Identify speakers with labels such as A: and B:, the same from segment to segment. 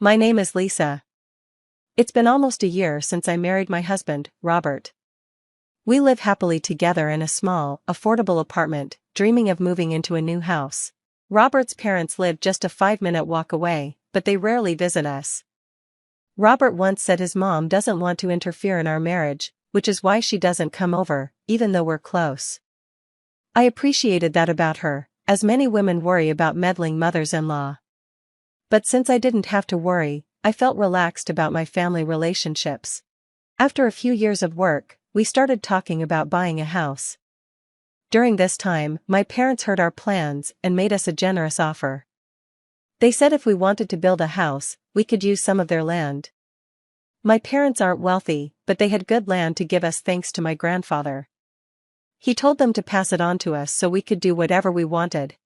A: My name is Lisa. It's been almost a year since I married my husband, Robert. We live happily together in a small, affordable apartment, dreaming of moving into a new house. Robert's parents live just a 5-minute walk away, but they rarely visit us. Robert once said his mom doesn't want to interfere in our marriage, which is why she doesn't come over, even though we're close. I appreciated that about her, as many women worry about meddling mothers-in-law. But since I didn't have to worry, I felt relaxed about my family relationships. After a few years of work, we started talking about buying a house. During this time, my parents heard our plans and made us a generous offer. They said if we wanted to build a house, we could use some of their land. My parents aren't wealthy, but they had good land to give us thanks to my grandfather. He told them to pass it on to us so we could do whatever we wanted.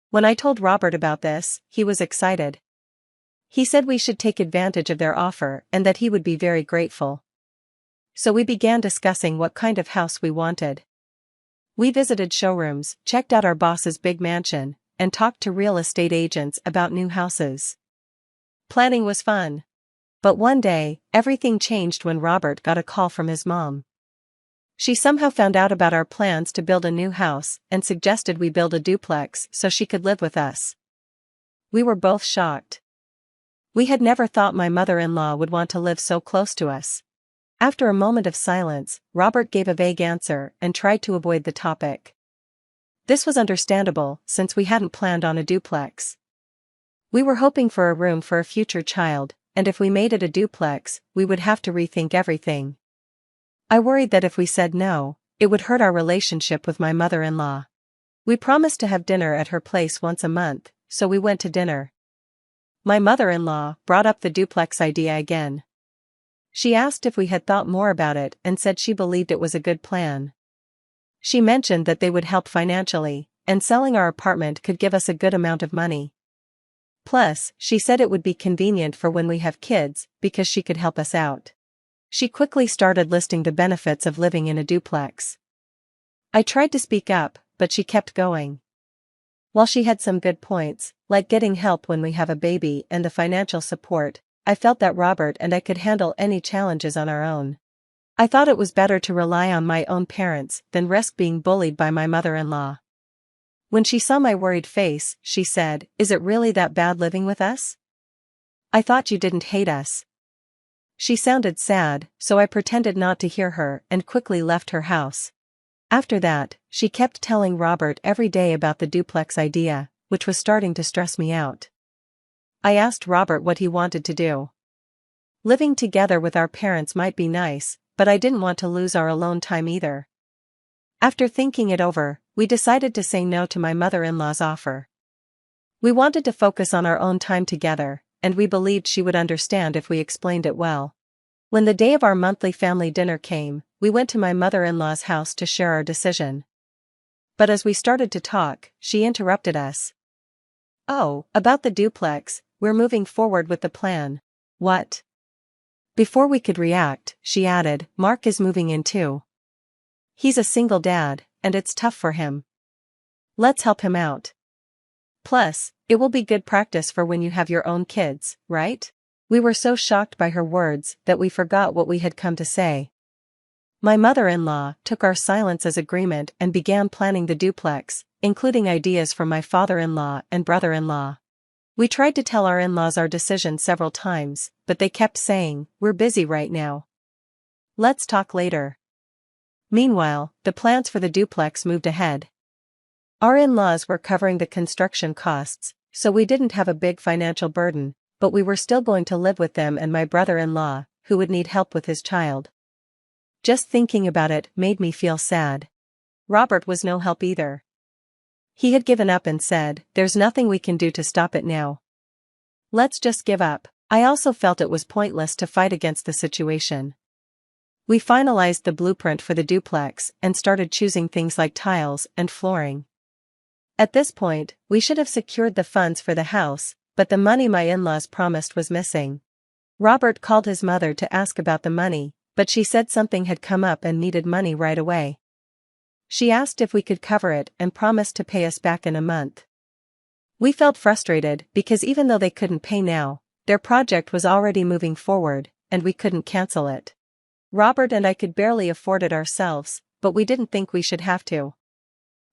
A: When I told Robert about this, he was excited. He said we should take advantage of their offer and that he would be very grateful. So we began discussing what kind of house we wanted. We visited showrooms, checked out our boss's big mansion, and talked to real estate agents about new houses. Planning was fun. But one day, everything changed when Robert got a call from his mom. She somehow found out about our plans to build a new house and suggested we build a duplex so she could live with us. We were both shocked. We had never thought my mother-in-law would want to live so close to us. After a moment of silence, Robert gave a vague answer and tried to avoid the topic. This was understandable, since we hadn't planned on a duplex. We were hoping for a room for a future child, and if we made it a duplex, we would have to rethink everything. I worried that if we said no, it would hurt our relationship with my mother-in-law. We promised to have dinner at her place once a month, so we went to dinner. My mother-in-law brought up the duplex idea again. She asked if we had thought more about it and said she believed it was a good plan. She mentioned that they would help financially, and selling our apartment could give us a good amount of money. Plus, she said it would be convenient for when we have kids, because she could help us out. She quickly started listing the benefits of living in a duplex. I tried to speak up, but she kept going. While she had some good points, like getting help when we have a baby and the financial support, I felt that Robert and I could handle any challenges on our own. I thought it was better to rely on my own parents than risk being bullied by my mother-in-law. When she saw my worried face, she said, "Is it really that bad living with us? I thought you didn't hate us." She sounded sad, so I pretended not to hear her and quickly left her house. After that, she kept telling Robert every day about the duplex idea, which was starting to stress me out. I asked Robert what he wanted to do. Living together with our parents might be nice, but I didn't want to lose our alone time either. After thinking it over, we decided to say no to my mother-in-law's offer. We wanted to focus on our own time together, and we believed she would understand if we explained it well. When the day of our monthly family dinner came, we went to my mother-in-law's house to share our decision. But as we started to talk, she interrupted us. "Oh, about the duplex, we're moving forward with the plan." "What?" Before we could react, she added, "Mark is moving in too. He's a single dad, and it's tough for him. Let's help him out. Plus, it will be good practice for when you have your own kids, right?" We were so shocked by her words that we forgot what we had come to say. My mother-in-law took our silence as agreement and began planning the duplex, including ideas from my father-in-law and brother-in-law. We tried to tell our in-laws our decision several times, but they kept saying, "We're busy right now. Let's talk later." Meanwhile, the plans for the duplex moved ahead. Our in-laws were covering the construction costs, so we didn't have a big financial burden, but we were still going to live with them and my brother-in-law, who would need help with his child. Just thinking about it made me feel sad. Robert was no help either. He had given up and said, "There's nothing we can do to stop it now. Let's just give up." I also felt it was pointless to fight against the situation. We finalized the blueprint for the duplex and started choosing things like tiles and flooring. At this point, we should have secured the funds for the house, but the money my in-laws promised was missing. Robert called his mother to ask about the money, but she said something had come up and needed money right away. She asked if we could cover it and promised to pay us back in a month. We felt frustrated because even though they couldn't pay now, Their project was already moving forward, and we couldn't cancel it. Robert and I could barely afford it ourselves, but we didn't think we should have to.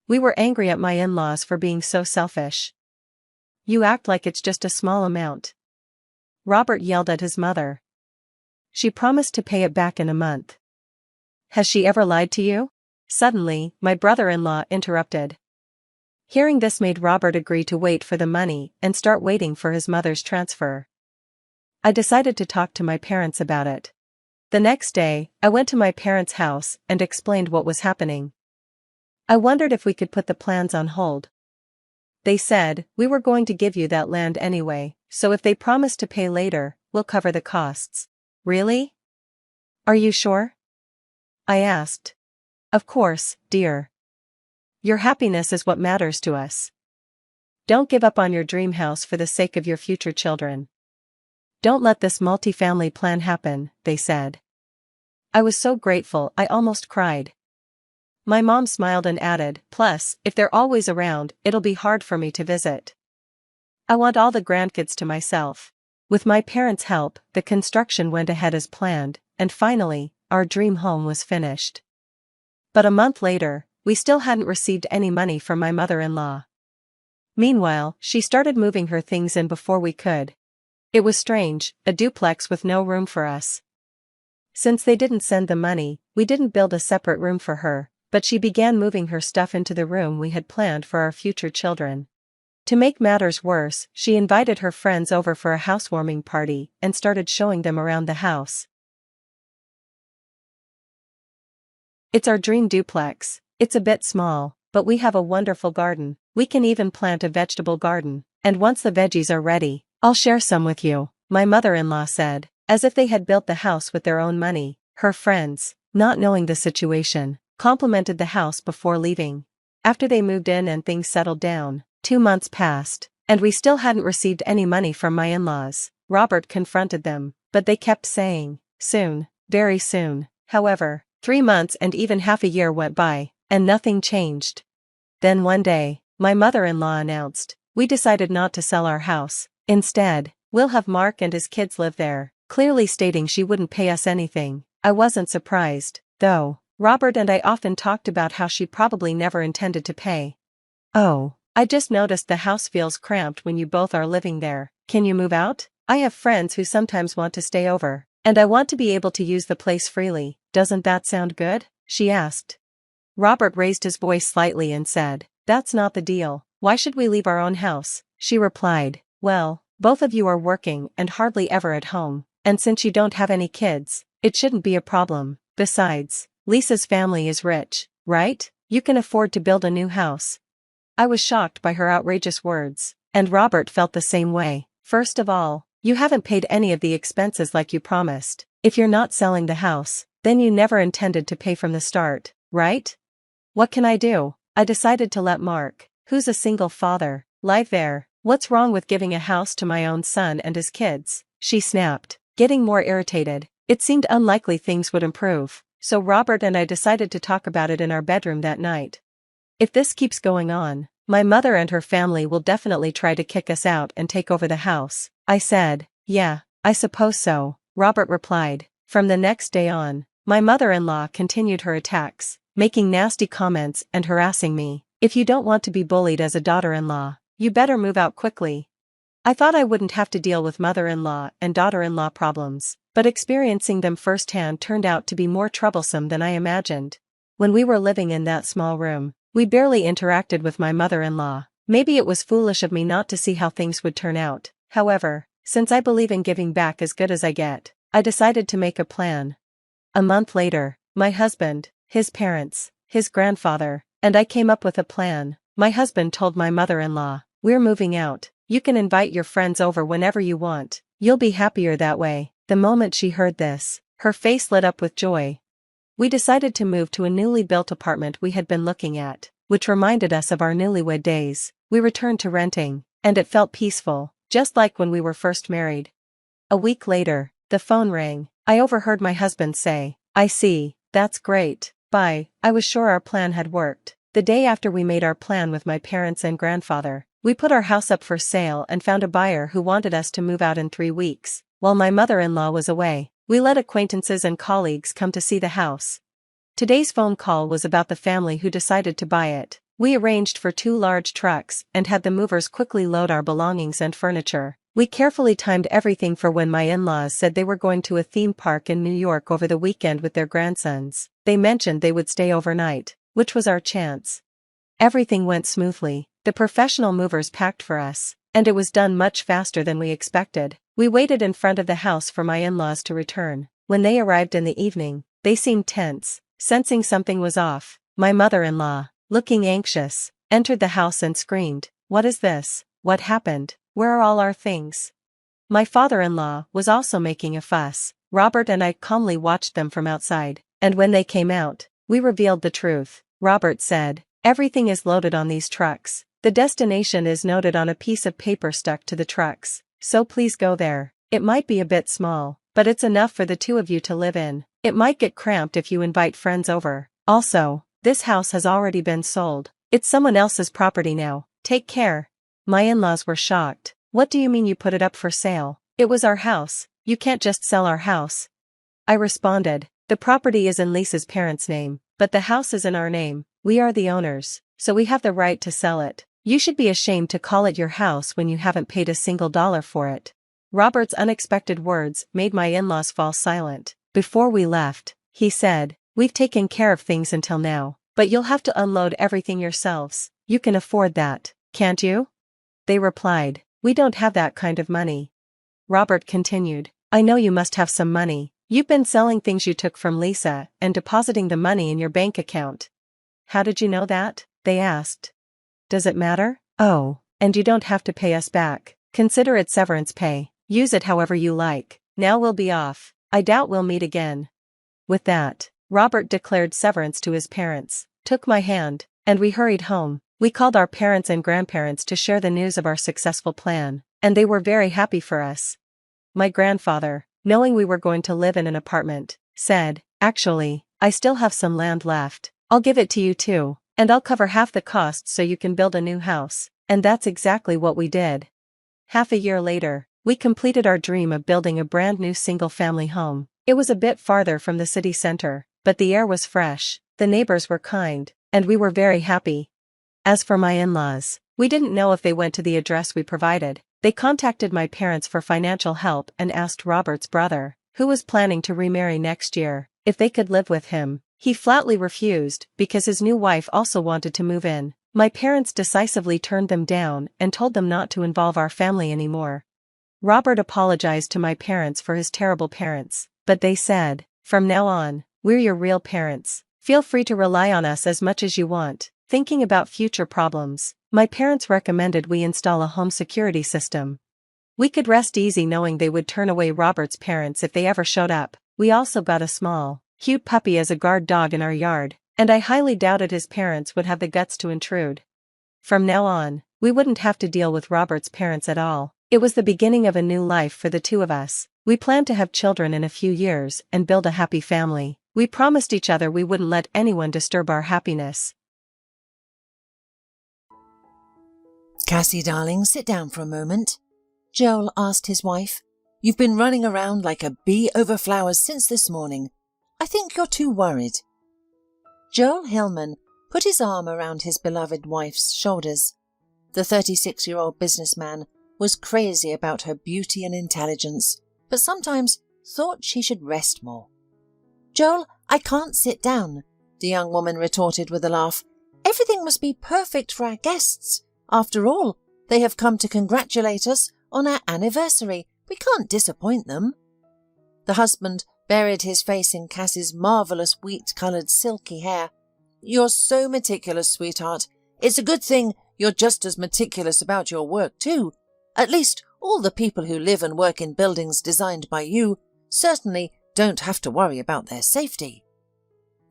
A: We were angry at my in-laws for being so selfish. "You act like it's just a small amount," Robert yelled at his mother. "She promised to pay it back in a month." "Has she ever lied to you?" Suddenly, my brother-in-law interrupted. Hearing this made Robert agree to wait for the money and start waiting for his mother's transfer. I decided to talk to my parents about it. The next day, I went to my parents' house and explained what was happening. I wondered if we could put the plans on hold. They said, "We were going to give you that land anyway, so if they promise to pay later, we'll cover the costs." "Really? Are you sure?" I asked. "Of course, dear. Your happiness is what matters to us. Don't give up on your dream house for the sake of your future children. Don't let this multi-family plan happen," they said. I was so grateful I almost cried. My mom smiled and added, "Plus, if they're always around, it'll be hard for me to visit. I want all the grandkids to myself." With my parents' help, the construction went ahead as planned, and finally, our dream home was finished. But a month later, we still hadn't received any money from my mother-in-law. Meanwhile, she started moving her things in before we could. It was strange, a duplex with no room for us. Since they didn't send the money, we didn't build a separate room for her, but she began moving her stuff into the room we had planned for our future children. To make matters worse, she invited her friends over for a housewarming party and started showing them around the house. It's our dream duplex. It's a bit small, but we have a wonderful garden. We can even plant a vegetable garden, and once the veggies are ready, I'll share some with you, my mother-in-law said, as if they had built the house with their own money. Her friends, not knowing the situation, complimented the house before leaving. After they moved in and things settled down, 2 months passed, and we still hadn't received any money from my in-laws. Robert confronted them, but they kept saying, "Soon, very soon." However, 3 months and even half a year went by, and nothing changed. Then one day, my mother-in-law announced, "We decided not to sell our house. Instead, we'll have Mark and his kids live there," clearly stating she wouldn't pay us anything. I wasn't surprised, though. Robert and I often talked about how she probably never intended to pay. "Oh, I just noticed the house feels cramped when you both are living there. Can you move out? I have friends who sometimes want to stay over, and I want to be able to use the place freely. Doesn't that sound good?" she asked. Robert raised his voice slightly and said, "That's not the deal. Why should we leave our own house?" She replied, "Well, both of you are working and hardly ever at home, and since you don't have any kids, it shouldn't be a problem. Besides, Lisa's family is rich, right? You can afford to build a new house." I was shocked by her outrageous words, and Robert felt the same way. "First of all, you haven't paid any of the expenses like you promised. If you're not selling the house, then you never intended to pay from the start, right? What can I do? I decided to let Mark, who's a single father, live there. What's wrong with giving a house to my own son and his kids?" she snapped, getting more irritated. It seemed unlikely things would improve, so Robert and I decided to talk about it in our bedroom that night. "If this keeps going on, my mother and her family will definitely try to kick us out and take over the house," I said. "Yeah, I suppose so," Robert replied. From the next day on, my mother-in-law continued her attacks, making nasty comments and harassing me. "If you don't want to be bullied as a daughter-in-law, you better move out quickly." I thought I wouldn't have to deal with mother-in-law and daughter-in-law problems, but experiencing them firsthand turned out to be more troublesome than I imagined. When we were living in that small room, we barely interacted with my mother-in-law. Maybe it was foolish of me not to see how things would turn out. However, since I believe in giving back as good as I get, I decided to make a plan. A month later, my husband, his parents, his grandfather, and I came up with a plan. My husband told my mother-in-law, "We're moving out. You can invite your friends over whenever you want. You'll be happier that way." The moment she heard this, her face lit up with joy. We decided to move to a newly built apartment we had been looking at, which reminded us of our newlywed days. We returned to renting, and it felt peaceful, just like when we were first married. A week later, the phone rang. I overheard my husband say, "I see, that's great. Bye." I was sure our plan had worked. The day after we made our plan with my parents and grandfather, We put our house up for sale and found a buyer who wanted us to move out in 3 weeks. While my mother-in-law was away, we let acquaintances and colleagues come to see the house. Today's phone call was about the family who decided to buy it. We arranged for 2 large trucks and had the movers quickly load our belongings and furniture. We carefully timed everything for when my in-laws said they were going to a theme park in New York over the weekend with their grandsons. They mentioned they would stay overnight, which was our chance. Everything went smoothly. The professional movers packed for us, and it was done much faster than we expected. We waited in front of the house for my in-laws to return. When they arrived in the evening, they seemed tense, sensing something was off. My mother-in-law, looking anxious, entered the house and screamed, "What is this? What happened? Where are all our things?" My father-in-law was also making a fuss. Robert and I calmly watched them from outside, and when they came out, we revealed the truth. Robert said, "Everything is loaded on these trucks. The destination is noted on a piece of paper stuck to the trucks, so please go there. It might be a bit small, but it's enough for the 2 of you to live in. It might get cramped if you invite friends over. Also, this house has already been sold. It's someone else's property now. Take care." My in-laws were shocked. "What do you mean you put it up for sale? It was our house. You can't just sell our house." I responded, "The property is in Lisa's parents' name, but the house is in our name. We are the owners, so we have the right to sell it. You should be ashamed to call it your house when you haven't paid a single dollar for it." Robert's unexpected words made my in-laws fall silent. Before we left, he said, "We've taken care of things until now, but you'll have to unload everything yourselves. You can afford that, can't you?" They replied, "We don't have that kind of money." Robert continued, "I know you must have some money. You've been selling things you took from Lisa and depositing the money in your bank account." "How did you know that?" they asked. "Does it matter?" "Oh, and you don't have to pay us back. Consider it severance pay. Use it however you like. Now we'll be off. I doubt we'll meet again." With that, Robert declared severance to his parents, took my hand, and we hurried home. We called our parents and grandparents to share the news of our successful plan, and they were very happy for us. My grandfather, knowing we were going to live in an apartment, said, "Actually, I still have some land left. I'll give it to you too, and I'll cover half the costs so you can build a new house." And that's exactly what we did. Half a year later, we completed our dream of building a brand new single-family home. It was a bit farther from the city center, but the air was fresh, the neighbors were kind, and we were very happy. As for my in-laws, we didn't know if they went to the address we provided. They contacted my parents for financial help and asked Robert's brother, who was planning to remarry next year, if they could live with him. He flatly refused, because his new wife also wanted to move in. My parents decisively turned them down and told them not to involve our family anymore. Robert apologized to my parents for his terrible parents, but they said, "From now on, we're your real parents. Feel free to rely on us as much as you want." Thinking about future problems, my parents recommended we install a home security system. We could rest easy knowing they would turn away Robert's parents if they ever showed up. We also got a small, cute puppy as a guard dog in our yard, and I highly doubted his parents would have the guts to intrude. From now on, we wouldn't have to deal with Robert's parents at all. It was the beginning of a new life for the 2 of us. We planned to have children in a few years and build a happy family. We promised each other we wouldn't let anyone disturb our happiness.
B: "Cassie, darling, sit down for a moment," Joel asked his wife. "You've been running around like a bee over flowers since this morning. I think you're too worried." Joel Hillman put his arm around his beloved wife's shoulders. The 36-year-old businessman was crazy about her beauty and intelligence, but sometimes thought she should rest more. "Joel, I can't sit down," the young woman retorted with a laugh. "Everything must be perfect for our guests. After all, they have come to congratulate us on our anniversary. We can't disappoint them." The husband buried his face in Cassie's marvellous wheat-coloured silky hair. "You're so meticulous, sweetheart. It's a good thing you're just as meticulous about your work too. At least all the people who live and work in buildings designed by you certainly don't have to worry about their safety."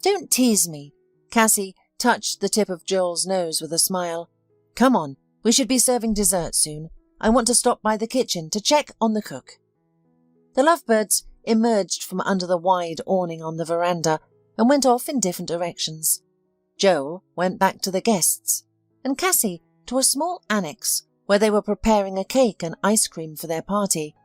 B: "Don't tease me." Cassie touched the tip of Joel's nose with a smile. "Come on, we should be serving dessert soon. I want to stop by the kitchen to check on the cook." The lovebirds emerged from under the wide awning on the veranda and went off in different directions. Joel went back to the guests, and Cassie to a small annex where they were preparing a cake and ice cream for their party.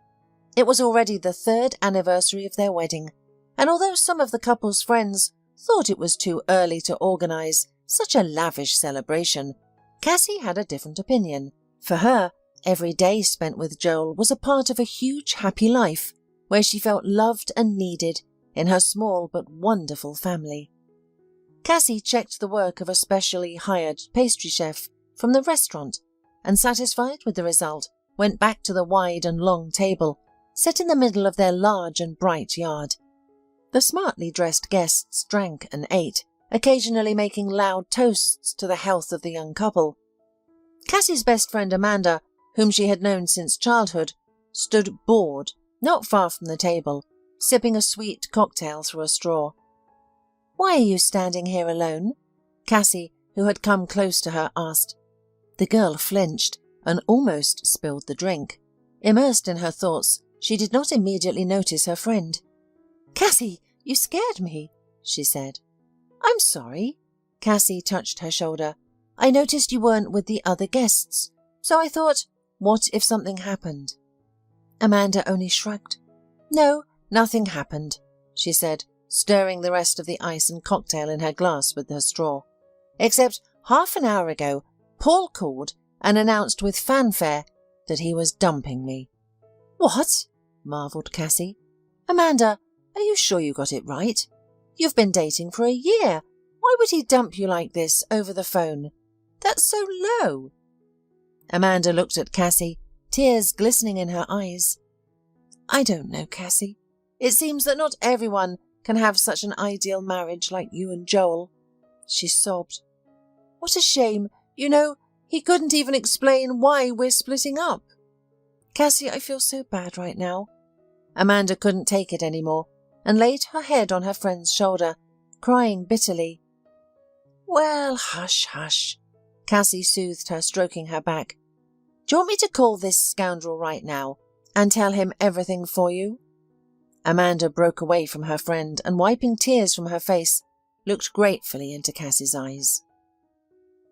B: It was already the 3rd anniversary of their wedding, and although some of the couple's friends thought it was too early to organise such a lavish celebration, Cassie had a different opinion. For her, every day spent with Joel was a part of a huge happy life where she felt loved and needed in her small but wonderful family. Cassie checked the work of a specially hired pastry chef from the restaurant and, satisfied with the result, went back to the wide and long table set in the middle of their large and bright yard. The smartly dressed guests drank and ate, occasionally making loud toasts to the health of the young couple. Cassie's best friend Amanda, whom she had known since childhood, stood bored, not far from the table, sipping a sweet cocktail through a straw. "Why are you standing here alone?" Cassie, who had come close to her, asked. The girl flinched and almost spilled the drink. Immersed in her thoughts, she did not immediately notice her friend. "Cassie, you scared me," she said. "I'm sorry." Cassie touched her shoulder. "I noticed you weren't with the other guests, so I thought, what if something happened?" Amanda only shrugged. "No, nothing happened," she said, stirring the rest of the ice and cocktail in her glass with her straw. "Except half an hour ago, Paul called and announced with fanfare that he was dumping me." "What?" marvelled Cassie. "Amanda, are you sure you got it right? You've been dating for a year. Why would he dump you like this over the phone? That's so low." Amanda looked at Cassie, tears glistening in her eyes. "I don't know, Cassie. It seems that not everyone can have such an ideal marriage like you and Joel." She sobbed. "What a shame. You know, he couldn't even explain why we're splitting up. Cassie, I feel so bad right now." Amanda couldn't take it anymore and laid her head on her friend's shoulder, crying bitterly. "Well, hush, hush." Cassie soothed her, stroking her back. "Do you want me to call this scoundrel right now and tell him everything for you?" Amanda broke away from her friend and, wiping tears from her face, looked gratefully into Cassie's eyes.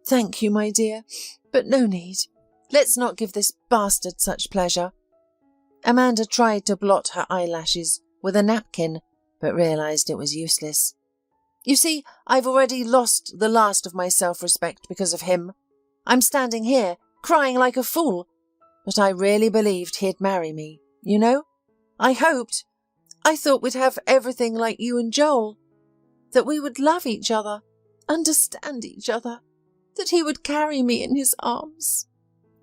B: "Thank you, my dear, but no need. Let's not give this bastard such pleasure." Amanda tried to blot her eyelashes with a napkin, but realised it was useless. "You see, I've already lost the last of my self-respect because of him. I'm standing here, crying like a fool, but I really believed he'd marry me, you know? I hoped. I thought we'd have everything like you and Joel. That we would love each other, understand each other, that he would carry me in his arms."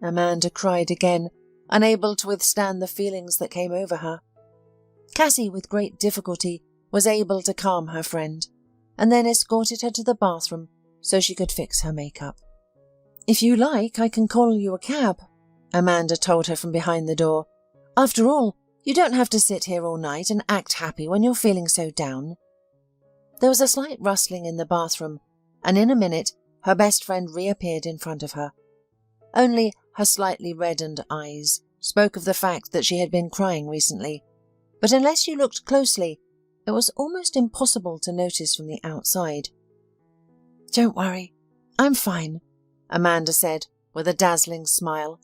B: Amanda cried again, unable to withstand the feelings that came over her. Cassie, with great difficulty, was able to calm her friend, and then escorted her to the bathroom so she could fix her makeup. "If you like, I can call you a cab," Amanda told her from behind the door. "After all, you don't have to sit here all night and act happy when you're feeling so down." There was a slight rustling in the bathroom, and in a minute her best friend reappeared in front of her. Only her slightly reddened eyes spoke of the fact that she had been crying recently, but unless you looked closely, it was almost impossible to notice from the outside. "Don't worry, I'm fine," Amanda said with a dazzling smile.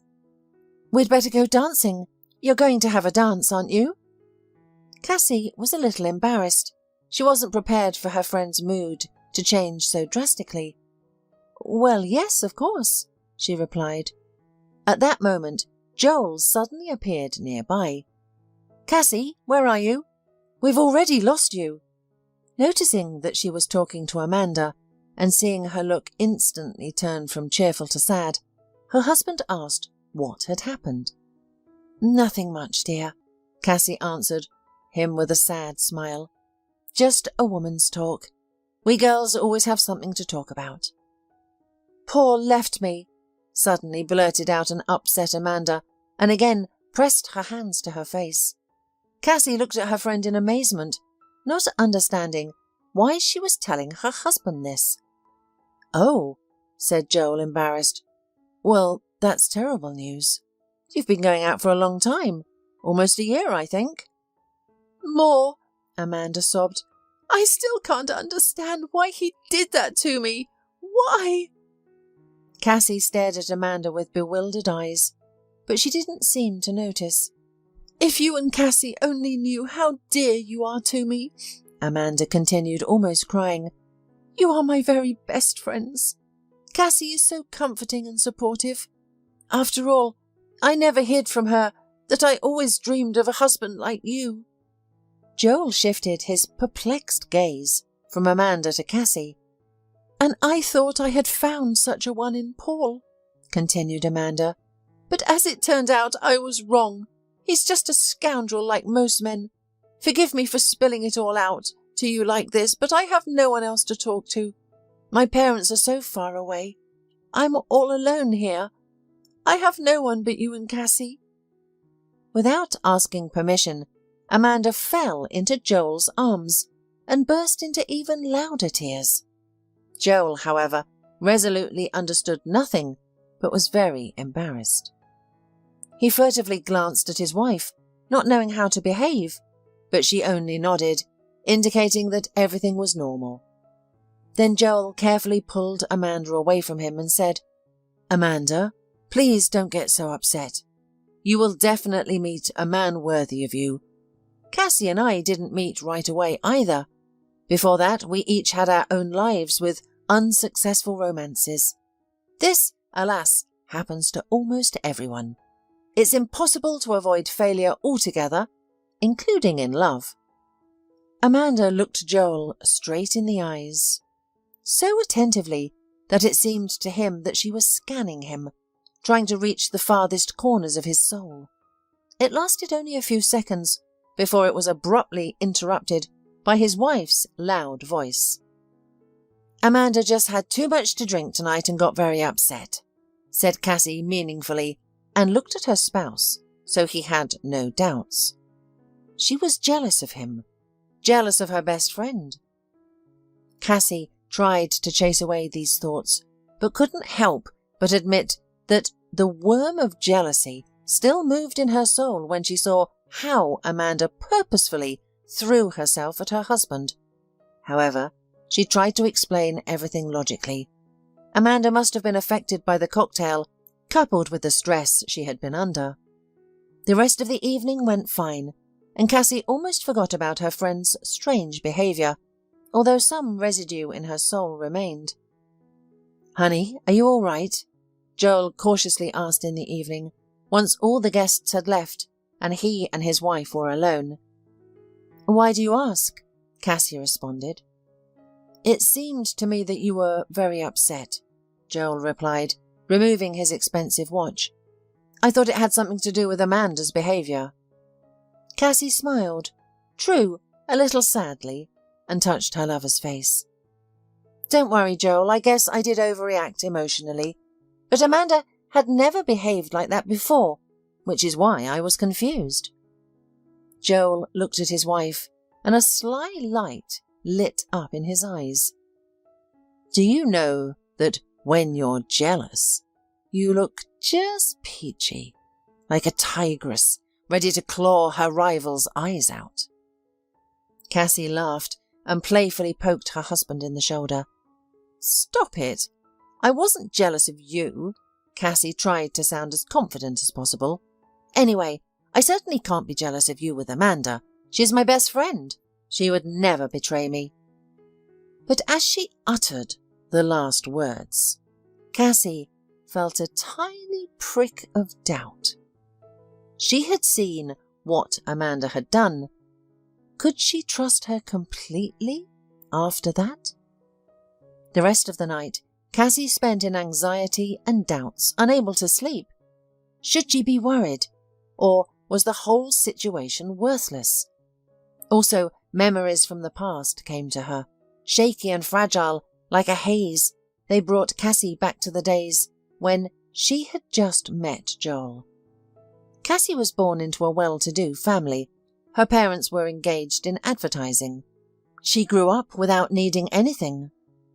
B: "We'd better go dancing. You're going to have a dance, aren't you?" Cassie was a little embarrassed. She wasn't prepared for her friend's mood to change so drastically. "Well, yes, of course," she replied. At that moment, Joel suddenly appeared nearby. "Cassie, where are you? We've already lost you." Noticing that she was talking to Amanda and seeing her look instantly turn from cheerful to sad, her husband asked what had happened. "Nothing much, dear," Cassie answered him with a sad smile. "Just a woman's talk. We girls always have something to talk about." "Paul left me," suddenly blurted out an upset Amanda, and again pressed her hands to her face. Cassie looked at her friend in amazement, not understanding why she was telling her husband this. "Oh," said Joel, embarrassed. "Well, that's terrible news. You've been going out for a long time, almost a year, I think." "More," Amanda sobbed. "I still can't understand why he did that to me. Why?" Cassie stared at Amanda with bewildered eyes, but she didn't seem to notice. "If you and Cassie only knew how dear you are to me," Amanda continued, almost crying. "You are my very best friends. Cassie is so comforting and supportive. After all, I never hid from her that I always dreamed of a husband like you." Joel shifted his perplexed gaze from Amanda to Cassie. "And I thought I had found such a one in Paul," continued Amanda. "But as it turned out, I was wrong. He's just a scoundrel like most men. Forgive me for spilling it all out to you like this, but I have no one else to talk to. My parents are so far away. I'm all alone here. I have no one but you and Cassie." Without asking permission, Amanda fell into Joel's arms and burst into even louder tears. Joel, however, resolutely understood nothing, but was very embarrassed. He furtively glanced at his wife, not knowing how to behave, but she only nodded, indicating that everything was normal. Then Joel carefully pulled Amanda away from him and said, "Amanda, please don't get so upset. You will definitely meet a man worthy of you. Cassie and I didn't meet right away either. Before that, we each had our own lives with unsuccessful romances. This, alas, happens to almost everyone. It's impossible to avoid failure altogether, including in love." Amanda looked Joel straight in the eyes, so attentively that it seemed to him that she was scanning him, trying to reach the farthest corners of his soul. It lasted only a few seconds before it was abruptly interrupted by his wife's loud voice. "Amanda just had too much to drink tonight and got very upset," said Cassie meaningfully, and looked at her spouse, so he had no doubts. She was jealous of him, jealous of her best friend. Cassie tried to chase away these thoughts, but couldn't help but admit that the worm of jealousy still moved in her soul when she saw how Amanda purposefully threw herself at her husband. However, she tried to explain everything logically. Amanda must have been affected by the cocktail, coupled with the stress she had been under. The rest of the evening went fine, and Cassie almost forgot about her friend's strange behaviour, although some residue in her soul remained. "Honey, are you all right?" Joel cautiously asked in the evening, once all the guests had left and he and his wife were alone. "Why do you ask?" Cassie responded. "It seemed to me that you were very upset," Joel replied, removing his expensive watch. "I thought it had something to do with Amanda's behaviour." Cassie smiled, true, a little sadly, and touched her lover's face. "Don't worry, Joel, I guess I did overreact emotionally. But Amanda had never behaved like that before, which is why I was confused." Joel looked at his wife, and a sly light lit up in his eyes. "Do you know that when you're jealous, you look just peachy, like a tigress ready to claw her rival's eyes out?" Cassie laughed and playfully poked her husband in the shoulder. "Stop it. I wasn't jealous of you." Cassie tried to sound as confident as possible. "Anyway, I certainly can't be jealous of you with Amanda. She's my best friend. She would never betray me." But as she uttered the last words, Cassie felt a tiny prick of doubt. She had seen what Amanda had done. Could she trust her completely after that? The rest of the night, Cassie spent in anxiety and doubts, unable to sleep. Should she be worried, or was the whole situation worthless? Also, memories from the past came to her, shaky and fragile, like a haze. They brought Cassie back to the days when she had just met Joel. Cassie was born into a well-to-do family. Her parents were engaged in advertising. She grew up without needing anything.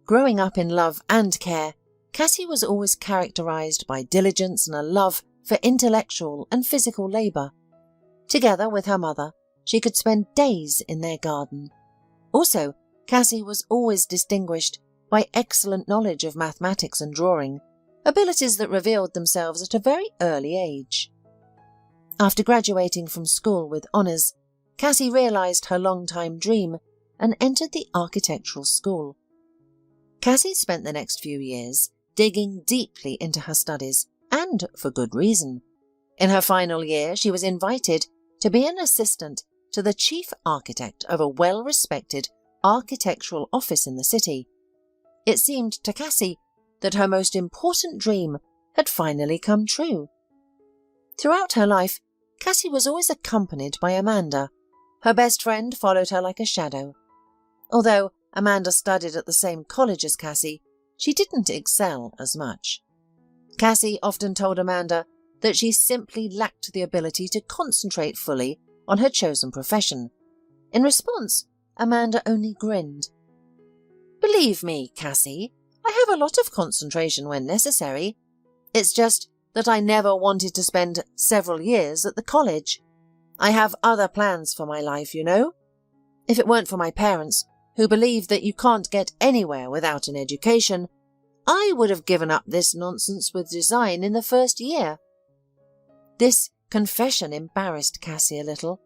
B: Growing up in love and care, Cassie was always characterized by diligence and a love for intellectual and physical labor. Together with her mother, she could spend days in their garden. Also, Cassie was always distinguished by excellent knowledge of mathematics and drawing, abilities that revealed themselves at a very early age. After graduating from school with honours, Cassie realised her long-time dream and entered the architectural school. Cassie spent the next few years digging deeply into her studies, and for good reason. In her final year, she was invited to be an assistant to the chief architect of a well-respected architectural office in the city. It seemed to Cassie that her most important dream had finally come true. Throughout her life, Cassie was always accompanied by Amanda. Her best friend followed her like a shadow. Although Amanda studied at the same college as Cassie, she didn't excel as much. Cassie often told Amanda that she simply lacked the ability to concentrate fully on her chosen profession. In response, Amanda only grinned. "Believe me, Cassie, I have a lot of concentration when necessary. It's just that I never wanted to spend several years at the college. I have other plans for my life, you know. If it weren't for my parents, who believe that you can't get anywhere without an education, I would have given up this nonsense with design in the first year." This confession embarrassed Cassie a little.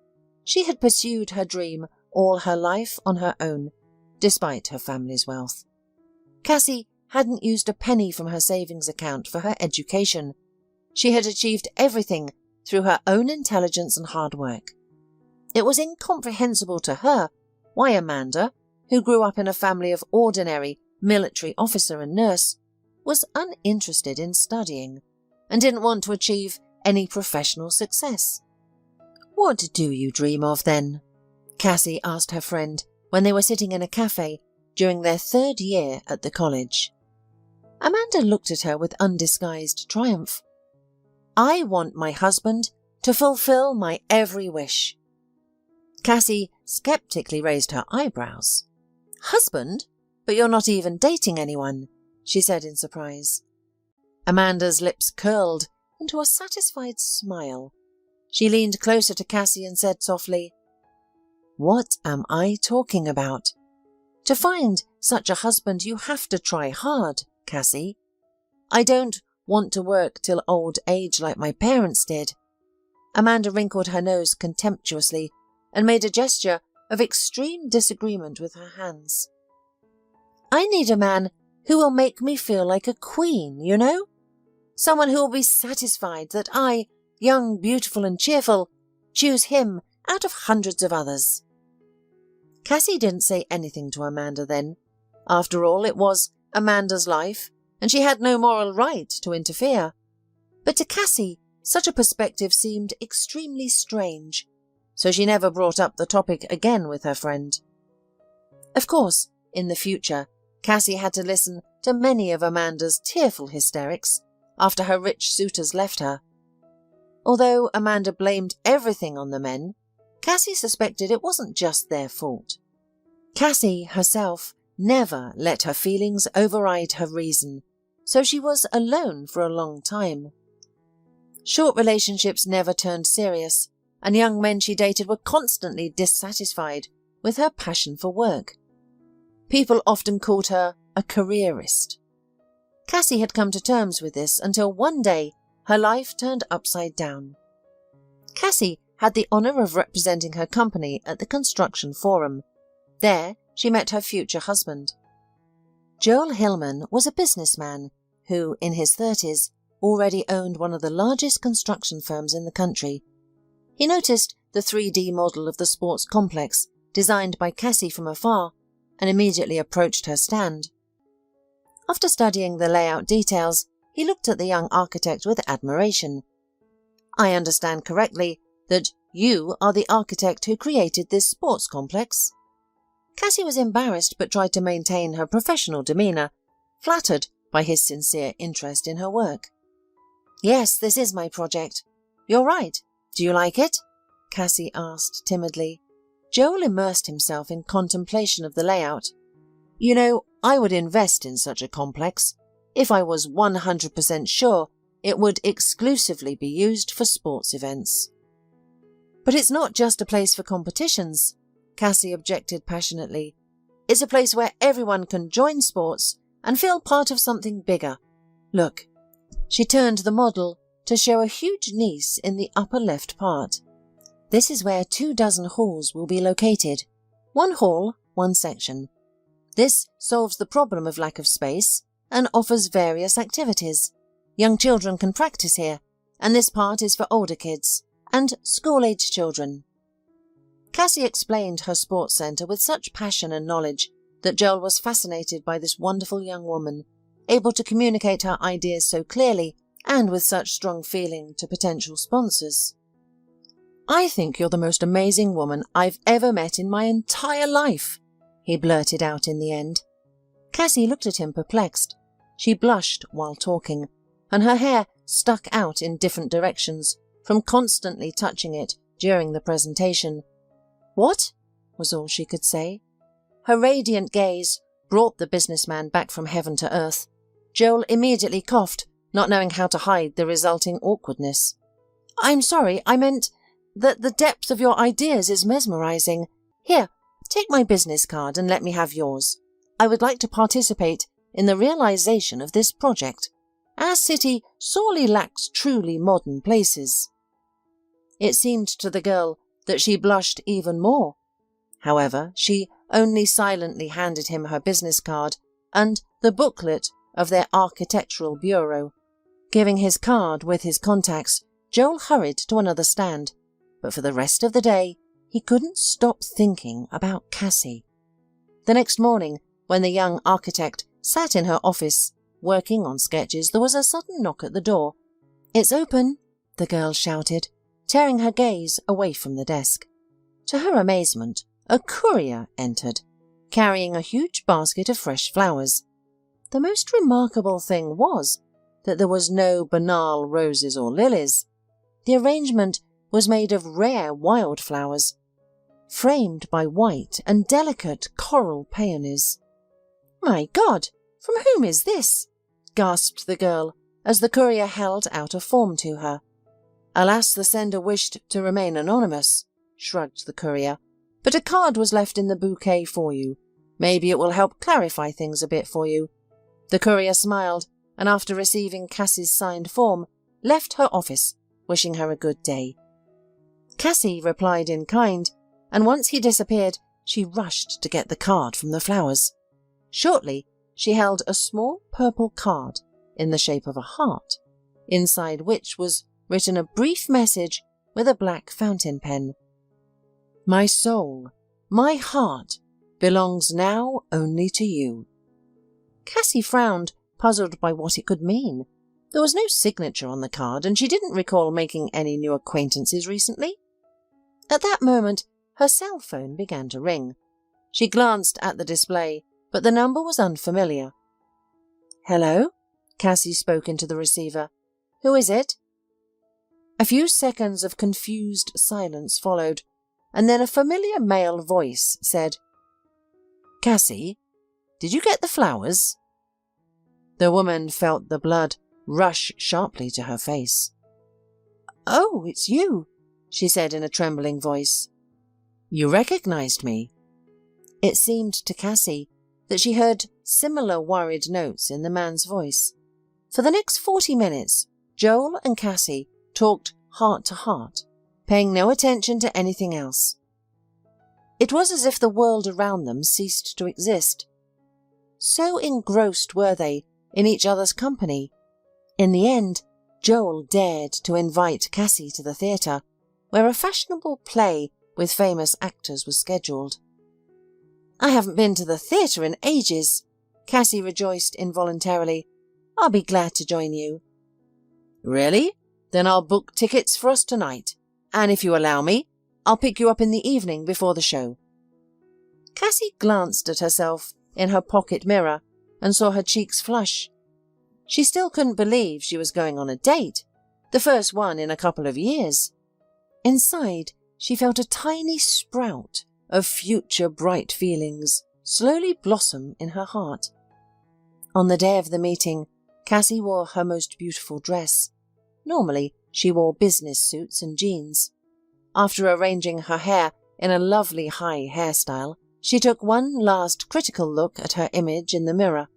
B: She had pursued her dream all her life on her own, despite her family's wealth. Cassie hadn't used a penny from her savings account for her education. She had achieved everything through her own intelligence and hard work. It was incomprehensible to her why Amanda, who grew up in a family of ordinary military officer and nurse, was uninterested in studying and didn't want to achieve any professional success. "What do you dream of, then?" Cassie asked her friend when they were sitting in a cafe during their third year at the college. Amanda looked at her with undisguised triumph. "I want my husband to fulfill my every wish." Cassie skeptically raised her eyebrows. "Husband? But you're not even dating anyone," she said in surprise. Amanda's lips curled into a satisfied smile. She leaned closer to Cassie and said softly, "What am I talking about? To find such a husband you have to try hard, Cassie. I don't want to work till old age like my parents did." Amanda wrinkled her nose contemptuously and made a gesture of extreme disagreement with her hands. "I need a man who will make me feel like a queen, you know? Someone who will be satisfied that I, young, beautiful and cheerful, choose him out of hundreds of others." Cassie didn't say anything to Amanda then. After all, it was Amanda's life, and she had no moral right to interfere. But to Cassie, such a perspective seemed extremely strange, so she never brought up the topic again with her friend. Of course, in the future, Cassie had to listen to many of Amanda's tearful hysterics after her rich suitors left her. Although Amanda blamed everything on the men, Cassie suspected it wasn't just their fault. Cassie herself never let her feelings override her reason, so she was alone for a long time. Short relationships never turned serious, and young men she dated were constantly dissatisfied with her passion for work. People often called her a careerist. Cassie had come to terms with this until one day her life turned upside down. Cassie had the honour of representing her company at the construction forum. There she met her future husband. Joel Hillman was a businessman who, in his 30s, already owned one of the largest construction firms in the country. He noticed the 3D model of the sports complex, designed by Cassie from afar, and immediately approached her stand. After studying the layout details, he looked at the young architect with admiration. "I understand correctly that you are the architect who created this sports complex?" Cassie was embarrassed but tried to maintain her professional demeanour, flattered by his sincere interest in her work. "Yes, this is my project. You're right. Do you like it?" Cassie asked timidly. Joel immersed himself in contemplation of the layout. "You know, I would invest in such a complex if I was 100% sure it would exclusively be used for sports events." "But it's not just a place for competitions," Cassie objected passionately. "It's a place where everyone can join sports and feel part of something bigger. Look, She turned the model to show a huge niche in the upper left part. This is where 24 halls will be located. 1 hall, 1 section. This solves the problem of lack of space and offers various activities. Young children can practice here, and this part is for older kids and school-age children. Cassie explained her sports centre with such passion and knowledge that Joel was fascinated by this wonderful young woman, able to communicate her ideas so clearly and with such strong feeling to potential sponsors. "I think you're the most amazing woman I've ever met in my entire life," he blurted out in the end. Cassie looked at him perplexed. She blushed while talking, and her hair stuck out in different directions from constantly touching it during the presentation. "What?" was all she could say. Her radiant gaze brought the businessman back from heaven to earth. Joel immediately coughed, not knowing how to hide the resulting awkwardness. "I'm sorry, I meant that the depth of your ideas is mesmerizing. Here, take my business card and let me have yours. I would like to participate in the realization of this project. Our city sorely lacks truly modern places." It seemed to the girl that she blushed even more. However, she only silently handed him her business card and the booklet of their architectural bureau. Giving his card with his contacts, Joel hurried to another stand, but for the rest of the day he couldn't stop thinking about Cassie. The next morning, when the young architect sat in her office working on sketches, there was a sudden knock at the door. "It's open," the girl shouted, tearing her gaze away from the desk. To her amazement, a courier entered, carrying a huge basket of fresh flowers. The most remarkable thing was that there was no banal roses or lilies. The arrangement was made of rare wildflowers, framed by white and delicate coral peonies. "My God, from whom is this?" gasped the girl as the courier held out a form to her. "Alas, the sender wished to remain anonymous," shrugged the courier, "but a card was left in the bouquet for you. Maybe it will help clarify things a bit for you." The courier smiled, and after receiving Cassie's signed form, left her office, wishing her a good day. Cassie replied in kind, and once he disappeared, she rushed to get the card from the flowers. Shortly, she held a small purple card in the shape of a heart, inside which was written a brief message with a black fountain pen. "My soul, my heart, belongs now only to you." Cassie frowned, puzzled by what it could mean. There was no signature on the card, and she didn't recall making any new acquaintances recently. At that moment, her cell phone began to ring. She glanced at the display, but the number was unfamiliar. "Hello?" Cassie spoke into the receiver. "Who is it?" A few seconds of confused silence followed, and then a familiar male voice said, "Cassie, did you get the flowers?" The woman felt the blood rush sharply to her face. "Oh, it's you," she said in a trembling voice. "You recognized me?" It seemed to Cassie that she heard similar worried notes in the man's voice. For the next 40 minutes, Joel and Cassie talked heart to heart, paying no attention to anything else. It was as if the world around them ceased to exist. So engrossed were they in each other's company. In the end, Joel dared to invite Cassie to the theatre, where a fashionable play with famous actors was scheduled. "I haven't been to the theatre in ages," Cassie rejoiced involuntarily. "I'll be glad to join you." "Really? Then I'll book tickets for us tonight, and if you allow me, I'll pick you up in the evening before the show." Cassie glanced at herself in her pocket mirror and saw her cheeks flush. She still couldn't believe she was going on a date, the first one in a couple of years. Inside, she felt a tiny sprout of future bright feelings slowly blossom in her heart. On the day of the meeting, Cassie wore her most beautiful dress. Normally, she wore business suits and jeans. After arranging her hair in a lovely high hairstyle, she took one last critical look at her image in the mirror.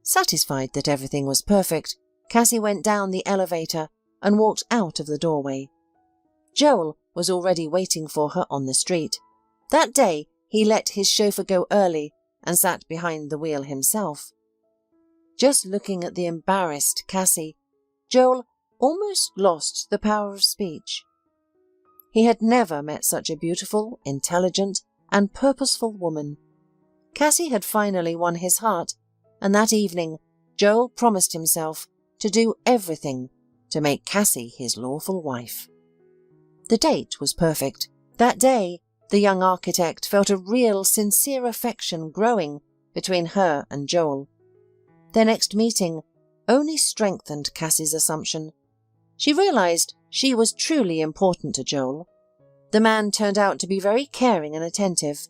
B: Satisfied that everything was perfect, Cassie went down the elevator and walked out of the doorway. Joel was already waiting for her on the street. That day, he let his chauffeur go early and sat behind the wheel himself. Just looking at the embarrassed Cassie, Joel almost lost the power of speech. He had never met such a beautiful, intelligent, and purposeful woman. Cassie had finally won his heart, and that evening Joel promised himself to do everything to make Cassie his lawful wife. The date was perfect. That day, the young architect felt a real, sincere affection growing between her and Joel. Their next meeting only strengthened Cassie's assumption. She realized she was truly important to Joel. The man turned out to be very caring and attentive.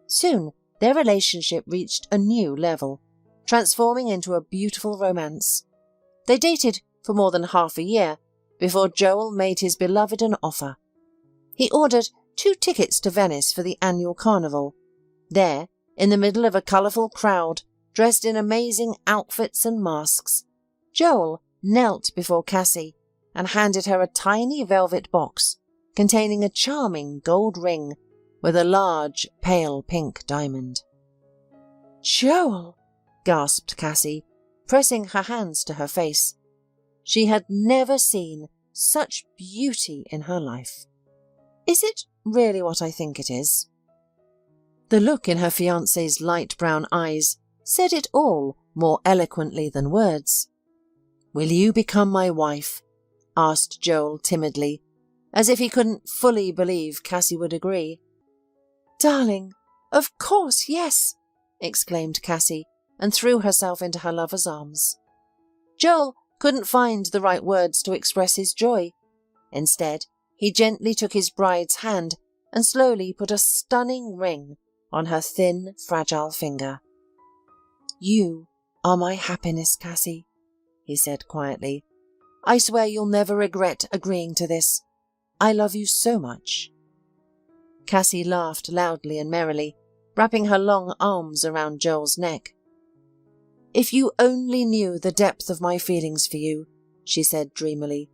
B: Soon, their relationship reached a new level, transforming into a beautiful romance. They dated for more than half a year before Joel made his beloved an offer. He ordered 2 tickets to Venice for the annual carnival. There, in the middle of a colourful crowd, dressed in amazing outfits and masks, Joel knelt before Cassie and handed her a tiny velvet box containing a charming gold ring with a large, pale pink diamond. "Joel!" gasped Cassie, pressing her hands to her face. She had never seen such beauty in her life. "Is it really what I think it is?" The look in her fiancé's light brown eyes said it all more eloquently than words. "Will you become my wife?" asked Joel timidly, as if he couldn't fully believe Cassie would agree. "Darling, of course, yes!" exclaimed Cassie, and threw herself into her lover's arms. Joel couldn't find the right words to express his joy. Instead, he gently took his bride's hand and slowly put a stunning ring on her thin, fragile finger. "You are my happiness, Cassie," he said quietly. "I swear you'll never regret agreeing to this. I love you so much." Cassie laughed loudly and merrily, wrapping her long arms around Joel's neck. "If you only knew the depth of my feelings for you," she said dreamily.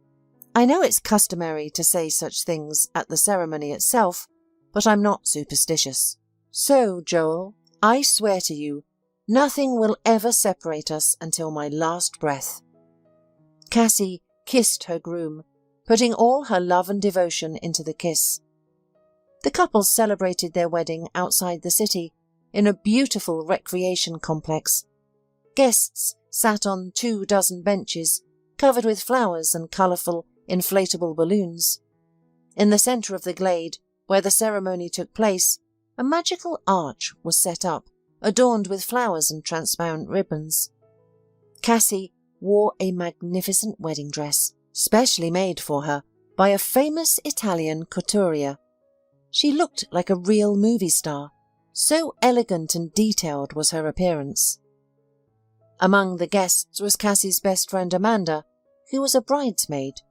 B: "I know it's customary to say such things at the ceremony itself, but I'm not superstitious. So, Joel, I swear to you, nothing will ever separate us until my last breath." Cassie kissed her groom, putting all her love and devotion into the kiss. The couple celebrated their wedding outside the city, in a beautiful recreation complex. Guests sat on 24 benches, covered with flowers and colourful, inflatable balloons. In the centre of the glade, where the ceremony took place, a magical arch was set up, adorned with flowers and transparent ribbons. Cassie wore a magnificent wedding dress, specially made for her by a famous Italian couturier. She looked like a real movie star, so elegant and detailed was her appearance. Among the guests was Cassie's best friend Amanda, who was a bridesmaid.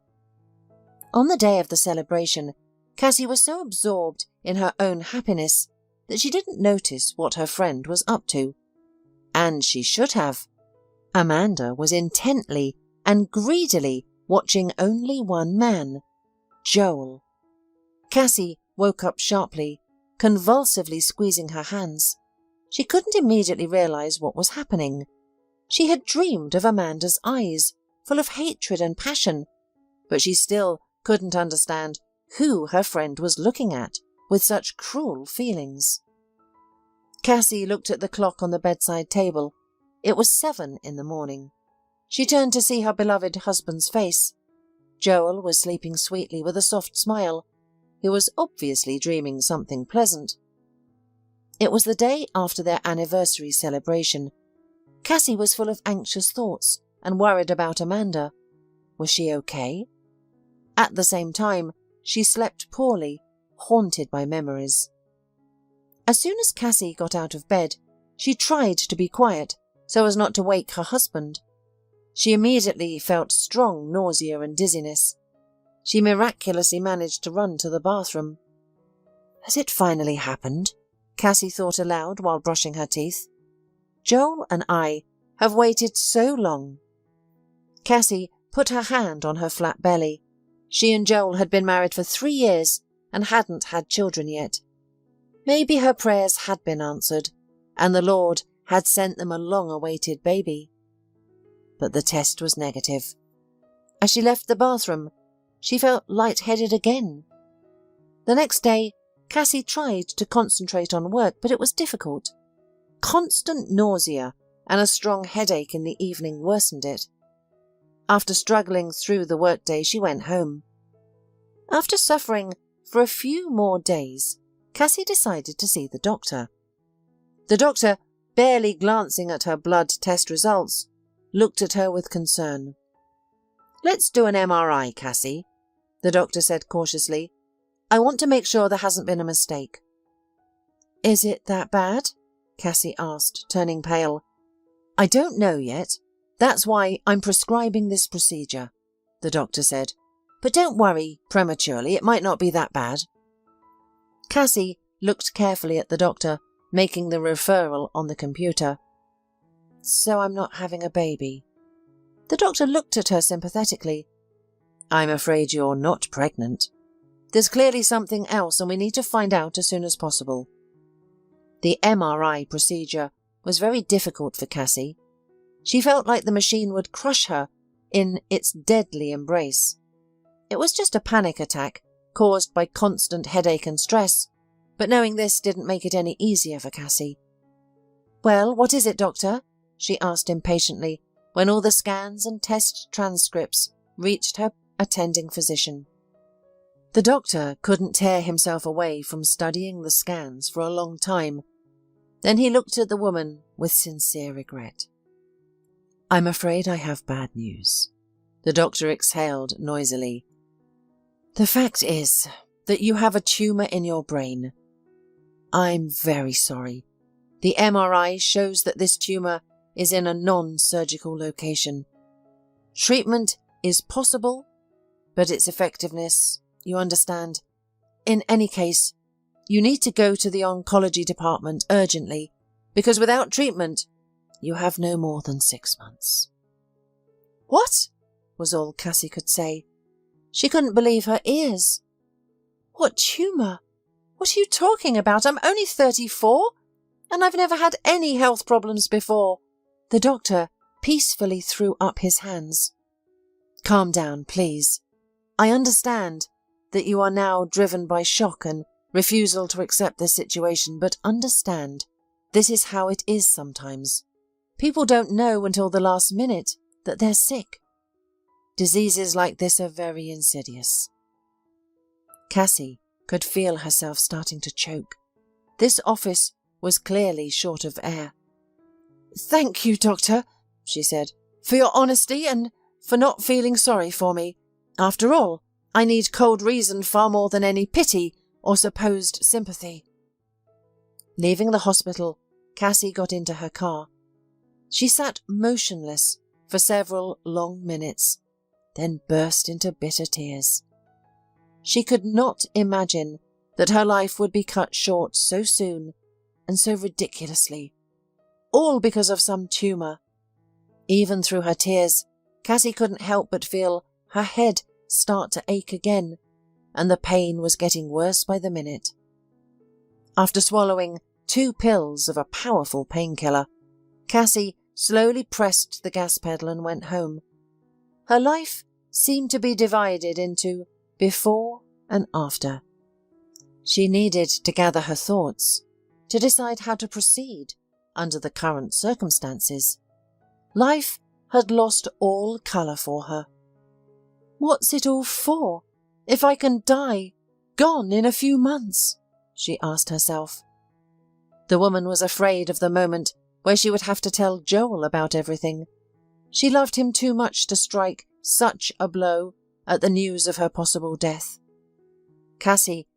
B: On the day of the celebration, Cassie was so absorbed in her own happiness that she didn't notice what her friend was up to. And she should have. Amanda was intently and greedily watching only one man, Joel. Cassie woke up sharply, convulsively squeezing her hands. She couldn't immediately realize what was happening. She had dreamed of Amanda's eyes, full of hatred and passion, but she still couldn't understand who her friend was looking at with such cruel feelings. Cassie looked at the clock on the bedside table. It was 7 in the morning. She turned to see her beloved husband's face. Joel was sleeping sweetly with a soft smile. He was obviously dreaming something pleasant. It was the day after their anniversary celebration. Cassie was full of anxious thoughts and worried about Amanda. Was she okay? At the same time, she slept poorly, haunted by memories. As soon as Cassie got out of bed, she tried to be quiet so as not to wake her husband. She immediately felt strong nausea and dizziness. She miraculously managed to run to the bathroom. Has it finally happened? Cassie thought aloud while brushing her teeth. Joel and I have waited so long. Cassie put her hand on her flat belly. She and Joel had been married for 3 years and hadn't had children yet. Maybe her prayers had been answered, and the Lord had sent them a long-awaited baby. But the test was negative. As she left the bathroom, she felt lightheaded again. The next day, Cassie tried to concentrate on work, but it was difficult. Constant nausea and a strong headache in the evening worsened it. After struggling through the workday, she went home. After suffering for a few more days, Cassie decided to see the doctor. The doctor, barely glancing at her blood test results, looked at her with concern. "Let's do an MRI, Cassie," the doctor said cautiously. "I want to make sure there hasn't been a mistake." "Is it that bad?" Cassie asked, turning pale. "I don't know yet. That's why I'm prescribing this procedure," the doctor said. "But don't worry prematurely, it might not be that bad." Cassie looked carefully at the doctor, making the referral on the computer. "So I'm not having a baby." The doctor looked at her sympathetically. "I'm afraid you're not pregnant. There's clearly something else and we need to find out as soon as possible." The MRI procedure was very difficult for Cassie. She felt like the machine would crush her in its deadly embrace. It was just a panic attack caused by constant headache and stress, but knowing this didn't make it any easier for Cassie. "Well, what is it, doctor?" she asked impatiently when all the scans and test transcripts reached her attending physician. The doctor couldn't tear himself away from studying the scans for a long time. Then he looked at the woman with sincere regret. "I'm afraid I have bad news," the doctor exhaled noisily. "The fact is that you have a tumour in your brain. I'm very sorry. The MRI shows that this tumour is in a non-surgical location. Treatment is possible, but its effectiveness, you understand. In any case, you need to go to the oncology department urgently, because without treatment, you have no more than 6 months." "What?" was all Cassie could say. She couldn't believe her ears. "What tumour? What are you talking about? I'm only 34, and I've never had any health problems before." The doctor peacefully threw up his hands. "Calm down, please. I understand that you are now driven by shock and refusal to accept this situation, but understand, this is how it is sometimes. People don't know until the last minute that they're sick. Diseases like this are very insidious." Cassie could feel herself starting to choke. This office was clearly short of air. "Thank you, doctor," she said, "for your honesty and for not feeling sorry for me. After all, I need cold reason far more than any pity or supposed sympathy." Leaving the hospital, Cassie got into her car. She sat motionless for several long minutes, then burst into bitter tears. She could not imagine that her life would be cut short so soon and so ridiculously, all because of some tumour. Even through her tears, Cassie couldn't help but feel her head start to ache again, and the pain was getting worse by the minute. After swallowing 2 pills of a powerful painkiller, Cassie slowly pressed the gas pedal and went home. Her life seemed to be divided into before and after. She needed to gather her thoughts, to decide how to proceed under the current circumstances. Life had lost all colour for her. "What's it all for, if I can die, gone in a few months?" she asked herself. The woman was afraid of the moment where she would have to tell Joel about everything. She loved him too much to strike such a blow at the news of her possible death. Cassie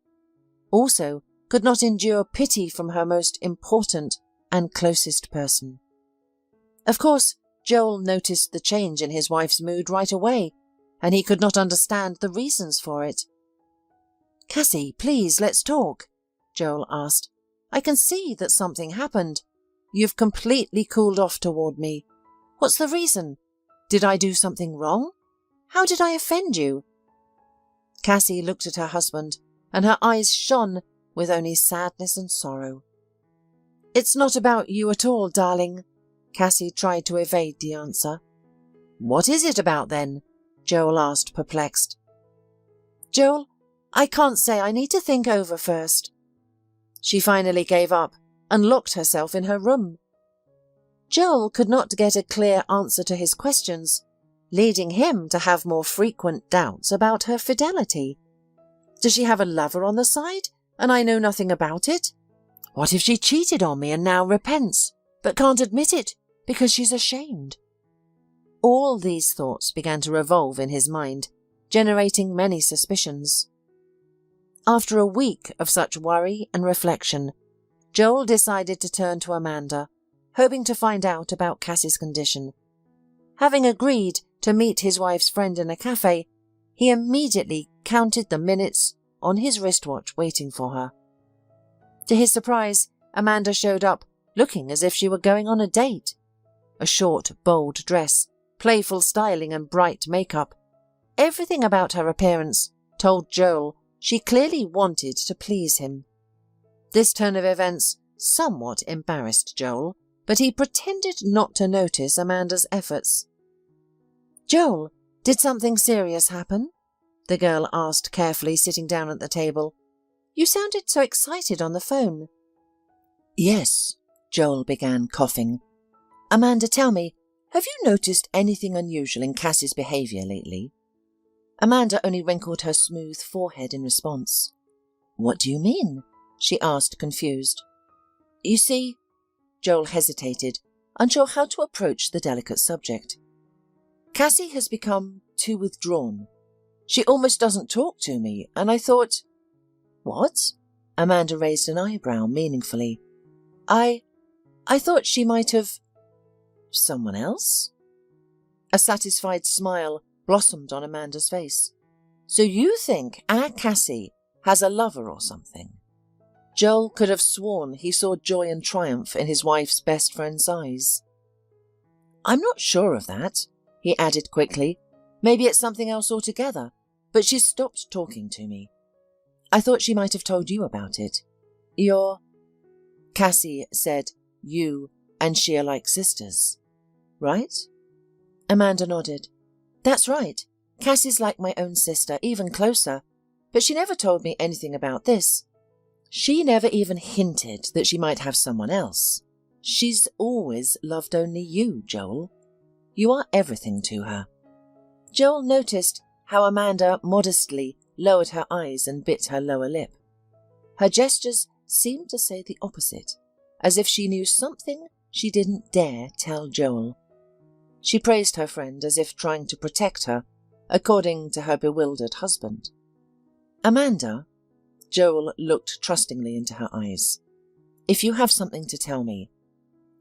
B: also could not endure pity from her most important and closest person. Of course, Joel noticed the change in his wife's mood right away, and he could not understand the reasons for it. "Cassie, please, let's talk," Joel asked. "I can see that something happened. You've completely cooled off toward me. What's the reason? Did I do something wrong? How did I offend you?" Cassie looked at her husband, and her eyes shone with only sadness and sorrow. "It's not about you at all, darling." Cassie tried to evade the answer. "What is it about then?" Joel asked, perplexed. "Joel, I can't say. I need to think over first." She finally gave up and locked herself in her room. Joel could not get a clear answer to his questions, leading him to have more frequent doubts about her fidelity. Does she have a lover on the side, and I know nothing about it? What if she cheated on me and now repents, but can't admit it because she's ashamed? All these thoughts began to revolve in his mind, generating many suspicions. After a week of such worry and reflection, Joel decided to turn to Amanda, hoping to find out about Cassie's condition. Having agreed to meet his wife's friend in a cafe, he immediately counted the minutes on his wristwatch waiting for her. To his surprise, Amanda showed up, looking as if she were going on a date. A short, bold dress, playful styling and bright makeup. Everything about her appearance told Joel she clearly wanted to please him. This turn of events somewhat embarrassed Joel, but he pretended not to notice Amanda's efforts. "Joel, did something serious happen?" the girl asked carefully, sitting down at the table. "You sounded so excited on the phone." "Yes," Joel began, coughing. "Amanda, tell me, have you noticed anything unusual in Cassie's behaviour lately?" Amanda only wrinkled her smooth forehead in response. "What do you mean?" she asked, confused. "You see," Joel hesitated, unsure how to approach the delicate subject. "Cassie has become too withdrawn. She almost doesn't talk to me, and I thought—" "What?" Amanda raised an eyebrow meaningfully. I thought she might have—" "Someone else?" A satisfied smile blossomed on Amanda's face. "So you think our Cassie has a lover or something?" Joel could have sworn he saw joy and triumph in his wife's best friend's eyes. "I'm not sure of that," he added quickly. "Maybe it's something else altogether, but she's stopped talking to me. I thought she might have told you about it. Cassie said you and she are like sisters, right?" Amanda nodded. "That's right. Cassie's like my own sister, even closer, but she never told me anything about this. She never even hinted that she might have someone else. She's always loved only you, Joel. You are everything to her." Joel noticed how Amanda modestly lowered her eyes and bit her lower lip. Her gestures seemed to say the opposite, as if she knew something she didn't dare tell Joel. She praised her friend as if trying to protect her, according to her bewildered husband. "Amanda," Joel looked trustingly into her eyes, "if you have something to tell me,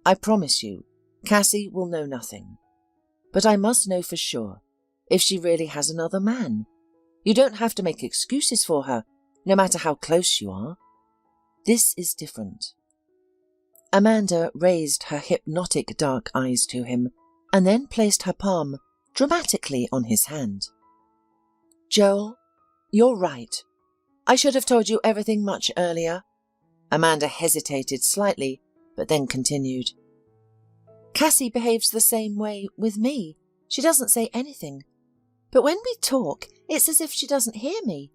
B: I promise you Cassie will know nothing. But I must know for sure if she really has another man. You don't have to make excuses for her, no matter how close you are. This is different." Amanda raised her hypnotic dark eyes to him and then placed her palm dramatically on his hand. "Joel, you're right. I should have told you everything much earlier." Amanda hesitated slightly, but then continued. "Cassie behaves the same way with me. She doesn't say anything. But when we talk, it's as if she doesn't hear me.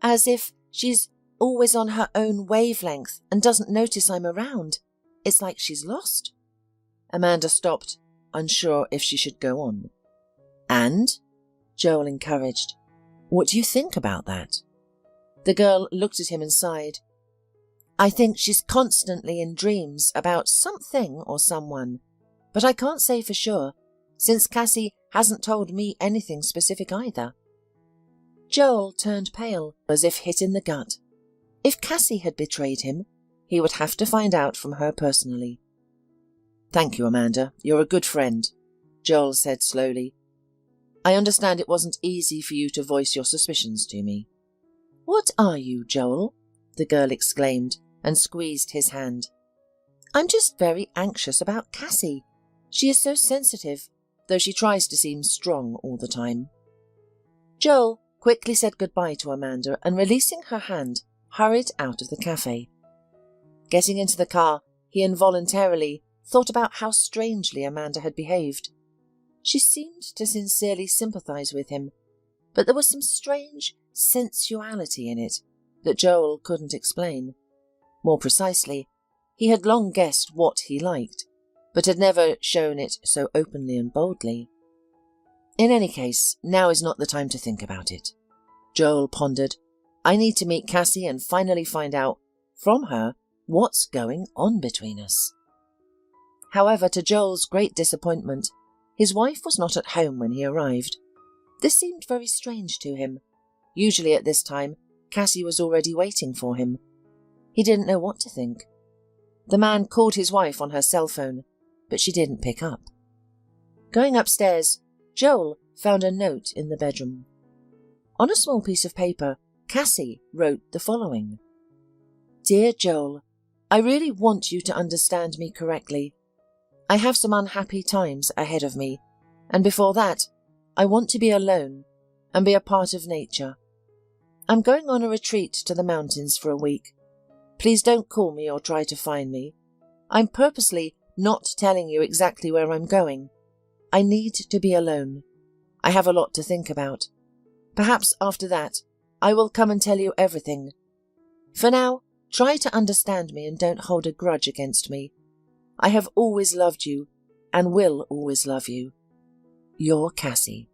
B: As if she's always on her own wavelength and doesn't notice I'm around. It's like she's lost." Amanda stopped, unsure if she should go on. "And?" Joel encouraged. "What do you think about that?" The girl looked at him and sighed. "I think she's constantly in dreams about something or someone, but I can't say for sure, since Cassie hasn't told me anything specific either." Joel turned pale, as if hit in the gut. If Cassie had betrayed him, he would have to find out from her personally. "Thank you, Amanda. You're a good friend," Joel said slowly. "I understand it wasn't easy for you to voice your suspicions to me." "What are you, Joel?" the girl exclaimed and squeezed his hand. "I'm just very anxious about Cassie. She is so sensitive. though she tries to seem strong all the time. Joel quickly said goodbye to Amanda and, releasing her hand, hurried out of the cafe. Getting into the car, he involuntarily thought about how strangely Amanda had behaved. She seemed to sincerely sympathize with him, but there was some strange sensuality in it that Joel couldn't explain. More precisely, he had long guessed what he liked, but had never shown it so openly and boldly. In any case, now is not the time to think about it. Joel pondered. I need to meet Cassie and finally find out from her what's going on between us. However, to Joel's great disappointment, his wife was not at home when he arrived. This seemed very strange to him. Usually at this time, Cassie was already waiting for him. He didn't know what to think. The man called his wife on her cell phone, but she didn't pick up. Going upstairs, Joel found a note in the bedroom. On a small piece of paper, Cassie wrote the following. Dear Joel, I really want you to understand me correctly. I have some unhappy times ahead of me, and before that, I want to be alone and be a part of nature. I'm going on a retreat to the mountains for a week. Please don't call me or try to find me. I'm purposely not telling you exactly where I'm going. I need to be alone. I have a lot to think about. Perhaps after that, I will come and tell you everything. For now, try to understand me and don't hold a grudge against me. I have always loved you and will always love you. Your Cassie.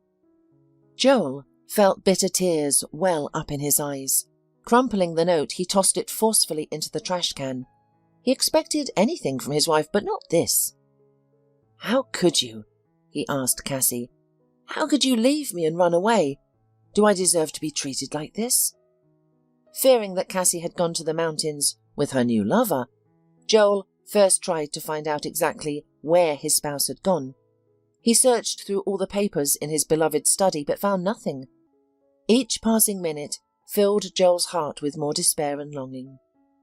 B: Joel felt bitter tears well up in his eyes. Crumpling the note, he tossed it forcefully into the trash can. He expected anything from his wife, but not this. How could you? He asked Cassie. How could you leave me and run away? Do I deserve to be treated like this? Fearing that Cassie had gone to the mountains with her new lover, Joel first tried to find out exactly where his spouse had gone. He searched through all the papers in his beloved study, but found nothing. Each passing minute filled Joel's heart with more despair and longing.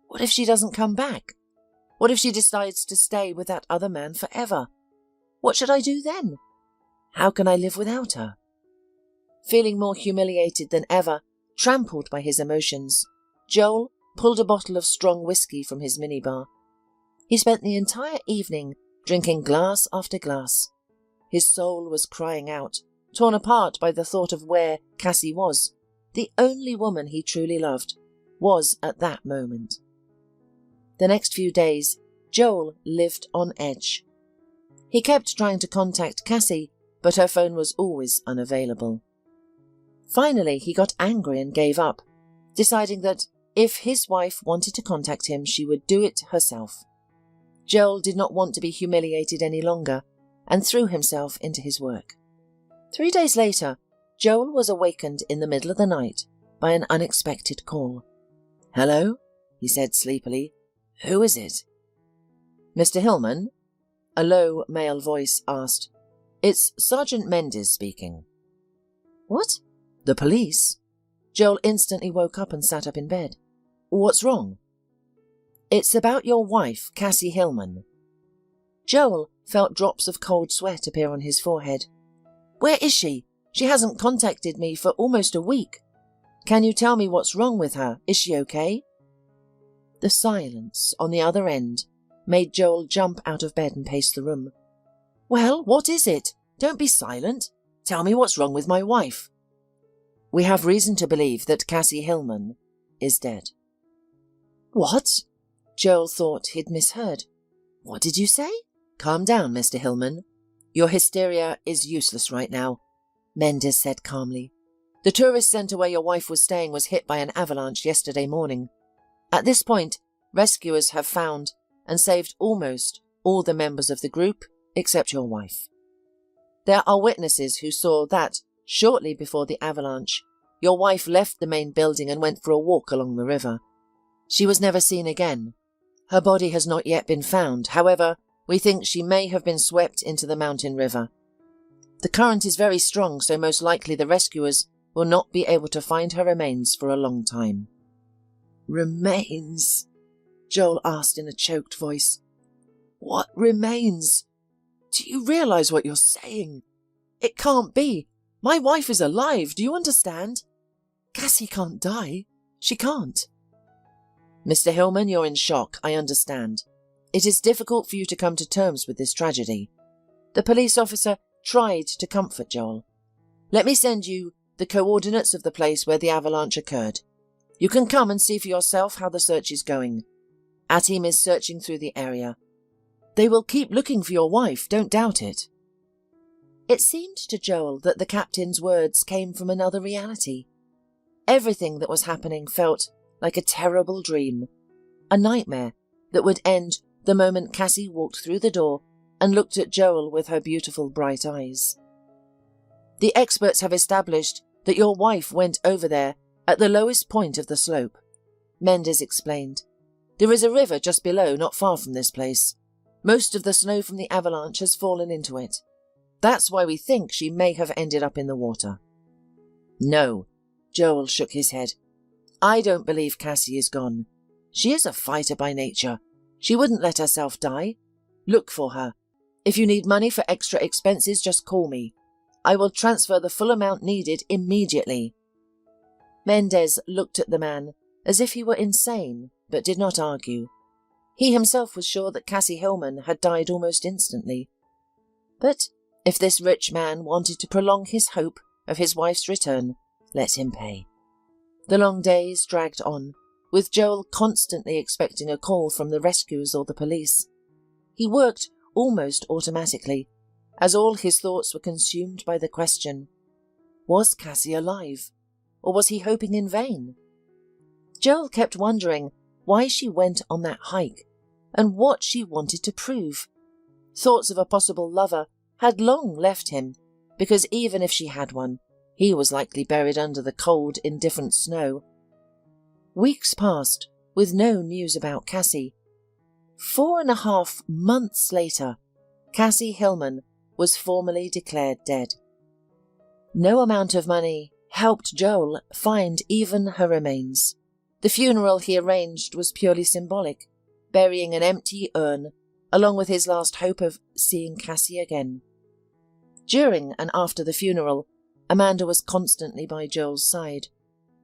B: What if she doesn't come back? What if she decides to stay with that other man forever? What should I do then? How can I live without her? Feeling more humiliated than ever, trampled by his emotions, Joel pulled a bottle of strong whiskey from his minibar. He spent the entire evening drinking glass after glass. His soul was crying out, torn apart by the thought of where Cassie was. The only woman he truly loved was at that moment. The next few days, Joel lived on edge. He kept trying to contact Cassie, but her phone was always unavailable. Finally, he got angry and gave up, deciding that if his wife wanted to contact him, she would do it herself. Joel did not want to be humiliated any longer and threw himself into his work. 3 days later, Joel was awakened in the middle of the night by an unexpected call. "Hello?" he said sleepily. "Who is it?" "Mr. Hillman?" a low male voice asked. "It's Sergeant Mendes speaking." "What? The police?" Joel instantly woke up and sat up in bed. "What's wrong?" "It's about your wife, Cassie Hillman." Joel felt drops of cold sweat appear on his forehead. "Where is she? She hasn't contacted me for almost a week. Can you tell me what's wrong with her? Is she okay?" The silence on the other end made Joel jump out of bed and pace the room. "Well, what is it? Don't be silent. Tell me what's wrong with my wife." "We have reason to believe that Cassie Hillman is dead." "What?" Joel thought he'd misheard. "What did you say?" "Calm down, Mr. Hillman. Your hysteria is useless right now," Mendes said calmly. "The tourist center where your wife was staying was hit by an avalanche yesterday morning. At this point, rescuers have found and saved almost all the members of the group except your wife. There are witnesses who saw that, shortly before the avalanche, your wife left the main building and went for a walk along the river. She was never seen again. Her body has not yet been found. However, we think she may have been swept into the mountain river. The current is very strong, so most likely the rescuers will not be able to find her remains for a long time." "Remains?" Joel asked in a choked voice. "What remains? Do you realize what you're saying? It can't be. My wife is alive, do you understand? Cassie can't die. She can't. Mr. Hillman, you're in shock, I understand. It is difficult for you to come to terms with this tragedy. The police officer tried to comfort Joel. Let me send you the coordinates of the place where the avalanche occurred. You can come and see for yourself how the search is going. Our team is searching through the area. They will keep looking for your wife, don't doubt it. It seemed to Joel that the captain's words came from another reality. Everything that was happening felt like a terrible dream, a nightmare that would end the moment Cassie walked through the door and looked at Joel with her beautiful bright eyes. The experts have established that your wife went over there at the lowest point of the slope, Mendes explained. There is a river just below, not far from this place. Most of the snow from the avalanche has fallen into it. That's why we think she may have ended up in the water. No, Joel shook his head. I don't believe Cassie is gone. She is a fighter by nature. She wouldn't let herself die. Look for her. If you need money for extra expenses, just call me. I will transfer the full amount needed immediately. Mendes looked at the man as if he were insane, but did not argue. He himself was sure that Cassie Hillman had died almost instantly. But if this rich man wanted to prolong his hope of his wife's return, let him pay. The long days dragged on, with Joel constantly expecting a call from the rescuers or the police. He worked almost automatically, as all his thoughts were consumed by the question, was Cassie alive, or was he hoping in vain? Joel kept wondering why she went on that hike, and what she wanted to prove. Thoughts of a possible lover had long left him, because even if she had one, he was likely buried under the cold, indifferent snow. Weeks passed, with no news about Cassie. 4.5 months later, Cassie Hillman was formally declared dead. No amount of money helped Joel find even her remains. The funeral he arranged was purely symbolic, burying an empty urn, along with his last hope of seeing Cassie again. During and after the funeral, Amanda was constantly by Joel's side.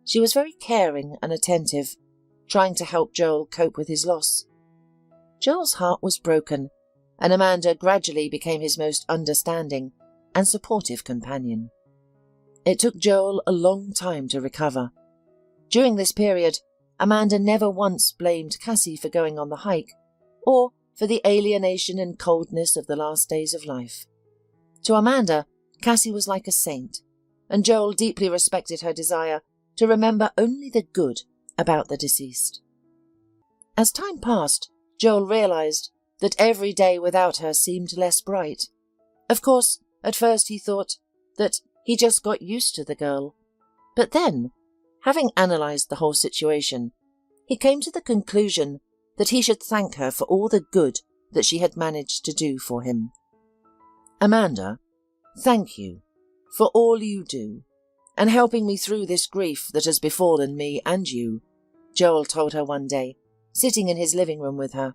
B: She was very caring and attentive, trying to help Joel cope with his loss. Joel's heart was broken, and Amanda gradually became his most understanding and supportive companion. It took Joel a long time to recover. During this period, Amanda never once blamed Cassie for going on the hike, or for the alienation and coldness of the last days of life. To Amanda, Cassie was like a saint, and Joel deeply respected her desire to remember only the good about the deceased. As time passed, Joel realized that every day without her seemed less bright. Of course, at first he thought that he just got used to the girl. But then, having analysed the whole situation, he came to the conclusion that he should thank her for all the good that she had managed to do for him. Amanda, thank you for all you do, and helping me through this grief that has befallen me and you, Joel told her one day, sitting in his living room with her.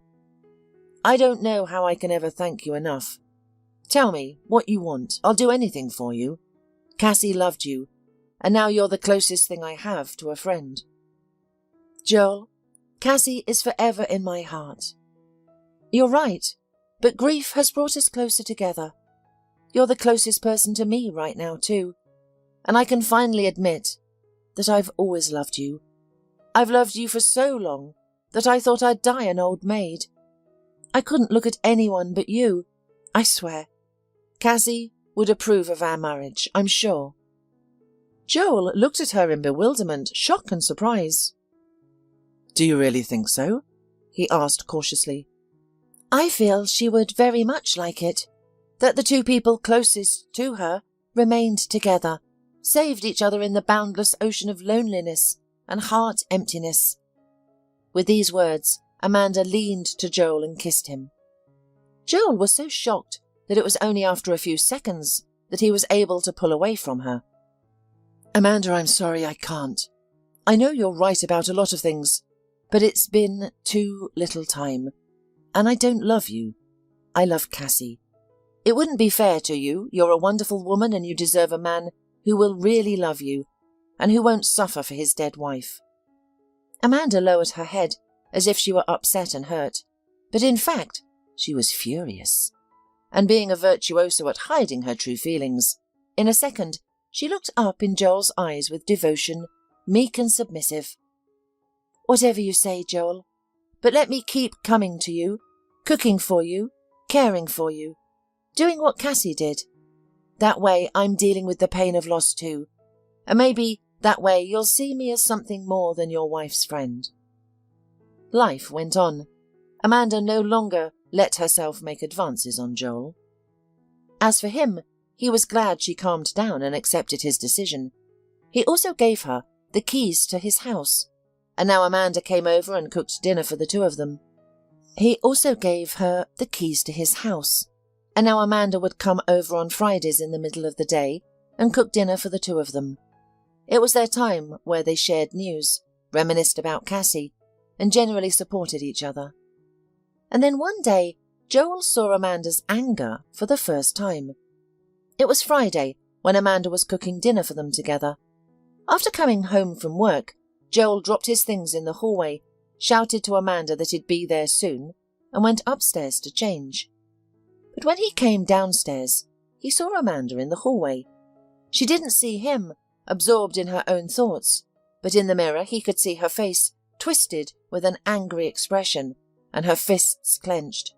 B: I don't know how I can ever thank you enough. Tell me what you want. I'll do anything for you. Cassie loved you, and now you're the closest thing I have to a friend. Joel, Cassie is forever in my heart. You're right, but grief has brought us closer together. You're the closest person to me right now, too, and I can finally admit that I've always loved you. I've loved you for so long that I thought I'd die an old maid. I couldn't look at anyone but you, I swear. Cassie would approve of our marriage, I'm sure. Joel looked at her in bewilderment, shock and surprise. Do you really think so? He asked cautiously. I feel she would very much like it, that the two people closest to her remained together, saved each other in the boundless ocean of loneliness and heart emptiness. With these words, Amanda leaned to Joel and kissed him. Joel was so shocked that it was only after a few seconds that he was able to pull away from her. Amanda, I'm sorry I can't. I know you're right about a lot of things, but it's been too little time, and I don't love you. I love Cassie. It wouldn't be fair to you. You're a wonderful woman and you deserve a man who will really love you and who won't suffer for his dead wife." Amanda lowered her head as if she were upset and hurt, but in fact she was furious. And being a virtuoso at hiding her true feelings, in a second she looked up in Joel's eyes with devotion, meek and submissive. "Whatever you say, Joel, but let me keep coming to you, cooking for you, caring for you, doing what Cassie did. That way I'm dealing with the pain of loss too, and maybe that way you'll see me as something more than your wife's friend." Life went on. Amanda no longer let herself make advances on Joel. As for him, he was glad she calmed down and accepted his decision. He also gave her the keys to his house, and now Amanda came over and cooked dinner for the two of them. He also gave her the keys to his house, and now Amanda would come over on Fridays in the middle of the day and cook dinner for the two of them. It was their time where they shared news, reminisced about Cassie, and generally supported each other. And then one day, Joel saw Amanda's anger for the first time. It was Friday when Amanda was cooking dinner for them together. After coming home from work, Joel dropped his things in the hallway, shouted to Amanda that he'd be there soon, and went upstairs to change. But when he came downstairs, he saw Amanda in the hallway. She didn't see him, absorbed in her own thoughts, but in the mirror he could see her face twisted with an angry expression and her fists clenched.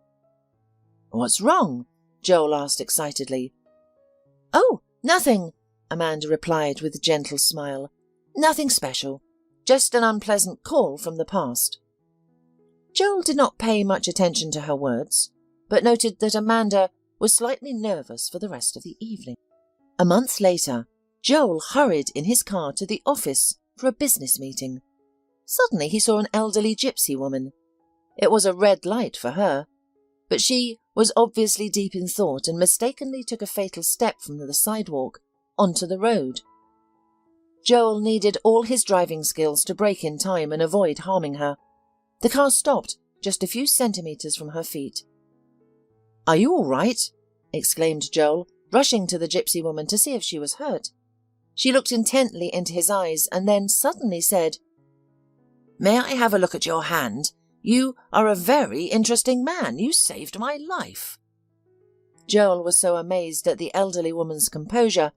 B: "What's wrong?" Joel asked excitedly. "Oh, nothing," Amanda replied with a gentle smile. "Nothing special. Just an unpleasant call from the past." Joel did not pay much attention to her words, but noted that Amanda was slightly nervous for the rest of the evening. A month later, Joel hurried in his car to the office for a business meeting. Suddenly he saw an elderly gypsy woman. It was a red light for her, but she was obviously deep in thought and mistakenly took a fatal step from the sidewalk onto the road. Joel needed all his driving skills to brake in time and avoid harming her. The car stopped just a few centimeters from her feet. "Are you all right?" exclaimed Joel, rushing to the gypsy woman to see if she was hurt. She looked intently into his eyes and then suddenly said, "May I have a look at your hand? You are a very interesting man. You saved my life." Joel was so amazed at the elderly woman's composure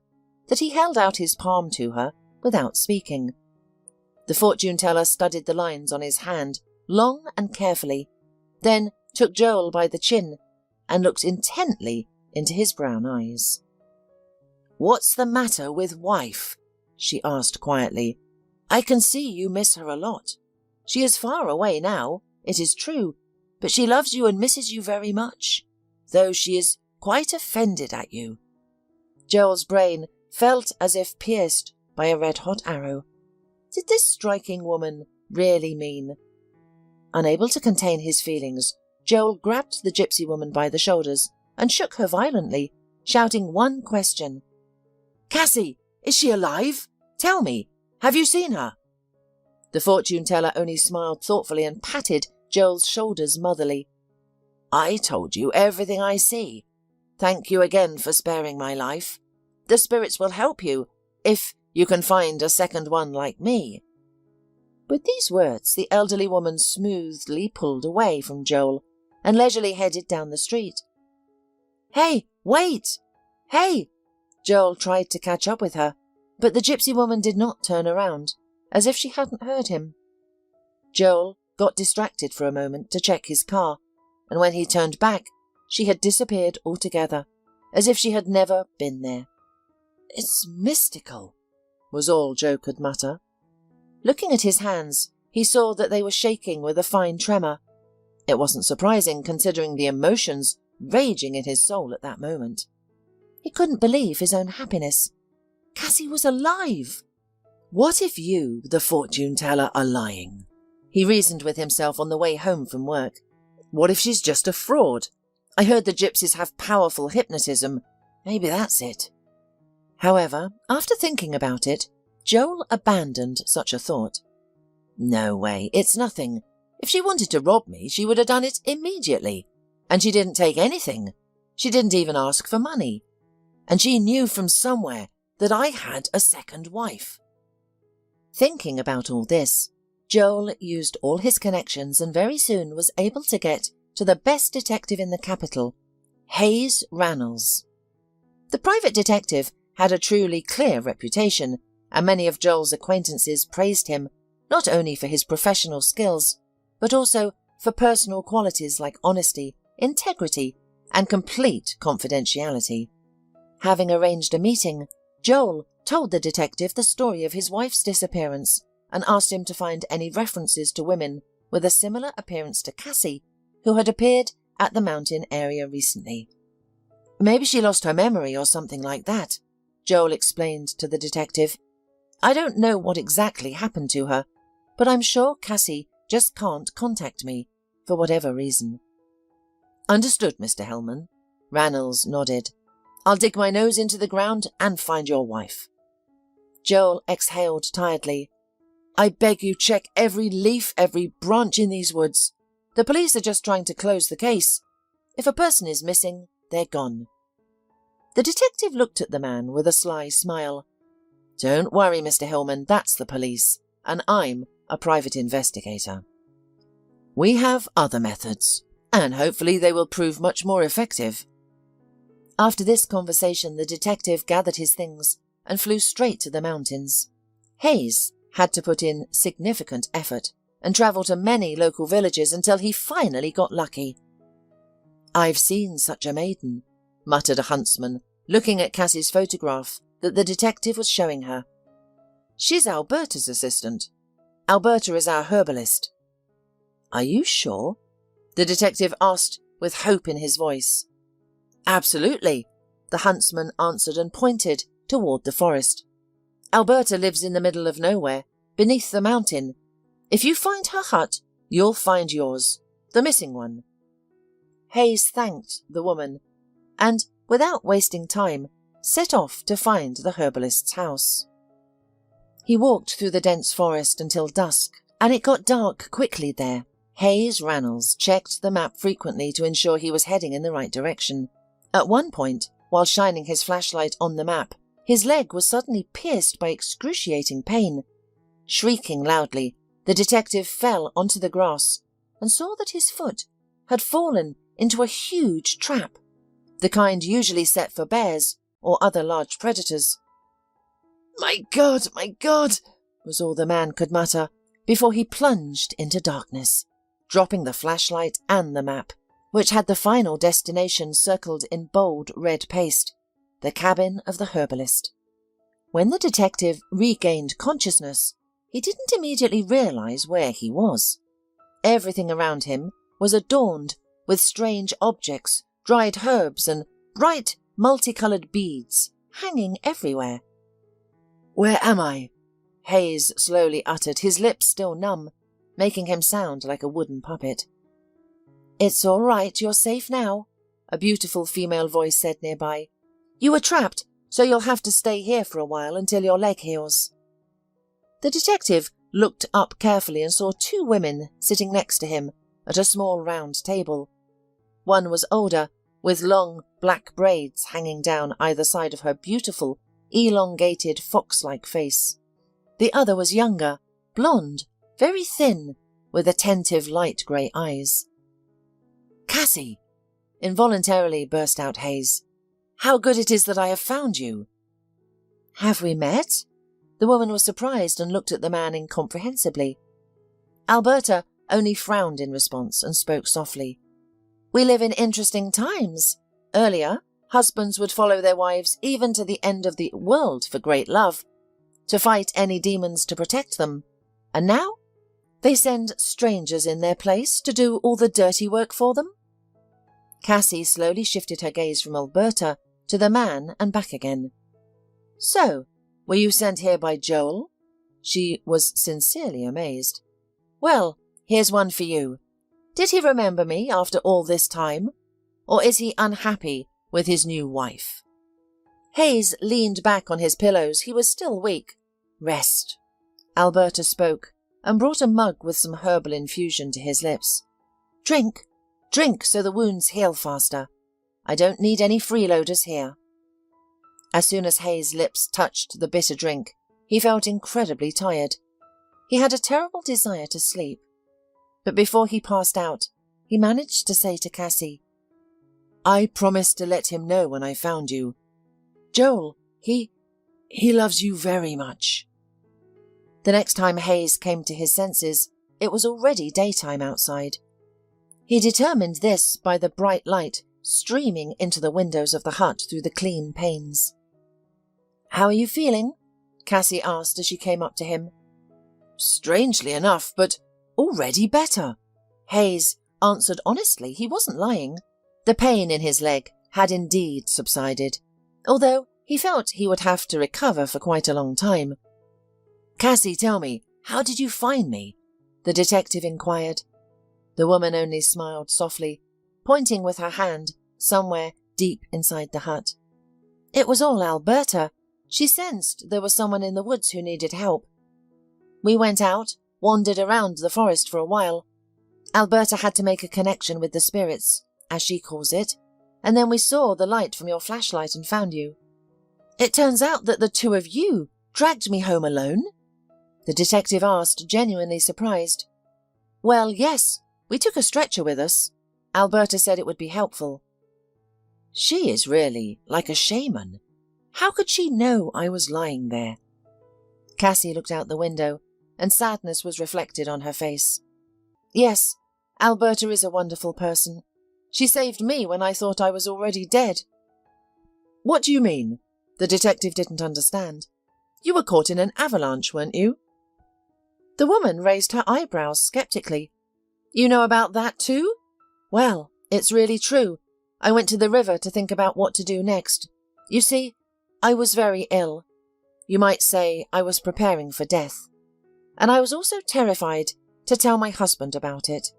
B: that he held out his palm to her without speaking. The fortune-teller studied the lines on his hand long and carefully, then took Joel by the chin and looked intently into his brown eyes. "What's the matter with wife?" she asked quietly. "I can see you miss her a lot. She is far away now, it is true, but she loves you and misses you very much, though she is quite offended at you." Joel's brain felt as if pierced by a red-hot arrow. Did this striking woman really mean? Unable to contain his feelings, Joel grabbed the gypsy woman by the shoulders and shook her violently, shouting one question. "Cassie, is she alive? Tell me, have you seen her?" The fortune-teller only smiled thoughtfully and patted Joel's shoulders motherly. "I told you everything I see. Thank you again for sparing my life. The spirits will help you if you can find a second one like me." With these words, the elderly woman smoothly pulled away from Joel and leisurely headed down the street. "Hey, wait! Hey!" Joel tried to catch up with her, but the gypsy woman did not turn around, as if she hadn't heard him. Joel got distracted for a moment to check his car, and when he turned back, she had disappeared altogether, as if she had never been there. "It's mystical," was all Joe could mutter. Looking at his hands, he saw that they were shaking with a fine tremor. It wasn't surprising, considering the emotions raging in his soul at that moment. He couldn't believe his own happiness. Cassie was alive! What if you, the fortune-teller, are lying? He reasoned with himself on the way home from work. What if she's just a fraud? I heard the gypsies have powerful hypnotism. Maybe that's it. However, after thinking about it, Joel abandoned such a thought. No way, it's nothing. If she wanted to rob me, she would have done it immediately. And she didn't take anything. She didn't even ask for money. And she knew from somewhere that I had a second wife. Thinking about all this, Joel used all his connections and very soon was able to get to the best detective in the capital, Hayes Rannells. The private detective had a truly clear reputation, and many of Joel's acquaintances praised him not only for his professional skills, but also for personal qualities like honesty, integrity, and complete confidentiality. Having arranged a meeting, Joel told the detective the story of his wife's disappearance and asked him to find any references to women with a similar appearance to Cassie who had appeared at the mountain area recently. Maybe she lost her memory or something like that, Joel explained to the detective. I don't know what exactly happened to her, but I'm sure Cassie just can't contact me, for whatever reason. Understood, Mr. Hellman. Rannells nodded. I'll dig my nose into the ground and find your wife. Joel exhaled tiredly. I beg you check every leaf, every branch in these woods. The police are just trying to close the case. If a person is missing, they're gone. The detective looked at the man with a sly smile. Don't worry, Mr. Hillman, that's the police, and I'm a private investigator. We have other methods, and hopefully they will prove much more effective. After this conversation, the detective gathered his things and flew straight to the mountains. Hayes had to put in significant effort and travel to many local villages until he finally got lucky. I've seen such a maiden, muttered a huntsman, looking at Cassie's photograph that the detective was showing her. She's Alberta's assistant. Alberta is our herbalist. Are you sure? The detective asked with hope in his voice. Absolutely, the huntsman answered and pointed toward the forest. Alberta lives in the middle of nowhere, beneath the mountain. If you find her hut, you'll find yours, the missing one. Hayes thanked the woman and, without wasting time, set off to find the herbalist's house. He walked through the dense forest until dusk, and it got dark quickly there. Hayes Rannells checked the map frequently to ensure he was heading in the right direction. At one point, while shining his flashlight on the map, his leg was suddenly pierced by excruciating pain. Shrieking loudly, the detective fell onto the grass and saw that his foot had fallen into a huge trap, the kind usually set for bears or other large predators. My God, was all the man could mutter before he plunged into darkness, dropping the flashlight and the map, which had the final destination circled in bold red paste, the cabin of the herbalist. When the detective regained consciousness, he didn't immediately realize where he was. Everything around him was adorned with strange objects, dried herbs, and bright, multicolored beads hanging everywhere. Where am I? Hayes slowly uttered, his lips still numb, making him sound like a wooden puppet. It's all right, you're safe now, a beautiful female voice said nearby. You were trapped, so you'll have to stay here for a while until your leg heals. The detective looked up carefully and saw two women sitting next to him at a small round table. One was older, with long black braids hanging down either side of her beautiful, elongated fox-like face. The other was younger, blonde, very thin, with attentive light grey eyes. Cassie! Involuntarily burst out Hayes. How good it is that I have found you. Have we met? The woman was surprised and looked at the man incomprehensibly. Alberta only frowned in response and spoke softly. We live in interesting times. Earlier, husbands would follow their wives even to the end of the world for great love, to fight any demons to protect them. And now, they send strangers in their place to do all the dirty work for them? Cassie slowly shifted her gaze from Alberta to the man and back again. So, were you sent here by Joel? She was sincerely amazed. Well, here's one for you. Did he remember me after all this time? Or is he unhappy with his new wife? Hayes leaned back on his pillows. He was still weak. Rest. Alberta spoke and brought a mug with some herbal infusion to his lips. Drink so the wounds heal faster. I don't need any freeloaders here." As soon as Hayes' lips touched the bitter drink, he felt incredibly tired. He had a terrible desire to sleep. But before he passed out, he managed to say to Cassie, "I promised to let him know when I found you. Joel, he loves you very much." The next time Hayes came to his senses, it was already daytime outside. He determined this by the bright light streaming into the windows of the hut through the clean panes. "How are you feeling?" Cassie asked as she came up to him. "Strangely enough, but already better." Hayes answered honestly. He wasn't lying. The pain in his leg had indeed subsided, although he felt he would have to recover for quite a long time. "Cassie, tell me, how did you find me?" the detective inquired. The woman only smiled softly, pointing with her hand somewhere deep inside the hut. "It was all Alberta. She sensed there was someone in the woods who needed help. We went out, wandered around the forest for a while. Alberta had to make a connection with the spirits, as she calls it, and then we saw the light from your flashlight and found you. It turns out that the two of you dragged me home alone?" the detective asked, genuinely surprised. "Well, yes, we took a stretcher with us. Alberta said it would be helpful." "She is really like a shaman. How could she know I was lying there?" Cassie looked out the window, and sadness was reflected on her face. "Yes, Alberta is a wonderful person. She saved me when I thought I was already dead." "What do you mean?" The detective didn't understand. "You were caught in an avalanche, weren't you?" The woman raised her eyebrows skeptically. "You know about that too? Well, it's really true. I went to the river to think about what to do next. You see, I was very ill. You might say I was preparing for death. And I was also terrified to tell my husband about it."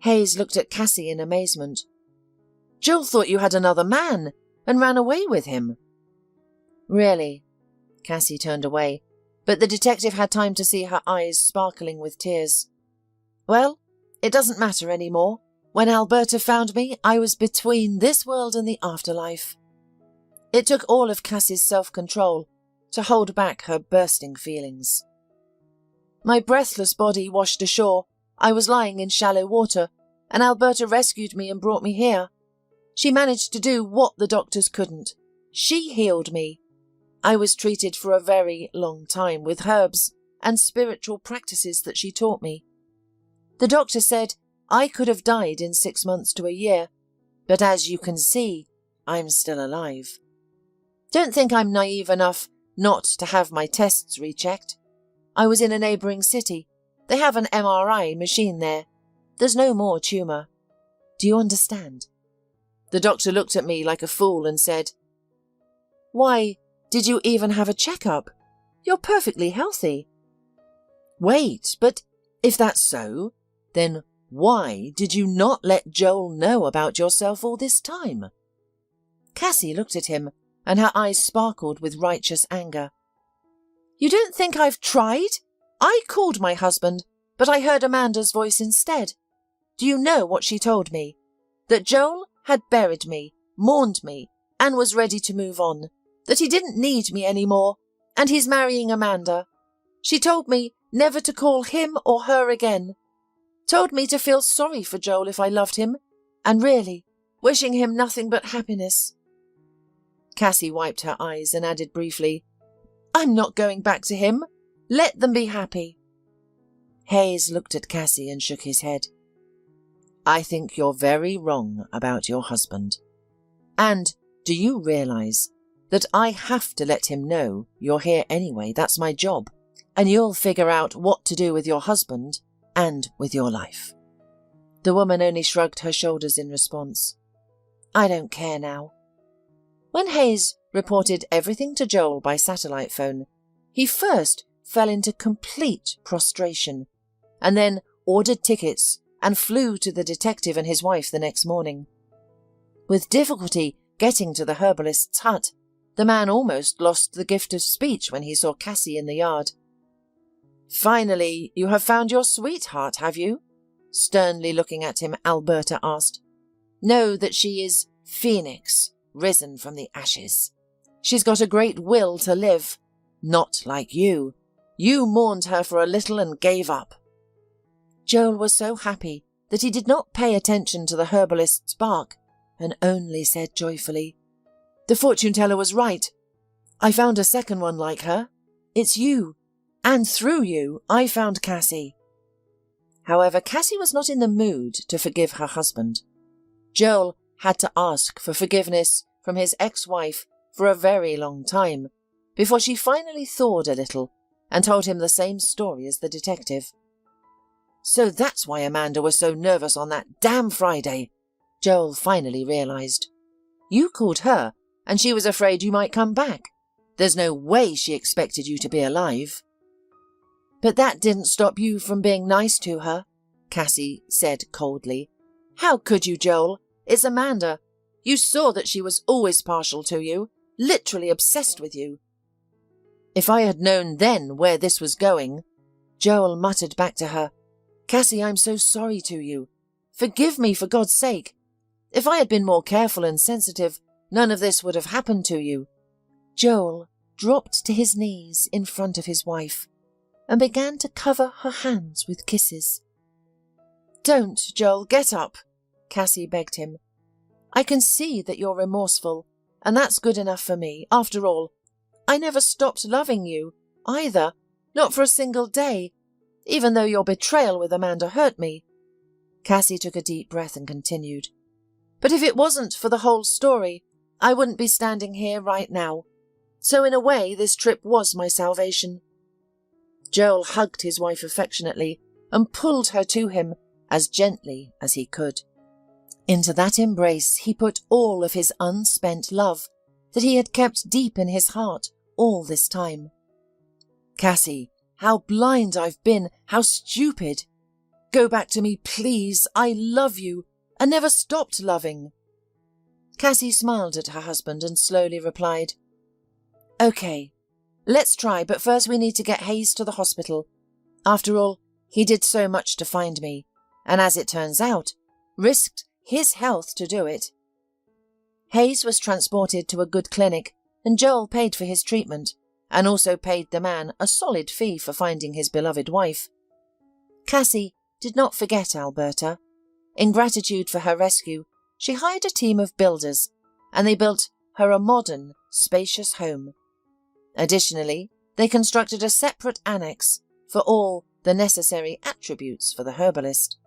B: Hayes looked at Cassie in amazement. "Joel thought you had another man and ran away with him." "Really?" Cassie turned away, but the detective had time to see her eyes sparkling with tears. "Well, it doesn't matter anymore. When Alberta found me, I was between this world and the afterlife." It took all of Cassie's self-control to hold back her bursting feelings. "My breathless body washed ashore. I was lying in shallow water, and Alberta rescued me and brought me here. She managed to do what the doctors couldn't. She healed me. I was treated for a very long time with herbs and spiritual practices that she taught me. The doctor said I could have died in 6 months to a year, but as you can see, I'm still alive. Don't think I'm naive enough not to have my tests rechecked. I was in a neighbouring city. They have an MRI machine there. There's no more tumour. Do you understand?" The doctor looked at me like a fool and said, "Why did you even have a checkup? You're perfectly healthy." "Wait, but if that's so, then why did you not let Joel know about yourself all this time?" Cassie looked at him, and her eyes sparkled with righteous anger. "You don't think I've tried? I called my husband, but I heard Amanda's voice instead. Do you know what she told me? That Joel had buried me, mourned me, and was ready to move on. That he didn't need me anymore, and he's marrying Amanda. She told me never to call him or her again. Told me to feel sorry for Joel if I loved him, and really wishing him nothing but happiness." Cassie wiped her eyes and added briefly, "I'm not going back to him. Let them be happy." Hayes looked at Cassie and shook his head. "I think you're very wrong about your husband. And do you realise that I have to let him know you're here anyway? That's my job. And you'll figure out what to do with your husband and with your life." The woman only shrugged her shoulders in response. "I don't care now." When Hayes reported everything to Joel by satellite phone, he first fell into complete prostration, and then ordered tickets and flew to the detective and his wife the next morning. With difficulty getting to the herbalist's hut, the man almost lost the gift of speech when he saw Cassie in the yard. "Finally, you have found your sweetheart, have you?" Sternly looking at him, Alberta asked. "Know that she is phoenix risen from the ashes. She's got a great will to live, not like you. You mourned her for a little and gave up." Joel was so happy that he did not pay attention to the herbalist's bark and only said joyfully, "The fortune-teller was right. I found a second one like her. It's you, and through you I found Cassie." However, Cassie was not in the mood to forgive her husband. Joel had to ask for forgiveness from his ex-wife for a very long time before she finally thawed a little and told him the same story as the detective. "So that's why Amanda was so nervous on that damn Friday," Joel finally realized. "You called her, and she was afraid you might come back. There's no way she expected you to be alive." "But that didn't stop you from being nice to her," Cassie said coldly. "How could you, Joel? It's Amanda. You saw that she was always partial to you, literally obsessed with you." "If I had known then where this was going," Joel muttered back to her, "Cassie, I'm so sorry to you. Forgive me for God's sake. If I had been more careful and sensitive, none of this would have happened to you." Joel dropped to his knees in front of his wife and began to cover her hands with kisses. "Don't, Joel, get up," Cassie begged him. "I can see that you're remorseful, and that's good enough for me. After all, I never stopped loving you, either, not for a single day, even though your betrayal with Amanda hurt me." Cassie took a deep breath and continued, "But if it wasn't for the whole story, I wouldn't be standing here right now. So in a way, this trip was my salvation." Joel hugged his wife affectionately and pulled her to him as gently as he could. Into that embrace he put all of his unspent love that he had kept deep in his heart all this time. "Cassie, how blind I've been, how stupid. Go back to me, please. I love you and never stopped loving." Cassie smiled at her husband and slowly replied, "Okay, let's try, but first we need to get Hayes to the hospital. After all, he did so much to find me, and as it turns out, risked his health to do it." Hayes was transported to a good clinic, and Joel paid for his treatment, and also paid the man a solid fee for finding his beloved wife. Cassie did not forget Alberta. In gratitude for her rescue, she hired a team of builders, and they built her a modern, spacious home. Additionally, they constructed a separate annex for all the necessary attributes for the herbalist.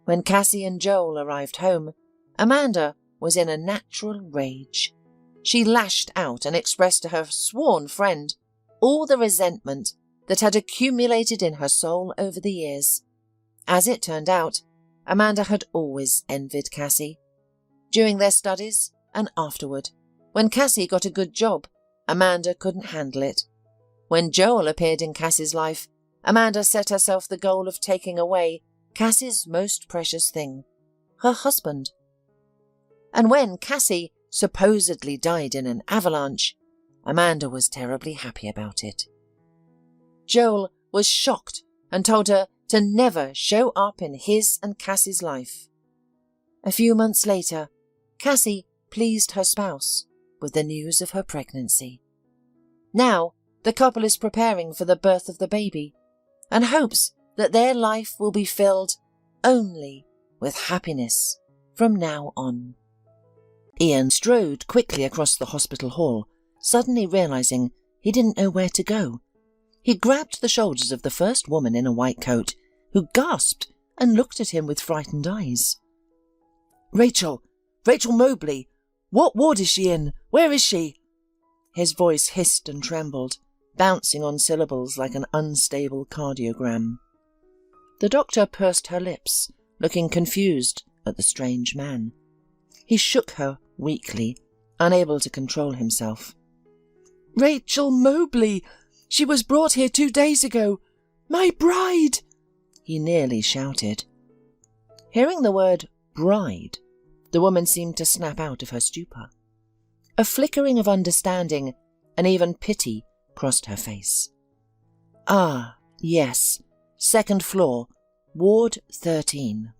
B: When Cassie and Joel arrived home, Amanda was in a natural rage. She lashed out and expressed to her sworn friend all the resentment that had accumulated in her soul over the years. As it turned out, Amanda had always envied Cassie. During their studies and afterward, when Cassie got a good job, Amanda couldn't handle it. When Joel appeared in Cassie's life, Amanda set herself the goal of taking away Cassie's most precious thing, her husband. And when Cassie supposedly died in an avalanche, Amanda was terribly happy about it. Joel was shocked and told her to never show up in his and Cassie's life. A few months later, Cassie pleased her spouse with the news of her pregnancy. Now, the couple is preparing for the birth of the baby and hopes that their life will be filled only with happiness from now on. Ian strode quickly across the hospital hall, suddenly realizing he didn't know where to go. He grabbed the shoulders of the first woman in a white coat, who gasped and looked at him with frightened eyes. Rachel Mobley! What ward is she in? Where is she?" His voice hissed and trembled, bouncing on syllables like an unstable cardiogram. The doctor pursed her lips, looking confused at the strange man. He shook her weakly, unable to control himself. "Rachel Mobley! She was brought here 2 days ago! My bride!" he nearly shouted. Hearing the word bride, the woman seemed to snap out of her stupor. A flickering of understanding and even pity crossed her face. "Ah, yes, 2nd floor, Ward 13.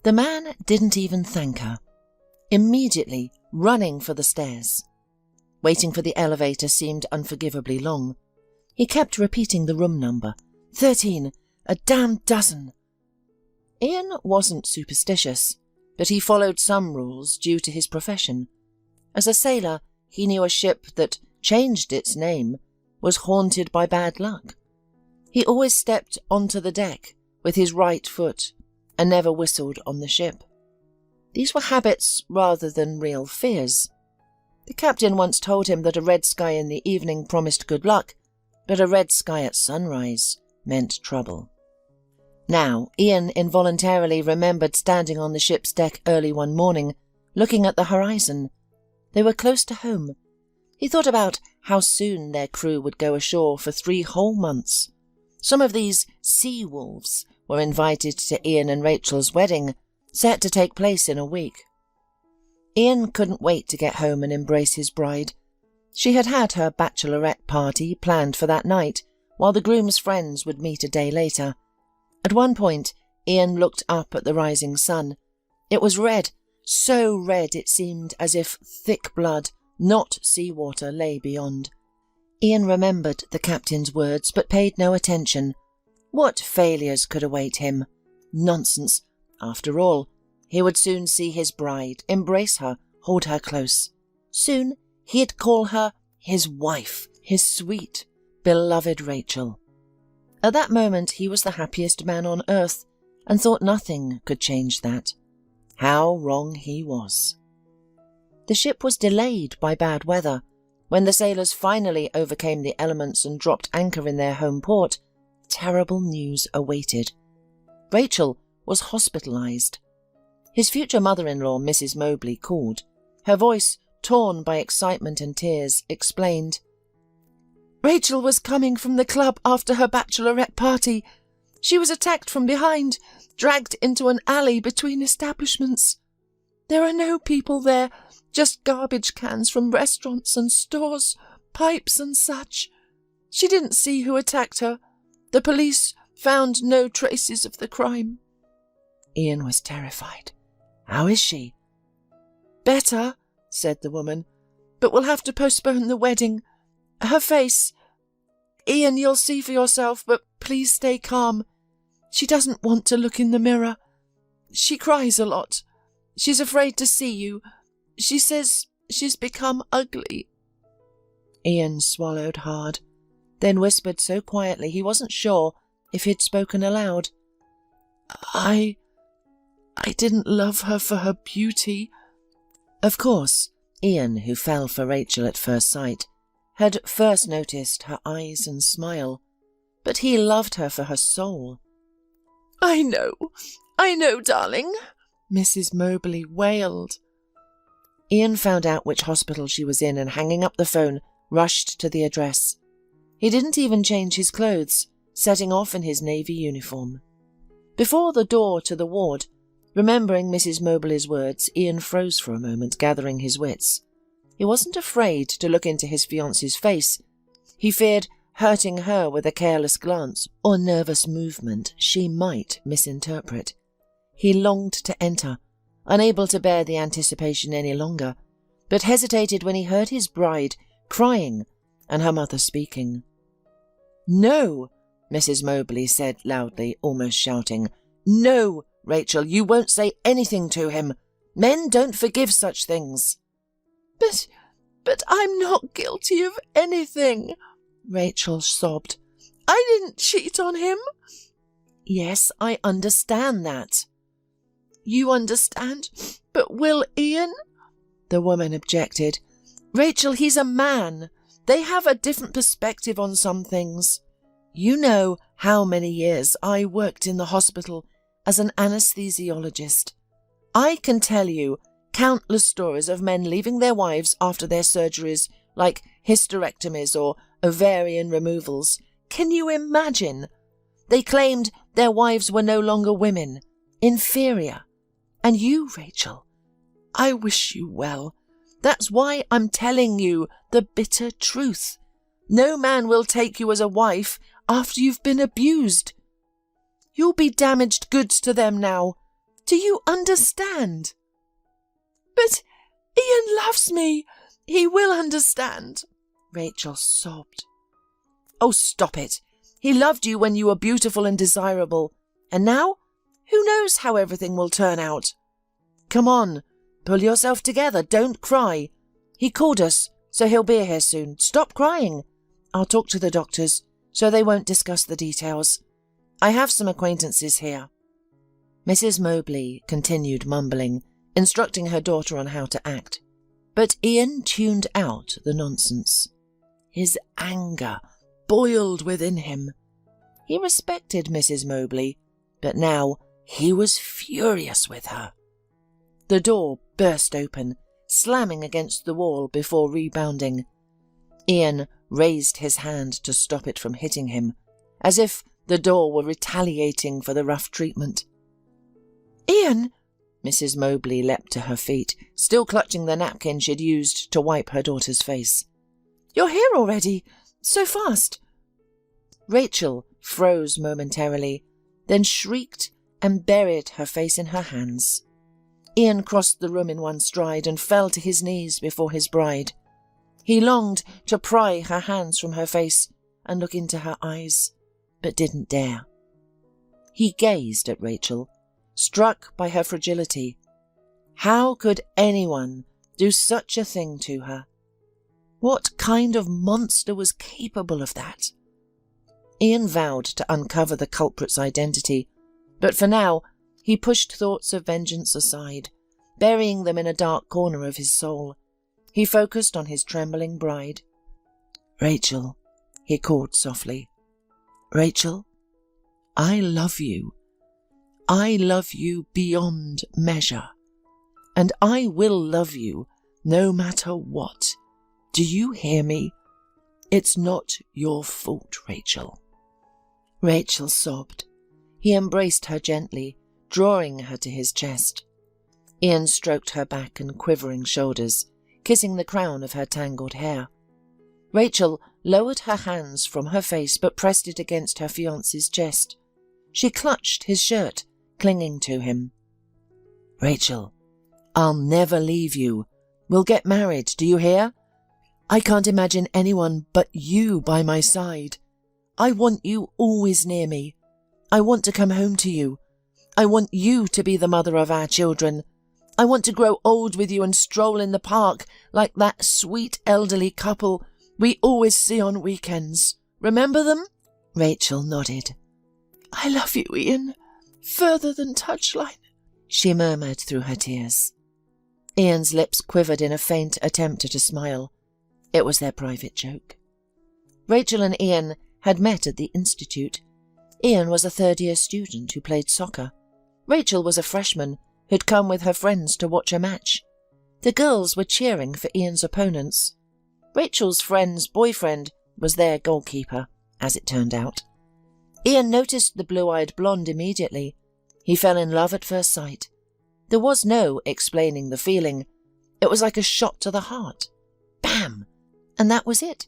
B: The man didn't even thank her. immediately running for the stairs. Waiting for the elevator seemed unforgivably long. He kept repeating the room number. 13, a damn dozen. Ian wasn't superstitious, but he followed some rules due to his profession. As a sailor, he knew a ship that changed its name was haunted by bad luck. He always stepped onto the deck with his right foot and never whistled on the ship. These were habits rather than real fears. The captain once told him that a red sky in the evening promised good luck, but a red sky at sunrise meant trouble. Now, Ian involuntarily remembered standing on the ship's deck early one morning, looking at the horizon. They were close to home. He thought about how soon their crew would go ashore for 3 whole months. Some of these sea wolves were invited to Ian and Rachel's wedding, set to take place in a week. Ian couldn't wait to get home and embrace his bride. She had had her bachelorette party planned for that night, while the groom's friends would meet a day later. At one point, Ian looked up at the rising sun. It was red, so red it seemed as if thick blood, not seawater, lay beyond. Ian remembered the captain's words, but paid no attention. What failures could await him? Nonsense. After all, he would soon see his bride, embrace her, hold her close. Soon he'd call her his wife, his sweet, beloved Rachel. At that moment he was the happiest man on earth, and thought nothing could change that. How wrong he was. The ship was delayed by bad weather. When the sailors finally overcame the elements and dropped anchor in their home port, terrible news awaited. Rachel was hospitalized. His future mother-in-law, Mrs. Mobley, called. Her voice, torn by excitement and tears, explained, "Rachel was coming from the club after her bachelorette party. She was attacked from behind, dragged into an alley between establishments. There are no people there, just garbage cans from restaurants and stores, pipes and such. She didn't see who attacked her. The police found no traces of the crime." Ian was terrified. "How is she?" "Better," said the woman, "but we'll have to postpone the wedding. Her face... Ian, you'll see for yourself, but please stay calm. She doesn't want to look in the mirror. She cries a lot. She's afraid to see you. She says she's become ugly." Ian swallowed hard, then whispered so quietly he wasn't sure if he'd spoken aloud. I didn't love her for her beauty." Of course, Ian, who fell for Rachel at first sight, had first noticed her eyes and smile, but he loved her for her soul. I know, darling," Mrs. Mobley wailed. Ian found out which hospital she was in and, hanging up the phone, rushed to the address. He didn't even change his clothes, setting off in his navy uniform. Before the door to the ward, remembering Mrs. Mobley's words, Ian froze for a moment, gathering his wits. He wasn't afraid to look into his fiancée's face. He feared hurting her with a careless glance or nervous movement she might misinterpret. He longed to enter, unable to bear the anticipation any longer, but hesitated when he heard his bride crying and her mother speaking. "No," Mrs. Mobley said loudly, almost shouting. "No, Rachel, you won't say anything to him. Men don't forgive such things." But I'm not guilty of anything," Rachel sobbed. "I didn't cheat on him." "Yes, I understand that." "You understand, but will Ian?" the woman objected. "Rachel, he's a man. They have a different perspective on some things. You know how many years I worked in the hospital as an anesthesiologist. I can tell you countless stories of men leaving their wives after their surgeries, like hysterectomies or ovarian removals. Can you imagine? They claimed their wives were no longer women, inferior. And you, Rachel, I wish you well. That's why I'm telling you the bitter truth. No man will take you as a wife after you've been abused. You'll be damaged goods to them now. Do you understand?"
C: But Ian loves me. He will understand. Rachel sobbed. Oh, stop it. He loved you when you were beautiful and desirable. And now, who knows how everything will turn out? Come on, pull yourself together. Don't cry. He called us, so he'll be here soon. Stop crying. I'll talk to the doctors, so they won't discuss the details. I have some acquaintances here. Mrs. Mobley continued mumbling, instructing her daughter on how to act. But Ian tuned out the nonsense. His anger boiled within him. He respected Mrs. Mobley, but now he was furious with her. The door burst open, slamming against the wall before rebounding. Ian raised his hand to stop it from hitting him, as if the door were retaliating for the rough treatment. Ian! Mrs. Mobley leapt to her feet, still clutching the napkin she'd used to wipe her daughter's face. You're here already? So fast? Rachel froze momentarily, then shrieked and buried her face in her hands. Ian crossed the room in one stride and fell to his knees before his bride. He longed to pry her hands from her face and look into her eyes, but didn't dare. He gazed at Rachel, struck by her fragility. How could anyone do such a thing to her? What kind of monster was capable of that? Ian vowed to uncover the culprit's identity, but for now he pushed thoughts of vengeance aside, burying them in a dark corner of his soul. He focused on his trembling bride. Rachel, he called softly. Rachel, I love you. I love you beyond measure. And I will love you no matter what. Do you hear me? It's not your fault, Rachel. Rachel sobbed. He embraced her gently, drawing her to his chest. Ian stroked her back and quivering shoulders, kissing the crown of her tangled hair. Rachel lowered her hands from her face but pressed it against her fiancé's chest. She clutched his shirt, clinging to him. Rachel, I'll never leave you. We'll get married, do you hear? I can't imagine anyone but you by my side. I want you always near me. I want to come home to you. I want you to be the mother of our children. I want to grow old with you and stroll in the park like that sweet elderly couple we always see on weekends. Remember them? Rachel nodded. I love you, Ian. Further than touchline, she murmured through her tears. Ian's lips quivered in a faint attempt at a smile. It was their private joke. Rachel and Ian had met at the institute. Ian was a third-year student who played soccer. Rachel was a freshman who'd come with her friends to watch a match. The girls were cheering for Ian's opponents. Rachel's friend's boyfriend was their goalkeeper, as it turned out. Ian noticed the blue-eyed blonde immediately. He fell in love at first sight. There was no explaining the feeling. It was like a shot to the heart. Bam! And that was it.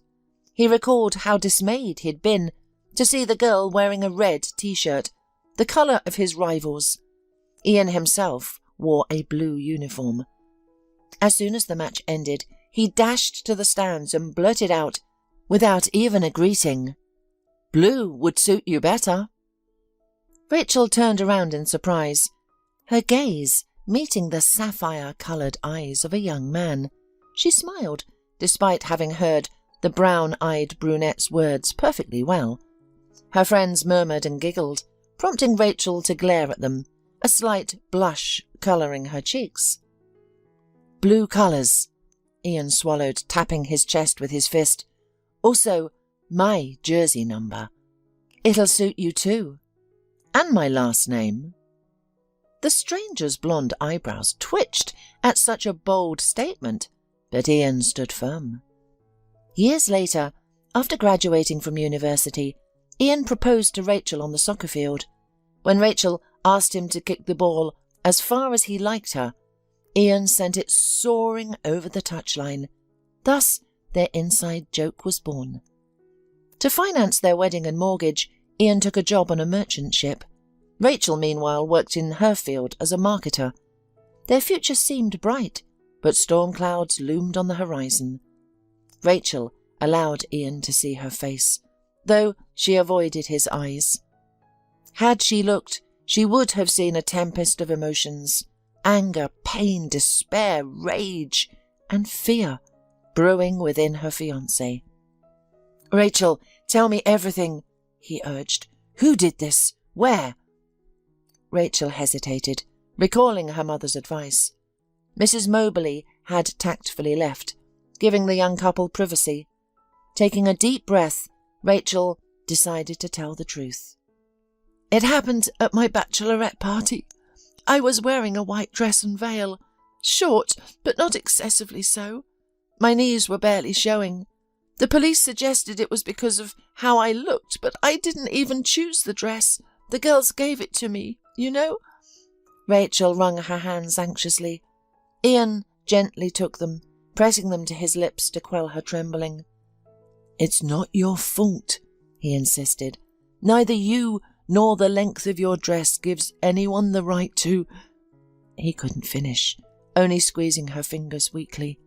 C: He recalled how dismayed he'd been to see the girl wearing a red t-shirt, the colour of his rivals. Ian himself wore a blue uniform. As soon as the match ended, he dashed to the stands and blurted out, without even a greeting, "Blue would suit you better." Rachel turned around in surprise, her gaze meeting the sapphire-coloured eyes of a young man. She smiled, despite having heard the brown-eyed brunette's words perfectly well. Her friends murmured and giggled, prompting Rachel to glare at them, a slight blush colouring her cheeks. "Blue colours," Ian swallowed, tapping his chest with his fist. "Also, my jersey number. It'll suit you too. And my last name." The stranger's blonde eyebrows twitched at such a bold statement, but Ian stood firm. Years later, after graduating from university, Ian proposed to Rachel on the soccer field. When Rachel asked him to kick the ball as far as he liked her, Ian sent it soaring over the touchline. Thus, their inside joke was born. To finance their wedding and mortgage, Ian took a job on a merchant ship. Rachel, meanwhile, worked in her field as a marketer. Their future seemed bright,
B: but storm clouds loomed on the horizon. Rachel allowed Ian to see her face, though she avoided his eyes. Had she looked, she would have seen a tempest of emotions: anger, pain, despair, rage, and fear brewing within her fiancé. "Rachel, tell me everything," he urged. "Who did this? Where?" Rachel hesitated, recalling her mother's advice. Mrs. Moberly had tactfully left, giving the young couple privacy. Taking a deep breath, Rachel decided to tell the truth. "It happened at my bachelorette party. I was wearing a white dress and veil, short, but not excessively so. My knees were barely showing. The police suggested it was because of how I looked, but I didn't even choose the dress. The girls gave it to me, you know." Rachel wrung her hands anxiously. Ian gently took them, pressing them to his lips to quell her trembling. "It's not your fault," he insisted. "Neither you nor the length of your dress gives anyone the right to—" He couldn't finish, only squeezing her fingers weakly.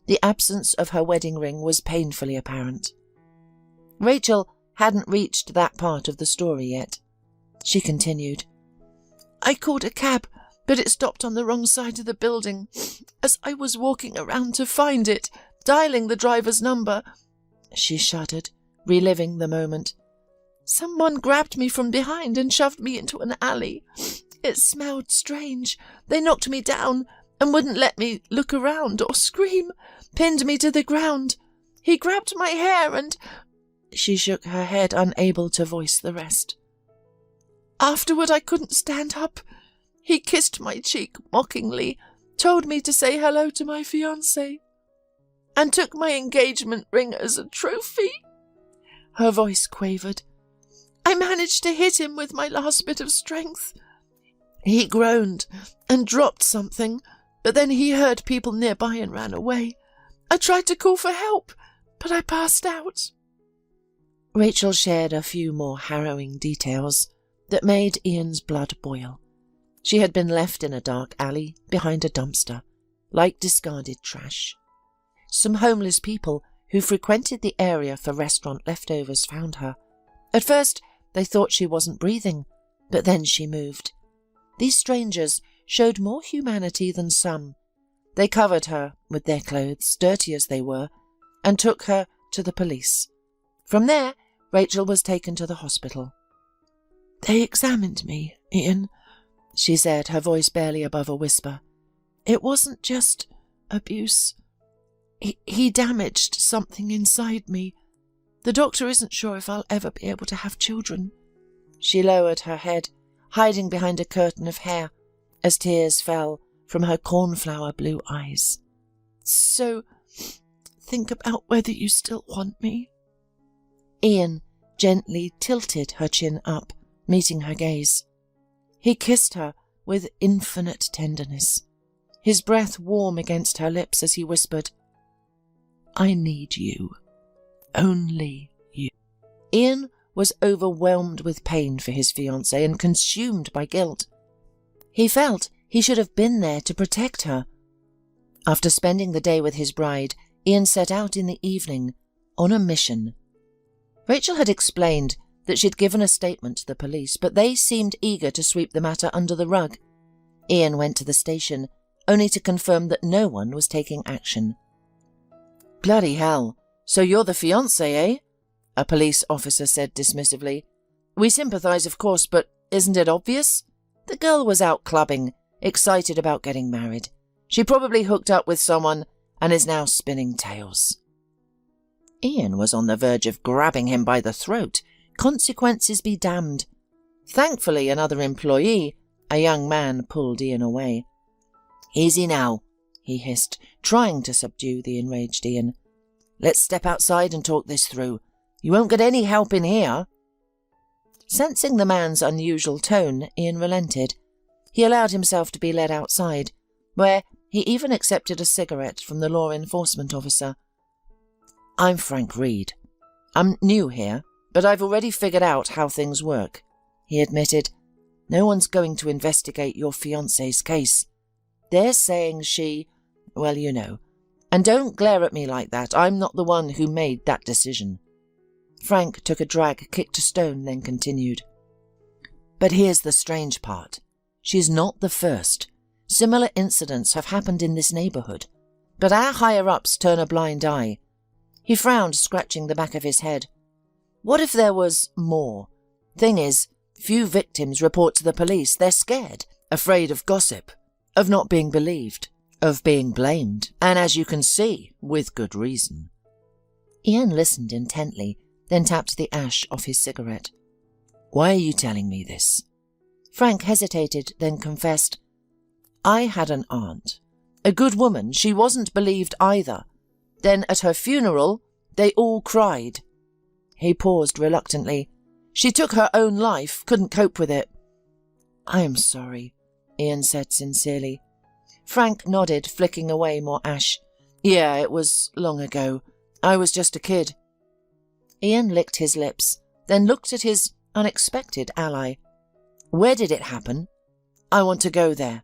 B: The absence of her wedding ring was painfully apparent. Rachel hadn't reached that part of the story yet. She continued, "I called a cab, but it stopped on the wrong side of the building. As I was walking around to find it, dialing the driver's number—" She shuddered, reliving the moment. "Someone grabbed me from behind and shoved me into an alley. It smelled strange. They knocked me down and wouldn't let me look around or scream, pinned me to the ground. He grabbed my hair and—" She shook her head, unable to voice the rest. "Afterward I couldn't stand up. He kissed my cheek mockingly, told me to say hello to my fiancé, and took my engagement ring as a trophy." Her voice quavered. "I managed to hit him with my last bit of strength. He groaned and dropped something, but then he heard people nearby and ran away. I tried to call for help, but I passed out." Rachel shared a few more harrowing details that made Ian's blood boil. She had been left in a dark alley behind a dumpster, like discarded trash. Some homeless people who frequented the area for restaurant leftovers found her. At first, they thought she wasn't breathing, but then she moved. These strangers showed more humanity than some. They covered her with their clothes, dirty as they were, and took her to the police. From there, Rachel was taken to the hospital. "They examined me, Ian," she said, her voice barely above a whisper. "It wasn't just abuse. He damaged something inside me. The doctor isn't sure if I'll ever be able to have children." She lowered her head, hiding behind a curtain of hair, as tears fell from her cornflower blue eyes. "So, think about whether you still want me." Ian gently tilted her chin up, meeting her gaze. He kissed her with infinite tenderness, his breath warm against her lips as he whispered, "I need you. Only you." Ian was overwhelmed with pain for his fiancée and consumed by guilt. He felt he should have been there to protect her. After spending the day with his bride, Ian set out in the evening on a mission. Rachel had explained that she'd given a statement to the police, but they seemed eager to sweep the matter under the rug. Ian went to the station, only to confirm that no one was taking action. "Bloody hell, so you're the fiancé, eh?" a police officer said dismissively. "We sympathise, of course, but isn't it obvious? The girl was out clubbing, excited about getting married. She probably hooked up with someone and is now spinning tales." Ian was on the verge of grabbing him by the throat. Consequences be damned. Thankfully, another employee, a young man, pulled Ian away. "Easy now," he hissed, trying to subdue the enraged Ian. "Let's step outside and talk this through. You won't get any help in here." Sensing the man's unusual tone, Ian relented. He allowed himself to be led outside, where he even accepted a cigarette from the law enforcement officer. "I'm Frank Reed. I'm new here, but I've already figured out how things work," he admitted. "No one's going to investigate your fiancé's case. They're saying she,
C: well, you know. And don't glare at me like that. I'm not the one who made that decision. Frank took a drag, kicked a stone, then continued. But here's the strange part. She's not the first. Similar incidents have happened in this neighbourhood. But our higher-ups turn a blind eye. He frowned, scratching the back of his head. What if there was more? Thing is, few victims report to the police. They're scared, afraid of gossip, of not being believed, of being blamed, and as you can see, with good reason. Ian listened intently, then tapped the ash off his cigarette. Why are you telling me this? Frank hesitated, then confessed. I had an aunt. A good woman. She wasn't believed either. Then at her funeral, they all cried. He paused reluctantly. She took her own life, couldn't cope with it. I am sorry, Ian said sincerely. Frank nodded, flicking away more ash. Yeah, it was long ago. I was just a kid. Ian licked his lips, then looked at his unexpected ally. Where did it happen? I want to go there.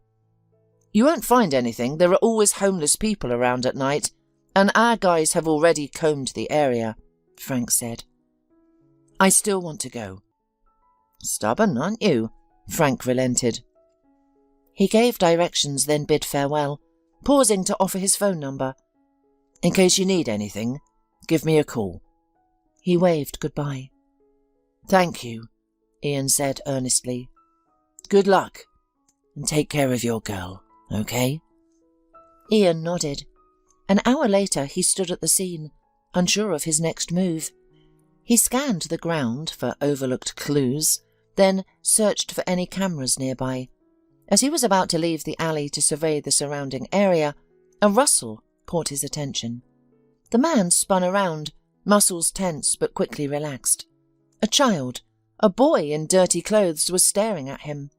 C: You won't find anything. There are always homeless people around at night, and our guys have already combed the area, Frank said. I still want to go. Stubborn, aren't you? Frank relented. He gave directions, then bid farewell, pausing to offer his phone number. In case you need anything, give me a call. He waved goodbye. Thank you, Ian said earnestly. Good luck, and take care of your girl, okay? Ian nodded. An hour later he stood at the scene, unsure of his next move. He scanned the ground for overlooked clues, then searched for any cameras nearby. As he was about to leave the alley to survey the surrounding area, a rustle caught his attention. The man spun around, muscles tense but quickly relaxed. A child, a boy in dirty clothes, was staring at him.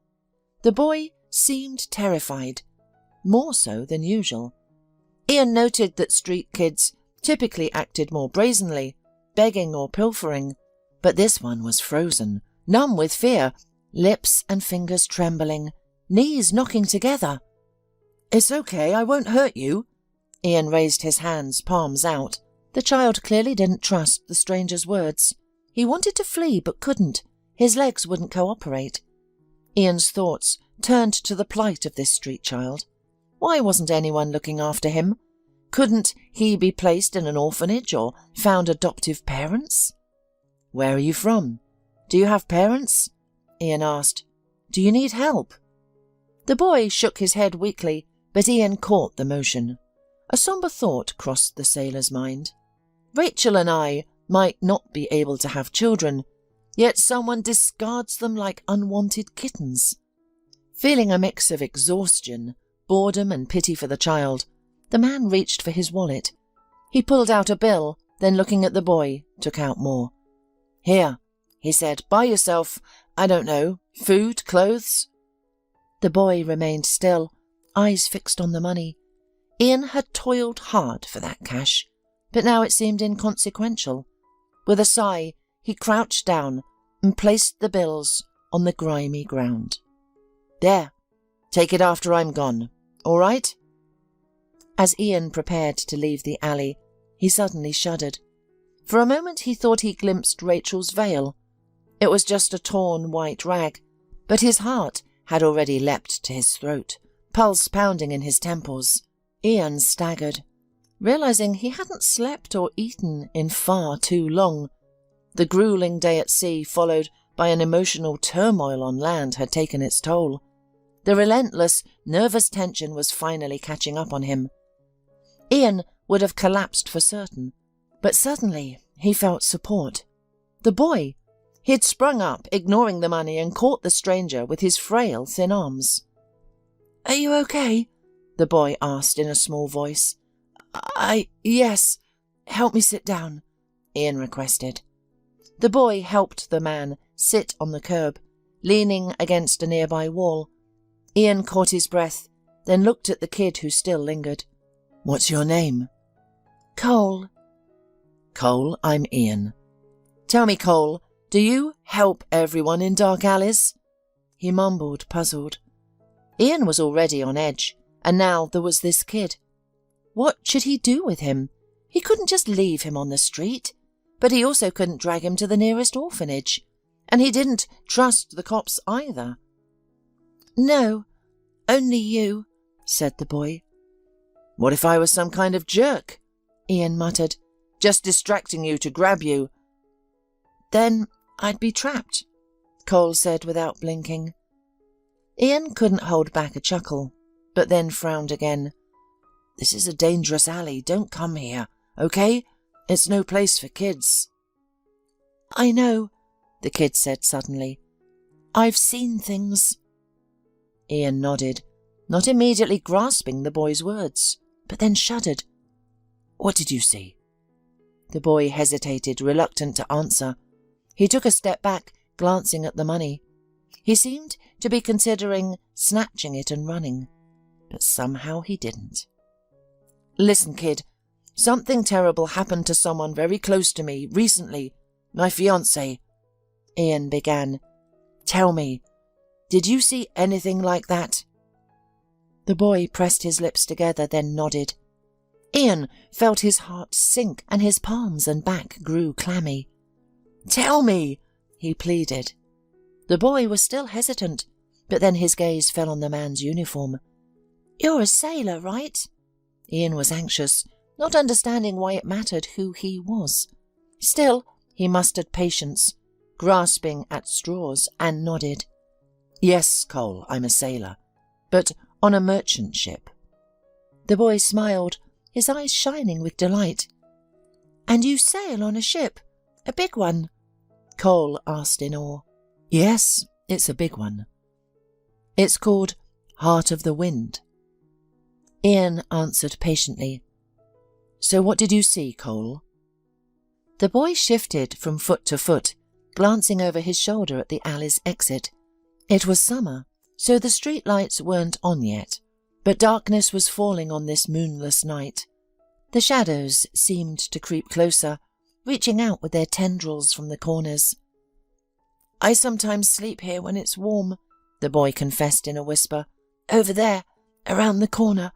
C: The boy seemed terrified, more so than usual. Ian noted that street kids typically acted more brazenly, begging or pilfering, but this one was frozen, numb with fear, lips and fingers trembling, knees knocking together. It's okay, I won't hurt you. Ian raised his hands, palms out. The child clearly didn't trust the stranger's words. He wanted to flee but couldn't. His legs wouldn't cooperate. Ian's thoughts turned to the plight of this street child. Why wasn't anyone looking after him? Couldn't he be placed in an orphanage or found adoptive parents? Where are you from? Do you have parents? Ian asked. Do you need help? The boy shook his head weakly, but Ian caught the motion. A sombre thought crossed the sailor's mind. Rachel and I might not be able to have children, yet someone discards them like unwanted kittens. Feeling a mix of exhaustion, boredom and pity for the child, the man reached for his wallet. He pulled out a bill, then looking at the boy, took out more. Here, he said, buy yourself, I don't know, food, clothes. The boy remained still, eyes fixed on the money. Ian had toiled hard for that cash, but now it seemed inconsequential. With a sigh, he crouched down and placed the bills on the grimy ground. There, take it after I'm gone, all right? As Ian prepared to leave the alley, he suddenly shuddered. For a moment he thought he glimpsed Rachel's veil. It was just a torn white rag, but his heart had already leapt to his throat, pulse pounding in his temples. Ian staggered, realizing he hadn't slept or eaten in far too long. The grueling day at sea, followed by an emotional turmoil on land, had taken its toll. The relentless, nervous tension was finally catching up on him. Ian would have collapsed for certain, but suddenly he felt support. The boy. He'd sprung up, ignoring the money, and caught the stranger with his frail, thin arms. Are you okay? The boy asked in a small voice. Yes. Help me sit down, Ian requested. The boy helped the man sit on the curb, leaning against a nearby wall. Ian caught his breath, then looked at the kid who still lingered. What's your name? Cole. Cole, I'm Ian. Tell me, Cole, do you help everyone in dark alleys? He mumbled, puzzled. Ian was already on edge, and now there was this kid.
B: What should he do with him? He couldn't just leave him on the street, but he also couldn't drag him to the nearest orphanage, and he didn't trust the cops either. "No, only you," said the boy. "What if I was some kind of jerk?" Ian muttered, "just distracting you to grab you." "Then I'd be trapped," Cole said without blinking. Ian couldn't hold back a chuckle, but then frowned again. "This is a dangerous alley. Don't come here, okay? It's no place for kids." "I know," the kid said suddenly. "I've seen things." Ian nodded, not immediately grasping the boy's words, but then shuddered. "What did you see?" The boy hesitated, reluctant to answer. He took a step back, glancing at the money. He seemed to be considering snatching it and running, but somehow he didn't. "Listen, kid, something terrible happened to someone very close to me recently. My fiancé," Ian began. "Tell me, did you see anything like that?" The boy pressed his lips together, then nodded. Ian felt his heart sink and his palms and back grew clammy. "Tell me," he pleaded. The boy was still hesitant, but then his gaze fell on the man's uniform. "You're a sailor, right?" Ian was anxious, not understanding why it mattered who he was. Still, he mustered patience, grasping at straws, and nodded. "Yes, Cole, I'm a sailor, but on a merchant ship." The boy smiled, his eyes shining with delight. "And you sail on a ship? A big one?" Cole asked in awe. "Yes, it's a big one. It's called Heart of the Wind." Ian answered patiently. "So what did you see, Cole?" The boy shifted from foot to foot, glancing over his shoulder at the alley's exit. It was summer, so the street lights weren't on yet, but darkness was falling on this moonless night. The shadows seemed to creep closer, reaching out with their tendrils from the corners. "I sometimes sleep here when it's warm," the boy confessed in a whisper. "Over there, around the corner,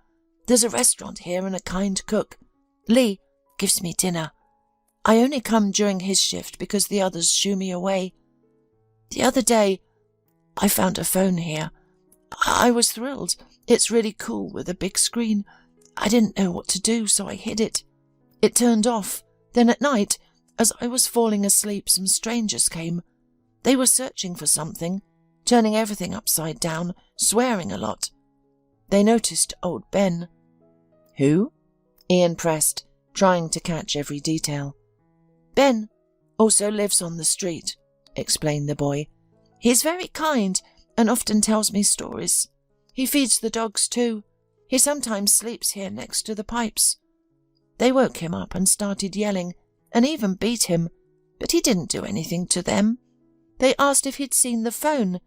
B: there's a restaurant here and a kind cook. Lee gives me dinner. I only come during his shift because the others shoo me away. The other day, I found a phone here. I was thrilled. It's really cool with a big screen. I didn't know what to do, so I hid it. It turned off. Then at night, as I was falling asleep, some strangers came. They were searching for something, turning everything upside down, swearing a lot. They noticed old Ben." "Who?" Ian pressed, trying to catch every detail. "Ben also lives on the street," explained the boy. "He's very kind and often tells me stories. He feeds the dogs too. He sometimes sleeps here next to the pipes. They woke him up and started yelling and even beat him, but he didn't do anything to them. They asked if he'd seen the phone.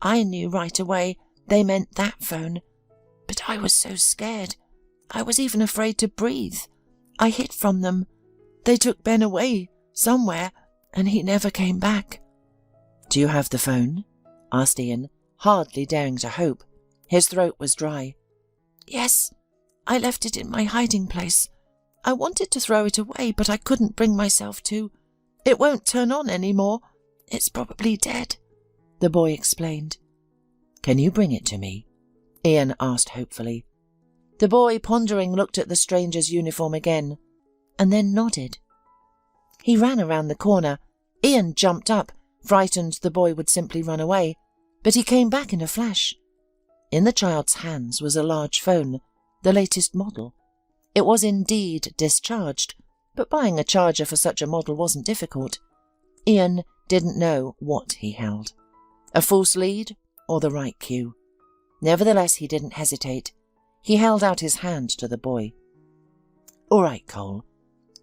B: I knew right away they meant that phone, but I was so scared. I was even afraid to breathe. I hid from them. They took Ben away somewhere, and he never came back." "Do you have the phone?" asked Ian, hardly daring to hope. His throat was dry. "Yes, I left it in my hiding place. I wanted to throw it away, but I couldn't bring myself to. It won't turn on anymore. It's probably dead," the boy explained. "Can you bring it to me?" Ian asked hopefully. The boy, pondering, looked at the stranger's uniform again, and then nodded. He ran around the corner. Ian jumped up, frightened the boy would simply run away, but he came back in a flash. In the child's hands was a large phone, the latest model. It was indeed discharged, but buying a charger for such a model wasn't difficult. Ian didn't know what he held, a false lead or the right cue. Nevertheless, he didn't hesitate. He held out his hand to the boy. "All right, Cole,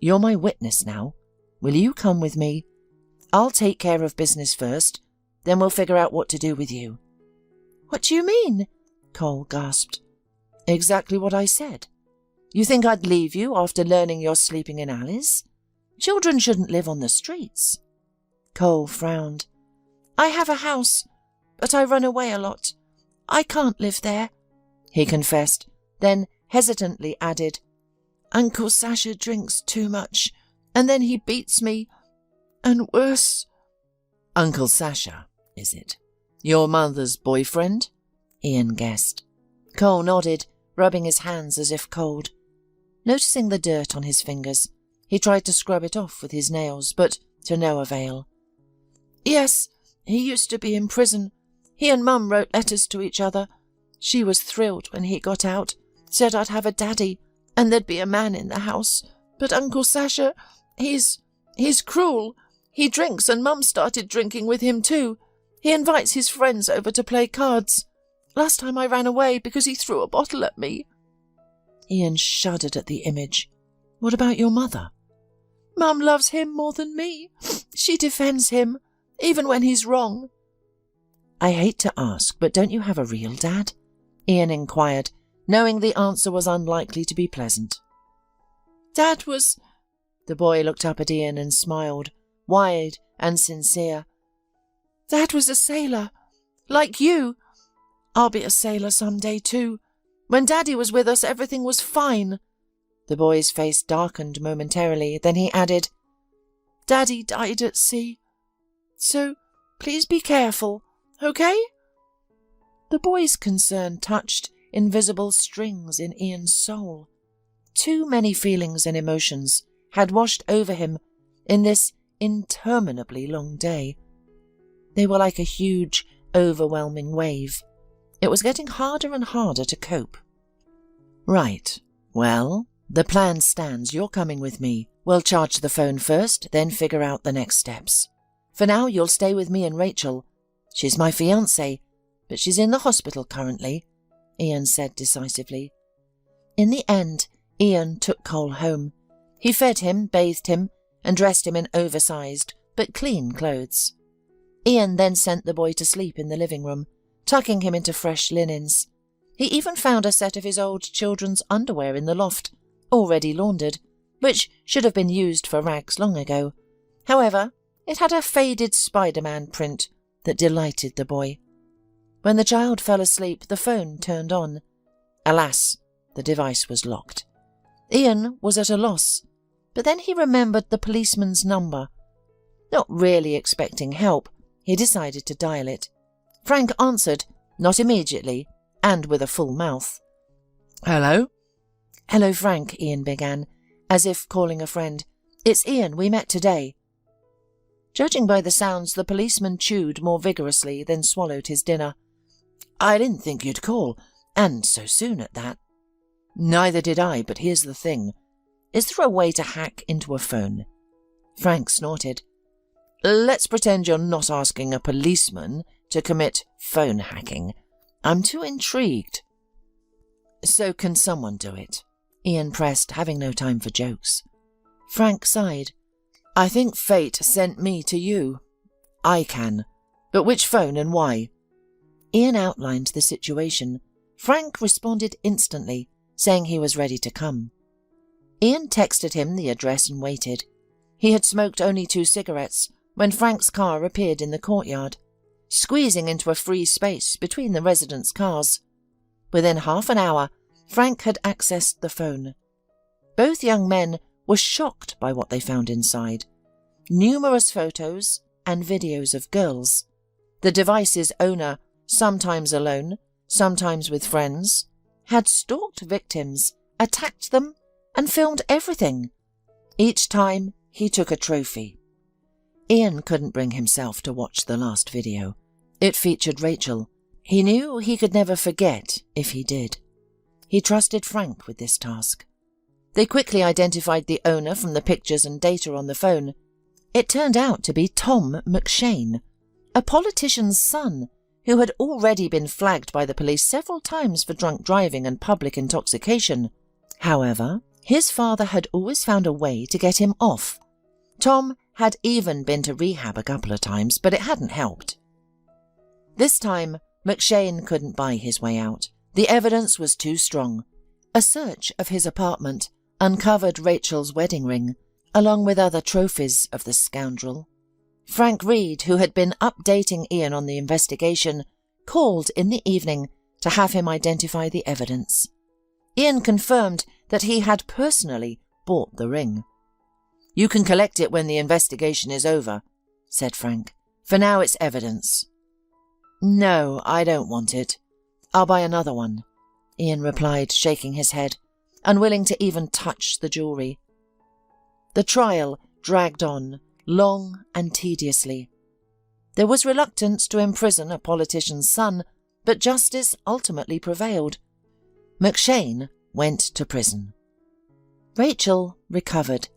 B: you're my witness now. Will you come with me? I'll take care of business first, then we'll figure out what to do with you." "What do you mean?" Cole gasped. "Exactly what I said. You think I'd leave you after learning you're sleeping in alleys? Children shouldn't live on the streets." Cole frowned. "I have a house, but I run away a lot. I can't live there," he confessed, then hesitantly added,
C: Uncle Sasha drinks too much, and then he beats me, and worse."
B: "Uncle Sasha, is it? Your mother's boyfriend?" Ian guessed. Cole nodded, rubbing his hands as if cold. Noticing the dirt on his fingers, he tried to scrub it off with his nails, but to no avail.
C: "Yes, he used to be in prison. He and Mum wrote letters to each other. She was thrilled when he got out, said I'd have a daddy, and there'd be a man in the house. But Uncle Sasha, he's cruel. He drinks, and Mum started drinking with him too. He invites his friends over to play cards. Last time I ran away because he threw a bottle at me."
B: Ian shuddered at the image. "What about your mother?"
C: "Mum loves him more than me. She defends him, even when he's wrong."
B: "I hate to ask, but don't you have a real dad?" Ian inquired, knowing the answer was unlikely to be pleasant.
C: "Dad was—"
B: The boy looked up at Ian and smiled, wide and sincere.
C: "Dad was a sailor, like you. I'll be a sailor someday too. When Daddy was with us, everything was fine."
B: The boy's face darkened momentarily, then he added,
C: "Daddy died at sea. So please be careful, okay?"
B: The boy's concern touched invisible strings in Ian's soul. Too many feelings and emotions had washed over him in this interminably long day. They were like a huge, overwhelming wave. It was getting harder and harder to cope. "Right. Well, the plan stands. You're coming with me. We'll charge the phone first, then figure out the next steps. For now, you'll stay with me and Rachel. She's my fiancée, but she's in the hospital currently," Ian said decisively. In the end, Ian took Cole home. He fed him, bathed him, and dressed him in oversized but clean clothes. Ian then sent the boy to sleep in the living room, tucking him into fresh linens. He even found a set of his old children's underwear in the loft, already laundered, which should have been used for rags long ago. However, it had a faded Spider-Man print that delighted the boy. When the child fell asleep, the phone turned on. Alas, the device was locked. Ian was at a loss, but then he remembered the policeman's number. Not really expecting help, he decided to dial it. Frank answered, not immediately, and with a full mouth.
C: "Hello?"
B: "Hello, Frank," Ian began, as if calling a friend. "It's Ian, we met today." Judging by the sounds, the policeman chewed more vigorously than swallowed his dinner. "I didn't think you'd call, and so soon at that." "Neither did I, but here's the thing. Is there a way to hack into a phone?" Frank snorted. "Let's pretend you're not asking a policeman to commit phone hacking. I'm too intrigued." "So can someone do it?" Ian pressed, having no time for jokes. Frank sighed. "I think fate sent me to you. I can. But which phone and why?" Ian outlined the situation. Frank responded instantly, saying he was ready to come. Ian texted him the address and waited. He had smoked only 2 cigarettes when Frank's car appeared in the courtyard, squeezing into a free space between the residents' cars. Within half an hour, Frank had accessed the phone. Both young men were shocked by what they found inside. Numerous photos and videos of girls. The device's owner, sometimes alone, sometimes with friends, had stalked victims, attacked them, and filmed everything. Each time, he took a trophy. Ian couldn't bring himself to watch the last video. It featured Rachel. He knew he could never forget if he did. He trusted Frank with this task. They quickly identified the owner from the pictures and data on the phone. It turned out to be Tom McShane, a politician's son who had already been flagged by the police several times for drunk driving and public intoxication. However, his father had always found a way to get him off. Tom had even been to rehab a couple of times, but it hadn't helped. This time, McShane couldn't buy his way out. The evidence was too strong. A search of his apartment uncovered Rachel's wedding ring, along with other trophies of the scoundrel. Frank Reed, who had been updating Ian on the investigation, called in the evening to have him identify the evidence. Ian confirmed
C: that he had personally bought the ring. "You can collect it when the investigation is over," said Frank. "For now it's evidence." "No, I don't want it. I'll buy another one," Ian replied, shaking his head, unwilling to even touch the jewellery. The trial dragged on, long and tediously. There was reluctance to imprison a politician's son, but justice ultimately prevailed. McShane went to prison. Rachel recovered,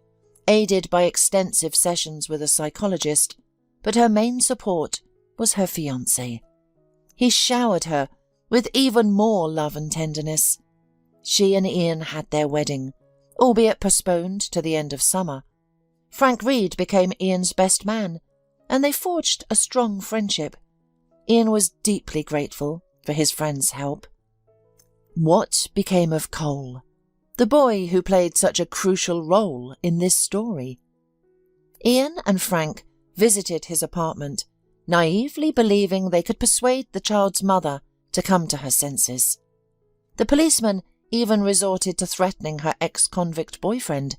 C: aided by extensive sessions with a psychologist, but her main support was her fiancé. He showered her with even more love and tenderness. She and Ian had their wedding, albeit postponed to the end of summer. Frank Reed became Ian's best man, and they forged a strong friendship. Ian was deeply grateful for his friend's help. What became of Cole, the boy who played such a crucial role in this story? Ian and Frank visited his apartment, naively believing they could persuade the child's mother to come to her senses. The policeman even resorted to threatening her ex-convict boyfriend.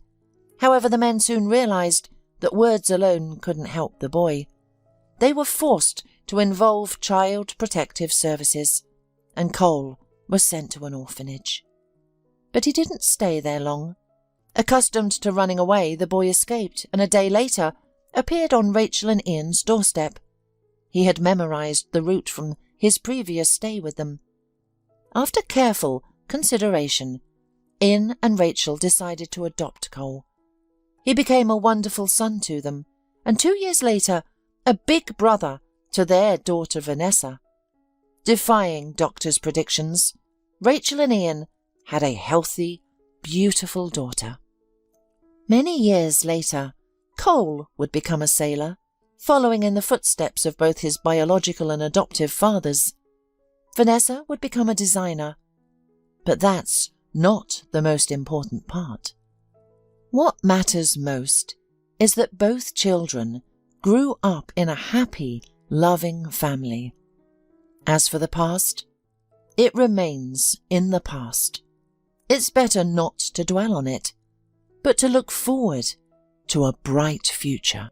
C: However, the men soon realised that words alone couldn't help the boy. They were forced to involve Child Protective Services, and Cole was sent to an orphanage. But he didn't stay there long. Accustomed to running away, the boy escaped, and a day later appeared on Rachel and Ian's doorstep. He had memorised the route from his previous stay with them. After careful consideration, Ian and Rachel decided to adopt Cole. He became a wonderful son to them, and 2 years later, a big brother to their daughter Vanessa. Defying doctors' predictions, Rachel and Ian had a healthy, beautiful daughter. Many years later, Cole would become a sailor, following in the footsteps of both his biological and adoptive fathers. Vanessa would become a designer. But that's not the most important part. What matters most is that both children grew up in a happy, loving family. As for the past, it remains in the past. It's better not to dwell on it, but to look forward to a bright future.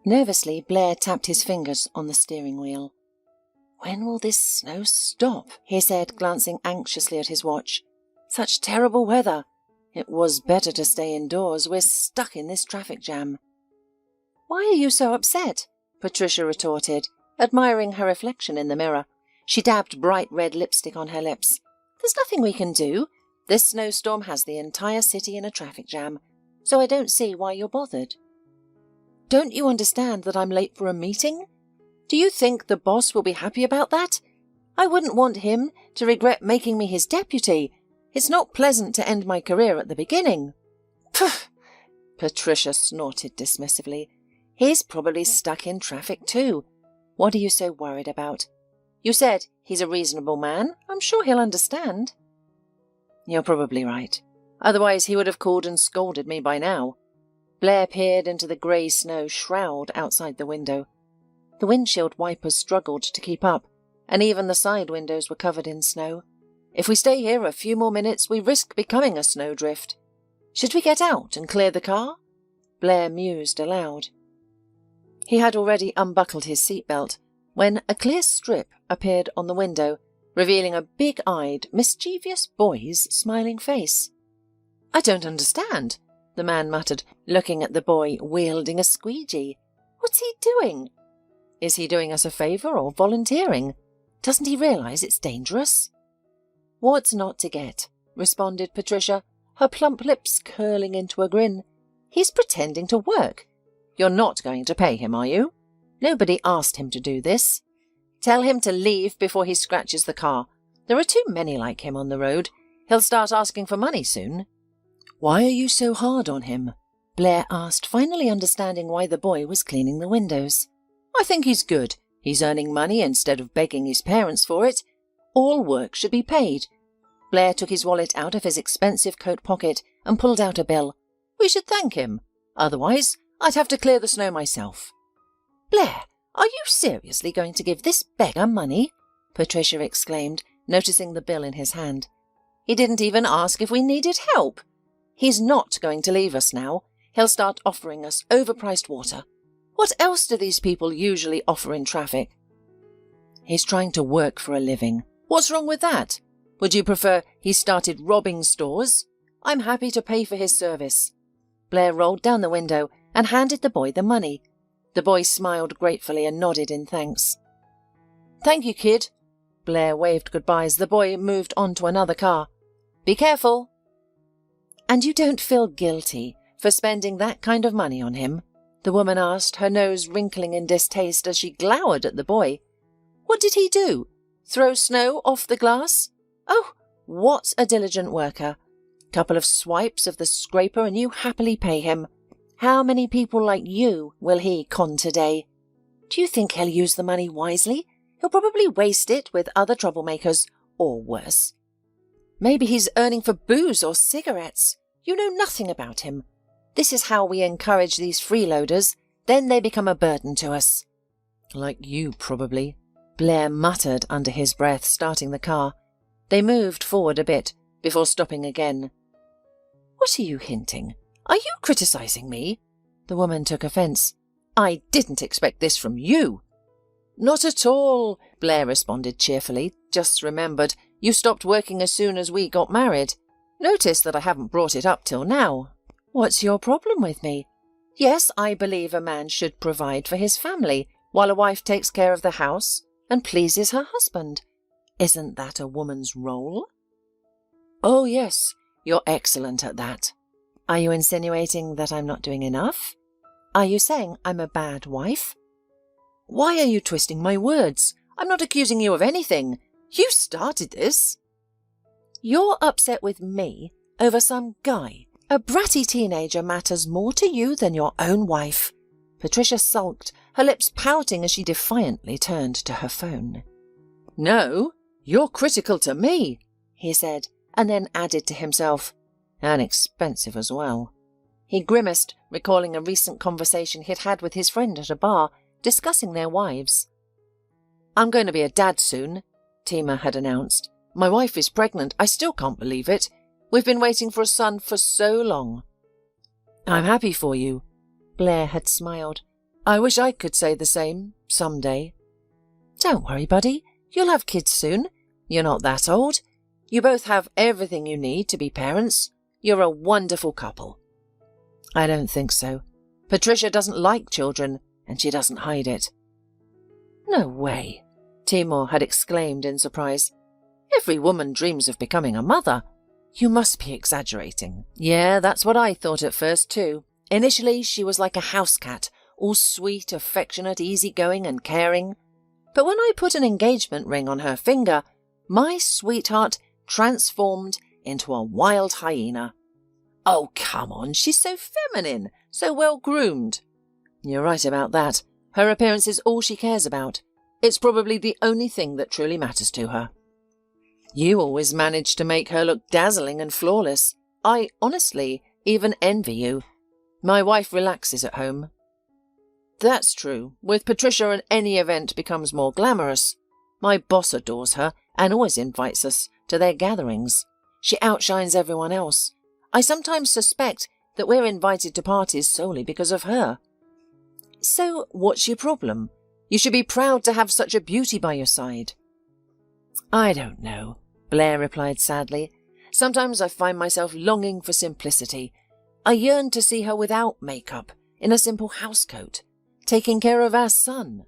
B: Nervously, Blair tapped his fingers on the steering wheel. "When will this snow stop?" he said, glancing anxiously at his watch. "Such terrible weather. It was better to stay indoors. We're stuck in this traffic jam." "Why are you so upset?" Patricia retorted, admiring her reflection in the mirror. She dabbed bright red lipstick on her lips. "There's nothing we can do. This snowstorm has the entire city in a traffic jam, so I don't see why you're bothered." "Don't you understand that I'm late for a meeting? Do you think the boss will be happy about that? I wouldn't want him to regret making me his deputy. It's not pleasant to end my career at the beginning." "Poof!" Patricia snorted dismissively. "He's probably stuck in traffic too. What are you so worried about? You said he's a reasonable man. I'm sure he'll understand." "You're probably right. Otherwise he would have called and scolded me by now." Blair peered into the grey snow shroud outside the window. The windshield wipers struggled to keep up, and even the side windows were covered in snow. "If we stay here a few more minutes, we risk becoming a snowdrift. Should we get out and clear the car?" Blair mused aloud. He had already unbuckled his seatbelt when a clear strip appeared on the window, revealing a big-eyed, mischievous boy's smiling face. "I don't understand," the man muttered, looking at the boy wielding a squeegee. "What's he doing? Is he doing us a favour or volunteering? Doesn't he realise it's dangerous?" "What's not to get?" responded Patricia, her plump lips curling into a grin. "He's pretending to work. You're not going to pay him, are you? Nobody asked him to do this. Tell him to leave before he scratches the car. There are too many like him on the road. He'll start asking for money soon." "Why are you so hard on him?" Blair asked, finally understanding why the boy was cleaning the windows. "I think he's good. He's earning money instead of begging his parents for it. All work should be paid." Blair took his wallet out of his expensive coat pocket and pulled out a bill. "We should thank him. Otherwise, I'd have to clear the snow myself." "Blair, are you seriously going to give this beggar money?" Patricia exclaimed, noticing the bill in his hand. He didn't even ask if we needed help. He's not going to leave us now. He'll start offering us overpriced water. What else do these people usually offer in traffic? He's trying to work for a living. What's wrong with that? Would you prefer he started robbing stores? I'm happy to pay for his service. Blair rolled down the window and handed the boy the money. The boy smiled gratefully and nodded in thanks. Thank you, kid. Blair waved goodbye as the boy moved on to another car. Be careful. And you don't feel guilty for spending that kind of money on him? The woman asked, her nose wrinkling in distaste as she glowered at the boy. What did he do? Throw snow off the glass? Oh, what a diligent worker. Couple of swipes of the scraper and you happily pay him. How many people like you will he con today? Do you think he'll use the money wisely? He'll probably waste it with other troublemakers, or worse. Maybe he's earning for booze or cigarettes. You know nothing about him. This is how we encourage these freeloaders. Then they become a burden to us. Like you, probably. Blair muttered under his breath, starting the car. They moved forward a bit, before stopping again. What are you hinting? Are you criticizing me? The woman took offence. I didn't expect this from you. Not at all, Blair responded cheerfully. Just remembered, you stopped working as soon as we got married. Notice that I haven't brought it up till now. What's your problem with me? Yes, I believe a man should provide for his family, while a wife takes care of the house and pleases her husband. Isn't that a woman's role? Oh, yes, you're excellent at that. Are you insinuating that I'm not doing enough? Are you saying I'm a bad wife? Why are you twisting my words? I'm not accusing you of anything. You started this. You're upset with me over some guy. A bratty teenager matters more to you than your own wife. Patricia sulked, her lips pouting as she defiantly turned to her phone. No, you're critical to me, he said, and then added to himself, and expensive as well. He grimaced, recalling a recent conversation he'd had with his friend at a bar, discussing their wives. I'm going to be a dad soon, Tima had announced. My wife is pregnant. I still can't believe it. We've been waiting for a son for so long. I'm happy for you, Blair had smiled. I wish I could say the same, someday. Don't worry, buddy. You'll have kids soon. You're not that old. You both have everything you need to be parents. You're a wonderful couple. I don't think so. Patricia doesn't like children, and she doesn't hide it. No way, Timur had exclaimed in surprise. Every woman dreams of becoming a mother. You must be exaggerating. Yeah, that's what I thought at first too. Initially, she was like a house cat, all sweet, affectionate, easygoing and caring. But when I put an engagement ring on her finger, my sweetheart transformed into a wild hyena. Oh, come on, she's so feminine, so well-groomed. You're right about that. Her appearance is all she cares about. It's probably the only thing that truly matters to her. You always manage to make her look dazzling and flawless. I honestly even envy you. My wife relaxes at home. That's true. With Patricia, any event becomes more glamorous. My boss adores her and always invites us to their gatherings. She outshines everyone else. I sometimes suspect that we're invited to parties solely because of her. So what's your problem? You should be proud to have such a beauty by your side. I don't know, Blair replied sadly. Sometimes I find myself longing for simplicity. I yearn to see her without makeup, in a simple housecoat, taking care of our son.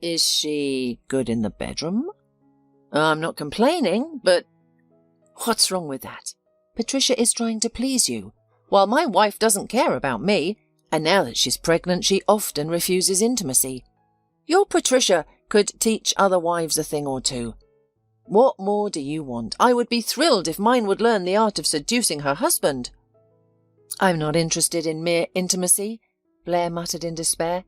B: Is she good in the bedroom? I'm not complaining, but what's wrong with that? Patricia is trying to please you, while my wife doesn't care about me, and now that she's pregnant, she often refuses intimacy. Your Patricia could teach other wives a thing or two. What more do you want? I would be thrilled if mine would learn the art of seducing her husband. I'm not interested in mere intimacy, Blair muttered in despair.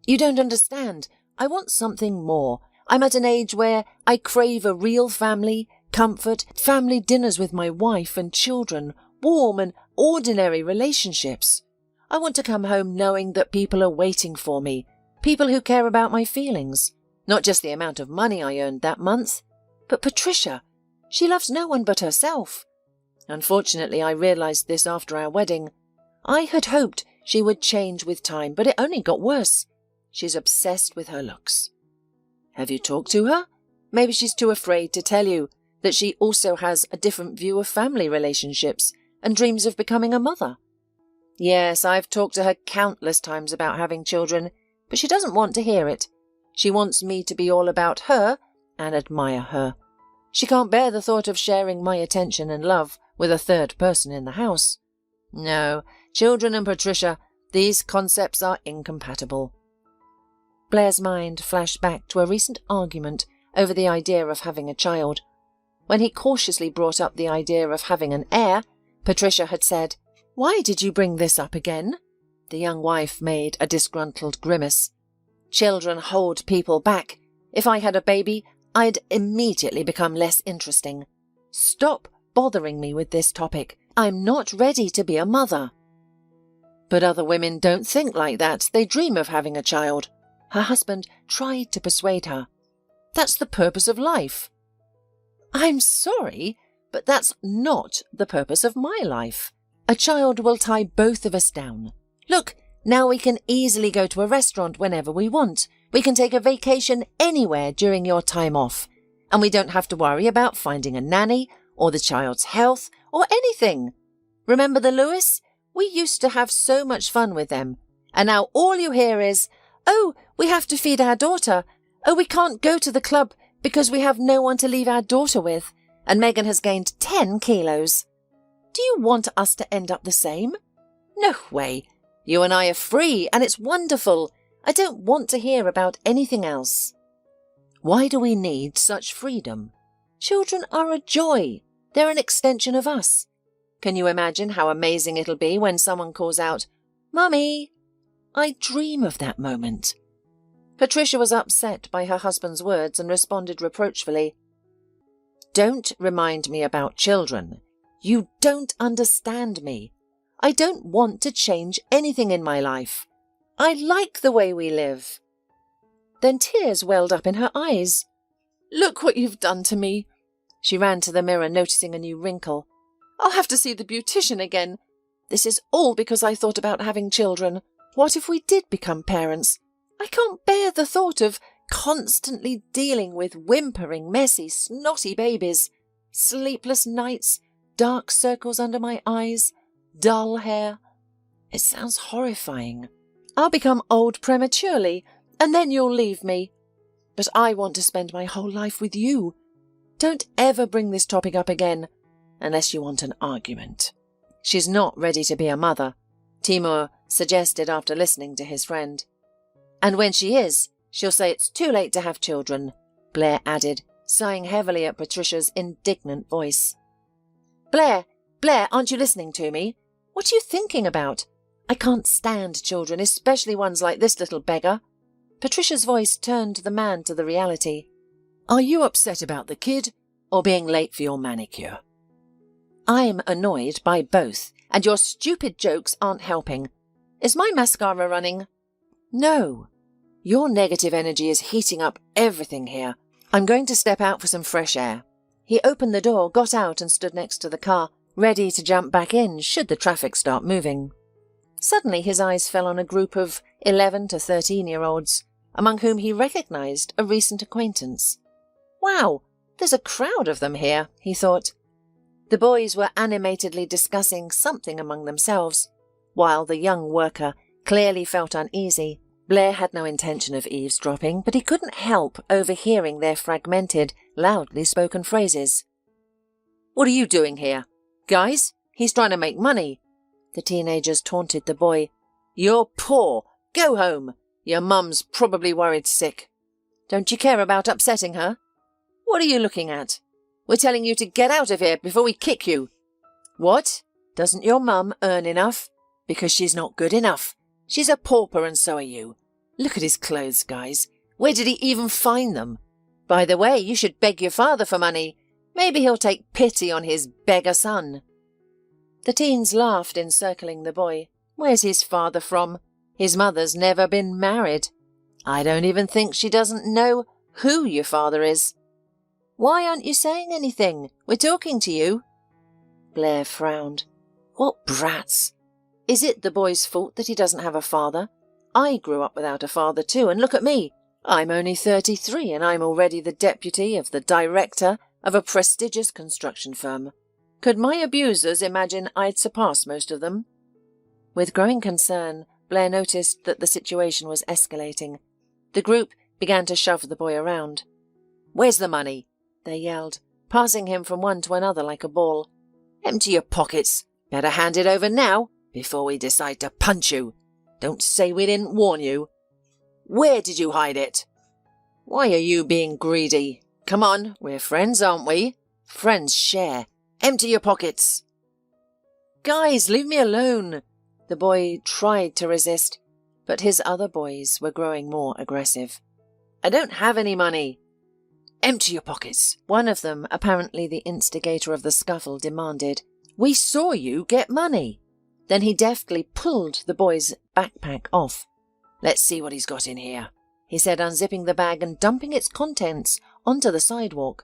B: You don't understand. I want something more. I'm at an age where I crave a real family, comfort, family dinners with my wife and children, warm and ordinary relationships. I want to come home knowing that people are waiting for me, people who care about my feelings, not just the amount of money I earned that month. But Patricia, She loves no one but herself. Unfortunately, I realized this after our wedding. I had hoped she would change with time, but it only got worse. She's obsessed with her looks. Have you talked to her? Maybe she's too afraid to tell you that she also has a different view of family relationships and dreams of becoming a mother. Yes, I've talked to her countless times about having children, but she doesn't want to hear it. She wants me to be all about her and admire her. She can't bear the thought of sharing my attention and love with a third person in the house. No, children and Patricia, these concepts are incompatible. Blair's mind flashed back to a recent argument over the idea of having a child. When he cautiously brought up the idea of having an heir, Patricia had said, "Why did you bring this up again?" The young wife made a disgruntled grimace. "Children hold people back. If I had a baby, I'd immediately become less interesting. Stop bothering me with this topic. I'm not ready to be a mother." But other women don't think like that. They dream of having a child. Her husband tried to persuade her. That's the purpose of life. I'm sorry, but that's not the purpose of my life. A child will tie both of us down. Look, now we can easily go to a restaurant whenever we want. We can take a vacation anywhere during your time off. And we don't have to worry about finding a nanny or the child's health or anything. Remember the Lewis? We used to have so much fun with them. And now all you hear is, "Oh, we have to feed our daughter. Oh, we can't go to the club because we have no one to leave our daughter with. And Megan has gained 10 kilos. Do you want us to end up the same? No way. You and I are free, and it's wonderful. I don't want to hear about anything else." Why do we need such freedom? Children are a joy. They're an extension of us. Can you imagine how amazing it'll be when someone calls out, "Mummy"? I dream of that moment. Patricia was upset by her husband's words and responded reproachfully. "Don't remind me about children. You don't understand me. I don't want to change anything in my life. I like the way we live." Then tears welled up in her eyes. "Look what you've done to me." She ran to the mirror, noticing a new wrinkle. "I'll have to see the beautician again. This is all because I thought about having children. What if we did become parents? I can't bear the thought of constantly dealing with whimpering, messy, snotty babies. Sleepless nights, dark circles under my eyes, dull hair. It sounds horrifying. I'll become old prematurely, and then you'll leave me. But I want to spend my whole life with you. Don't ever bring this topic up again, unless you want an argument." "She's not ready to be a mother," Timur suggested after listening to his friend. "And when she is, she'll say it's too late to have children," Blair added, sighing heavily at Patricia's indignant voice. Blair, aren't you listening to me? What are you thinking about? I can't stand children, especially ones like this little beggar." Patricia's voice turned the man to the reality. "Are you upset about the kid or being late for your manicure?" "I'm annoyed by both, and your stupid jokes aren't helping. Is my mascara running?" "No. Your negative energy is heating up everything here. I'm going to step out for some fresh air." He opened the door, got out and stood next to the car, ready to jump back in should the traffic start moving. Suddenly his eyes fell on a group of 11 to 13-year-olds, among whom he recognized a recent acquaintance. "Wow, there's a crowd of them here," he thought. The boys were animatedly discussing something among themselves, while the young worker clearly felt uneasy. Blair had no intention of eavesdropping, but he couldn't help overhearing their fragmented, loudly spoken phrases. "What are you doing here? Guys, he's trying to make money." The teenagers taunted the boy. "You're poor. Go home. Your mum's probably worried sick. Don't you care about upsetting her? What are you looking at? We're telling you to get out of here before we kick you." "What? Doesn't your mum earn enough? Because she's not good enough. She's a pauper and so are you. Look at his clothes, guys. Where did he even find them? By the way, you should beg your father for money. Maybe he'll take pity on his beggar son." The teens laughed, encircling the boy. "Where's his father from? His mother's never been married. I don't even think she doesn't know who your father is." Why aren't you saying anything? We're talking to you. Blair frowned. What brats! Is it the boy's fault that he doesn't have a father? I grew up without a father too, and look at me. I'm only 33 and I'm already the deputy of the director of a prestigious construction firm. Could my abusers imagine I'd surpass most of them? With growing concern, Blair noticed that the situation was escalating. The group began to shove the boy around. Where's the money? They yelled, passing him from one to another like a ball. Empty your pockets. Better hand it over now, before we decide to punch you. Don't say we didn't warn you. Where did you hide it? Why are you being greedy? Come on, we're friends, aren't we? Friends share. Empty your pockets. Guys, leave me alone. The boy tried to resist, but his other boys were growing more aggressive. I don't have any money. Empty your pockets. One of them, apparently the instigator of the scuffle, demanded. We saw you get money. Then he deftly pulled the boy's backpack off. Let's see what he's got in here, he said, unzipping the bag and dumping its contents onto the sidewalk.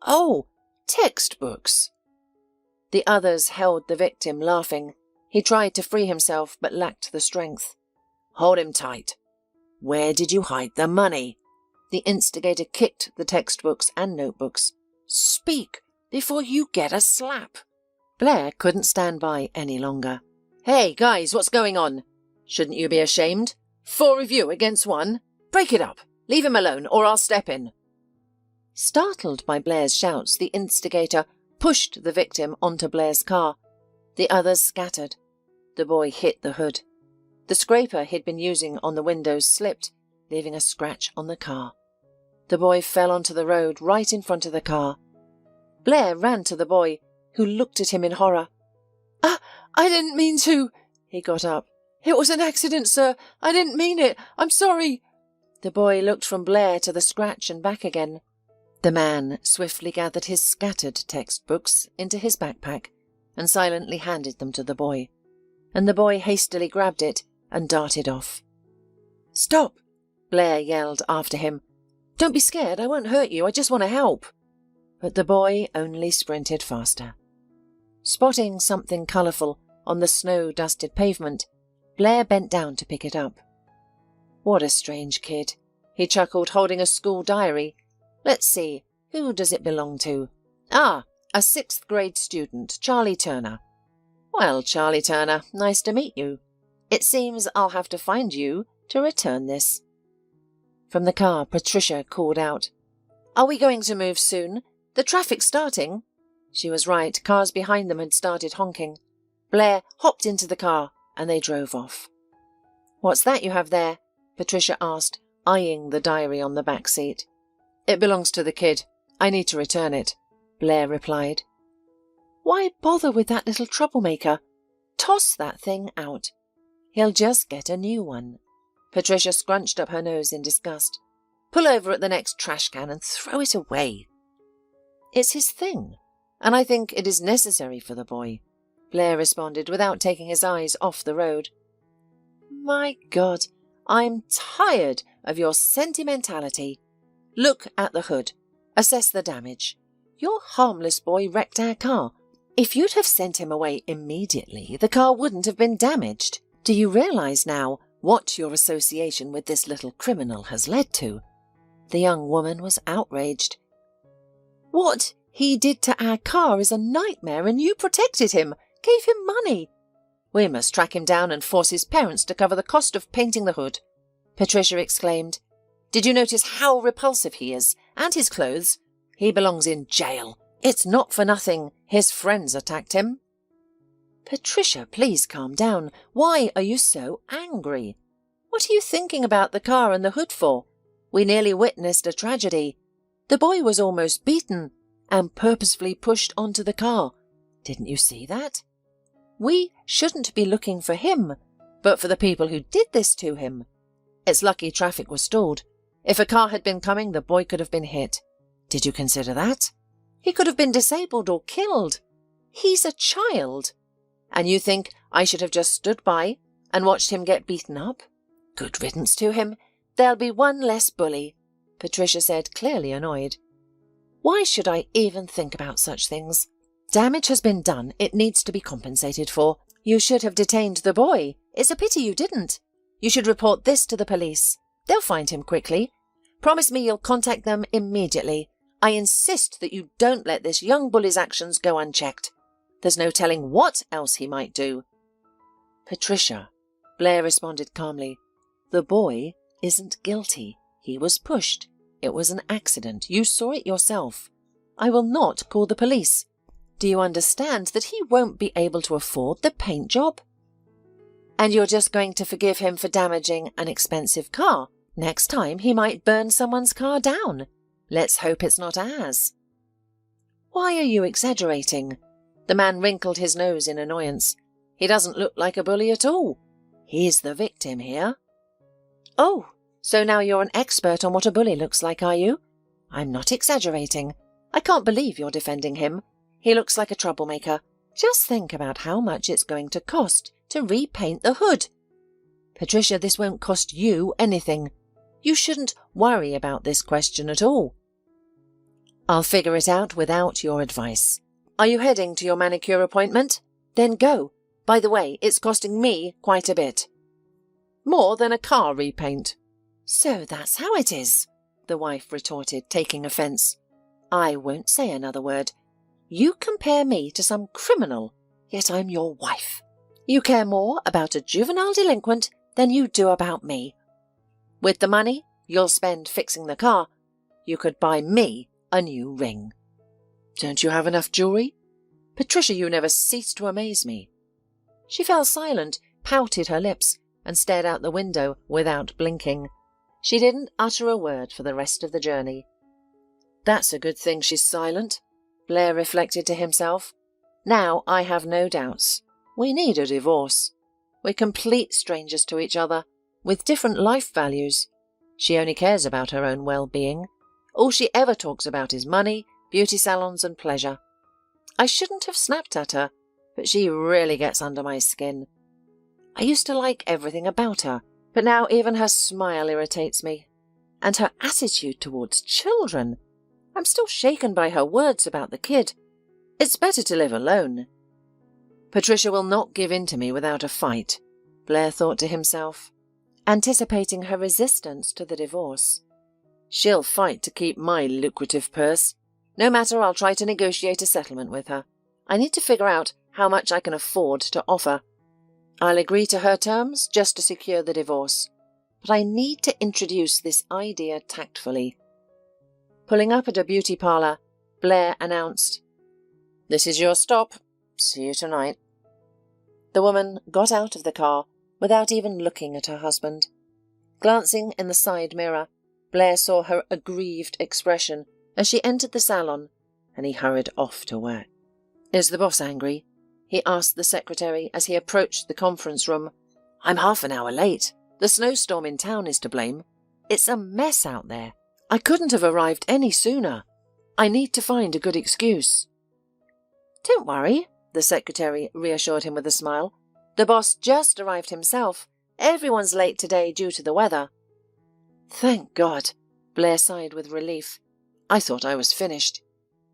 B: Oh, textbooks. The others held the victim, laughing. He tried to free himself, but lacked the strength. Hold him tight. Where did you hide the money? The instigator kicked the textbooks and notebooks. Speak before you get a slap. Blair couldn't stand by any longer. Hey, guys, what's going on? Shouldn't you be ashamed? 4 of you against 1? Break it up. Leave him alone, or I'll step in. Startled by Blair's shouts, the instigator pushed the victim onto Blair's car. The others scattered. The boy hit the hood. The scraper he'd been using on the windows slipped, leaving a scratch on the car. The boy fell onto the road right in front of the car. Blair ran to the boy, who looked at him in horror. I didn't mean to. He got up. It was an accident, sir. I didn't mean it. I'm sorry. The boy looked from Blair to the scratch and back again. The man swiftly gathered his scattered textbooks into his backpack and silently handed them to the boy. And the boy hastily grabbed it and darted off. Stop! Blair yelled after him. Don't be scared. I won't hurt you. I just want to help. But the boy only sprinted faster. Spotting something colourful on the snow-dusted pavement, Blair bent down to pick it up. What a strange kid, he chuckled, holding a school diary. Let's see, who does it belong to? A 6th grade student, Charlie Turner. Well, Charlie Turner, nice to meet you. It seems I'll have to find you to return this. From the car, Patricia called out. Are we going to move soon? The traffic's starting. She was right. Cars behind them had started honking. Blair hopped into the car and they drove off. What's that you have there? Patricia asked, eyeing the diary on the back seat. It belongs to the kid. I need to return it, Blair replied. Why bother with that little troublemaker? Toss that thing out. He'll just get a new one. Patricia scrunched up her nose in disgust. Pull over at the next trash can and throw it away. It's his thing, and I think it is necessary for the boy, Blair responded without taking his eyes off the road. My God, I'm tired of your sentimentality. Look at the hood. Assess the damage. Your harmless boy wrecked our car. If you'd have sent him away immediately, the car wouldn't have been damaged. Do you realise now what your association with this little criminal has led to? The young woman was outraged. What he did to our car is a nightmare, and you protected him, gave him money. We must track him down and force his parents to cover the cost of painting the hood, Patricia exclaimed. Did you notice how repulsive he is, and his clothes? He belongs in jail. It's not for nothing his friends attacked him. Patricia, please calm down. Why are you so angry? What are you thinking about the car and the hood for? We nearly witnessed a tragedy. The boy was almost beaten and purposefully pushed onto the car. Didn't you see that? We shouldn't be looking for him, but for the people who did this to him. It's lucky traffic was stalled. If a car had been coming, the boy could have been hit. Did you consider that? He could have been disabled or killed. He's a child. And you think I should have just stood by and watched him get beaten up? Good riddance to him. There'll be one less bully, Patricia said, clearly annoyed. Why should I even think about such things? Damage has been done. It needs to be compensated for. You should have detained the boy. It's a pity you didn't. You should report this to the police. They'll find him quickly. Promise me you'll contact them immediately. I insist that you don't let this young bully's actions go unchecked. There's no telling what else he might do. Patricia, Blair responded calmly. The boy isn't guilty. He was pushed. It was an accident. You saw it yourself. I will not call the police. Do you understand that he won't be able to afford the paint job? And you're just going to forgive him for damaging an expensive car. Next time he might burn someone's car down. Let's hope it's not ours. Why are you exaggerating? The man wrinkled his nose in annoyance. He doesn't look like a bully at all. He's the victim here. Oh, so now you're an expert on what a bully looks like, are you? I'm not exaggerating. I can't believe you're defending him. He looks like a troublemaker. Just think about how much it's going to cost to repaint the hood. Patricia, this won't cost you anything. You shouldn't worry about this question at all. I'll figure it out without your advice. Are you heading to your manicure appointment? Then go. By the way, it's costing me quite a bit. More than a car repaint. So that's how it is, the wife retorted, taking offence. I won't say another word. You compare me to some criminal, yet I'm your wife. You care more about a juvenile delinquent than you do about me. With the money you'll spend fixing the car, you could buy me a new ring. Don't you have enough jewellery? Patricia, you never cease to amaze me. She fell silent, pouted her lips, and stared out the window without blinking. She didn't utter a word for the rest of the journey. That's a good thing she's silent, Blair reflected to himself. Now I have no doubts. We need a divorce. We're complete strangers to each other, with different life values. She only cares about her own well-being. All she ever talks about is money, beauty salons and pleasure. I shouldn't have snapped at her, but she really gets under my skin. I used to like everything about her, but now even her smile irritates me. And her attitude towards children. I'm still shaken by her words about the kid. It's better to live alone. Patricia will not give in to me without a fight, Blair thought to himself, anticipating her resistance to the divorce. She'll fight to keep my lucrative purse. No matter, I'll try to negotiate a settlement with her. I need to figure out how much I can afford to offer. I'll agree to her terms just to secure the divorce, but I need to introduce this idea tactfully. Pulling up at a beauty parlour, Blair announced, "This is your stop. See you tonight." The woman got out of the car without even looking at her husband. Glancing in the side mirror, Blair saw her aggrieved expression as she entered the salon, and he hurried off to work. "Is the boss angry?" he asked the secretary as he approached the conference room. "I'm half an hour late. The snowstorm in town is to blame. It's a mess out there. I couldn't have arrived any sooner. I need to find a good excuse." "Don't worry," the secretary reassured him with a smile. "The boss just arrived himself. Everyone's late today due to the weather." "Thank God," Blair sighed with relief. "I thought I was finished.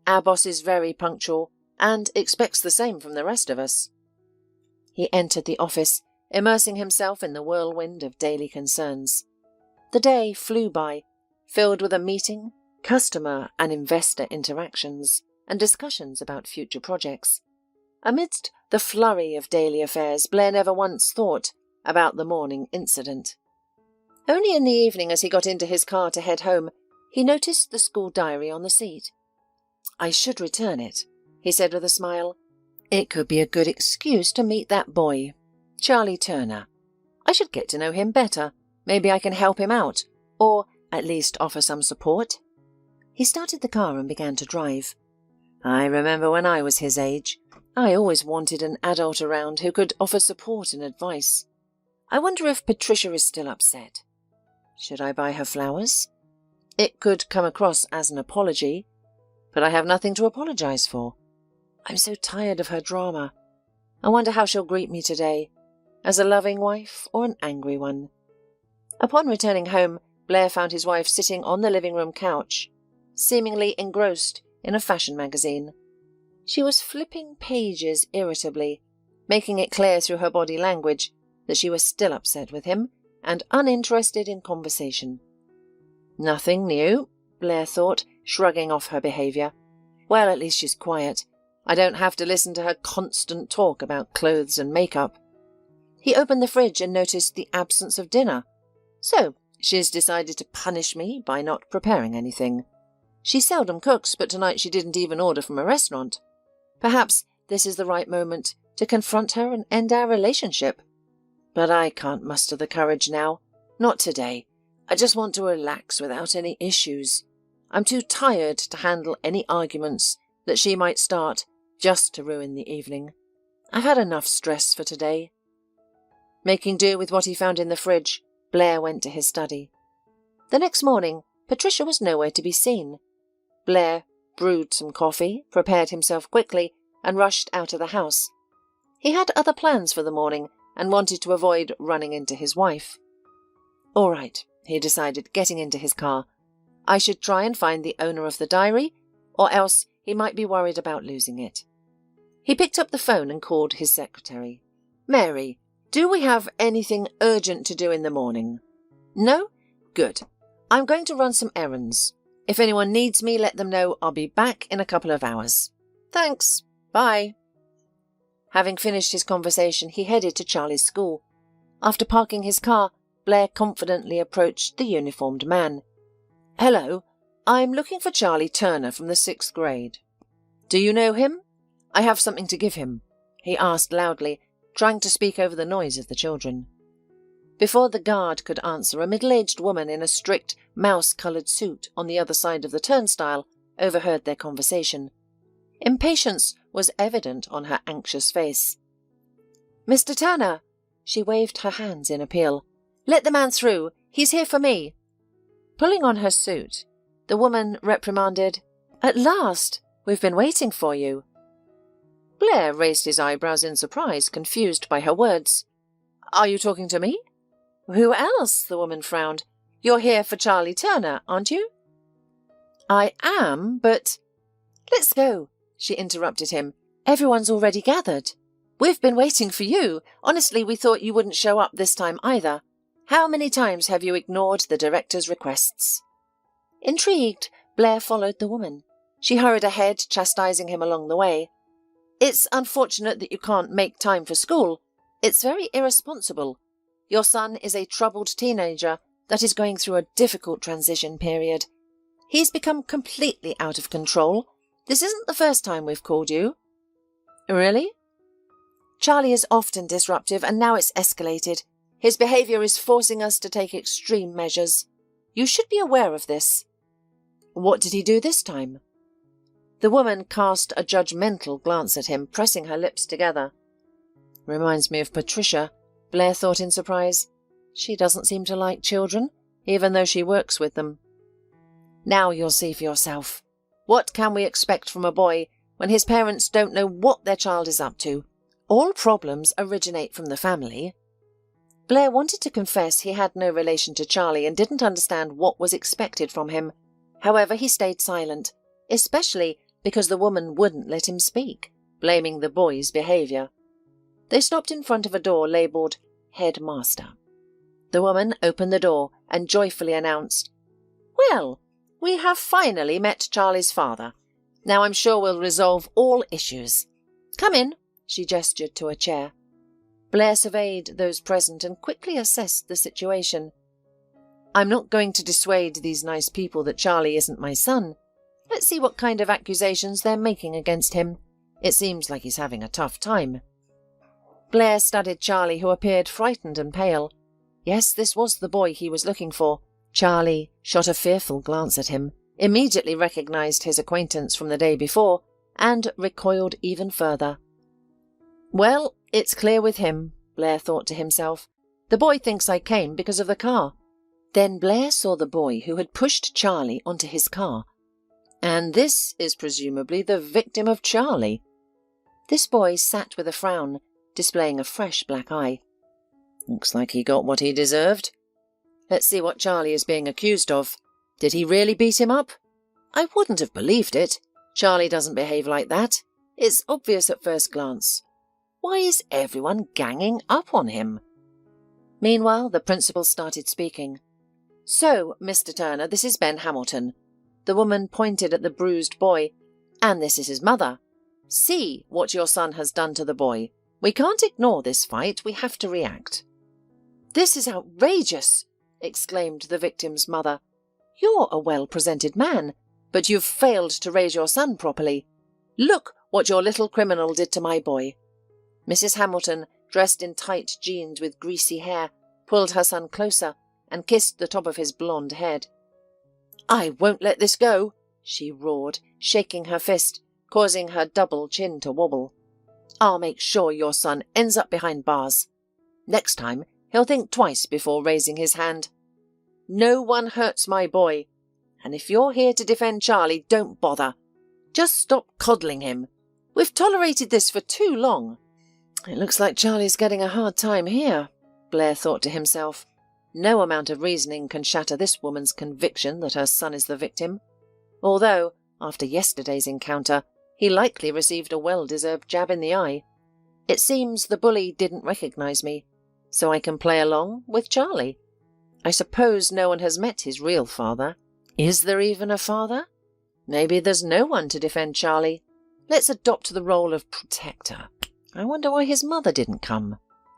B: Our boss is very punctual and expects the same from the rest of us." He entered the office, immersing himself in the whirlwind of daily concerns. The day flew by, filled with a meeting, customer and investor interactions, and discussions about future projects. Amidst the flurry of daily affairs, Blair never once thought about the morning incident. Only in the evening, as he got into his car to head home, he noticed the school diary on the seat. "I should return it," he said with a smile. "It could be a good excuse to meet that boy, Charlie Turner. I should get to know him better. Maybe I can help him out, or at least offer some support." He started the car and began to drive. "I remember when I was his age. I always wanted an adult around who could offer support and advice. I wonder if Patricia is still upset. Should I buy her flowers? It could come across as an apology, but I have nothing to apologize for. I'm so tired of her drama. I wonder how she'll greet me today, as a loving wife or an angry one." Upon returning home, Blair found his wife sitting on the living room couch, seemingly engrossed in a fashion magazine. She was flipping pages irritably, making it clear through her body language that she was still upset with him and uninterested in conversation. Nothing new, Blair thought, shrugging off her behaviour. Well, at least she's quiet. I don't have to listen to her constant talk about clothes and makeup. He opened the fridge and noticed the absence of dinner. So, she's decided to punish me by not preparing anything. She seldom cooks, but tonight she didn't even order from a restaurant. Perhaps this is the right moment to confront her and end our relationship. But I can't muster the courage now. Not today. I just want to relax without any issues. I'm too tired to handle any arguments that she might start just to ruin the evening. I've had enough stress for today. Making do with what he found in the fridge, Blair went to his study. The next morning, Patricia was nowhere to be seen. Blair brewed some coffee, prepared himself quickly, and rushed out of the house. He had other plans for the morning and wanted to avoid running into his wife. All right, he decided, getting into his car. I should try and find the owner of the diary, or else he might be worried about losing it. He picked up the phone and called his secretary. Mary, do we have anything urgent to do in the morning? No? Good. I'm going to run some errands. If anyone needs me, let them know I'll be back in a couple of hours. Thanks. Bye. Having finished his conversation, he headed to Charlie's school. After parking his car, Blair confidently approached the uniformed man. Hello, I'm looking for Charlie Turner from the 6th grade. Do you know him? I have something to give him, he asked loudly, trying to speak over the noise of the children. Before the guard could answer, a middle-aged woman in a strict, mouse-coloured suit on the other side of the turnstile overheard their conversation. Impatience was evident on her anxious face. Mr. Turner, she waved her hands in appeal. Let the man through. He's here for me. Pulling on her suit, the woman reprimanded, At last! We've been waiting for you. Blair raised his eyebrows in surprise, confused by her words. Are you talking to me? Who else? The woman frowned. You're here for Charlie Turner, aren't you? I am, but... Let's go, she interrupted him. Everyone's already gathered. We've been waiting for you. Honestly, we thought you wouldn't show up this time either. How many times have you ignored the director's requests? Intrigued, Blair followed the woman. She hurried ahead, chastising him along the way. It's unfortunate that you can't make time for school. It's very irresponsible. Your son is a troubled teenager that is going through a difficult transition period. He's become completely out of control. This isn't the first time we've called you. Really? Charlie is often disruptive, and now it's escalated. His behaviour is forcing us to take extreme measures. You should be aware of this. What did he do this time? The woman cast a judgmental glance at him, pressing her lips together. Reminds me of Patricia, Blair thought in surprise. She doesn't seem to like children, even though she works with them. Now you'll see for yourself. What can we expect from a boy when his parents don't know what their child is up to? All problems originate from the family. Blair wanted to confess he had no relation to Charlie and didn't understand what was expected from him. However, he stayed silent, especially because the woman wouldn't let him speak, blaming the boy's behaviour. They stopped in front of a door labelled Headmaster. The woman opened the door and joyfully announced, Well, we have finally met Charlie's father. Now I'm sure we'll resolve all issues. Come in, she gestured to a chair. Blair surveyed those present and quickly assessed the situation. I'm not going to dissuade these nice people that Charlie isn't my son. Let's see what kind of accusations they're making against him. It seems like he's having a tough time. Blair studied Charlie, who appeared frightened and pale. Yes, this was the boy he was looking for. Charlie shot a fearful glance at him, immediately recognised his acquaintance from the day before, and recoiled even further. Well, it's clear with him, Blair thought to himself. The boy thinks I came because of the car. Then Blair saw the boy who had pushed Charlie onto his car. And this is presumably the victim of Charlie. This boy sat with a frown, displaying a fresh black eye. Looks like he got what he deserved. Let's see what Charlie is being accused of. Did he really beat him up? I wouldn't have believed it. Charlie doesn't behave like that. It's obvious at first glance. Why is everyone ganging up on him? Meanwhile, the principal started speaking. So, Mr. Turner, this is Ben Hamilton. The woman pointed at the bruised boy. And this is his mother. See what your son has done to the boy. We can't ignore this fight. We have to react. This is outrageous, exclaimed the victim's mother. You're a well-presented man, but you've failed to raise your son properly. Look what your little criminal did to my boy. Mrs. Hamilton, dressed in tight jeans with greasy hair, pulled her son closer and kissed the top of his blonde head. I won't let this go, she roared, shaking her fist, causing her double chin to wobble. I'll make sure your son ends up behind bars. Next time, he'll think twice before raising his hand. No one hurts my boy, and if you're here to defend Charlie, don't bother. Just stop coddling him. We've tolerated this for too long. It looks like Charlie's getting a hard time here, Blair thought to himself. No amount of reasoning can shatter this woman's conviction that her son is the victim. Although, after yesterday's encounter, he likely received a well-deserved jab in the eye. It seems the bully didn't recognize me, so I can play along with Charlie. I suppose no one has met his real father. Is there even a father? Maybe there's no one to defend Charlie. Let's adopt the role of protector. I wonder why his mother didn't come.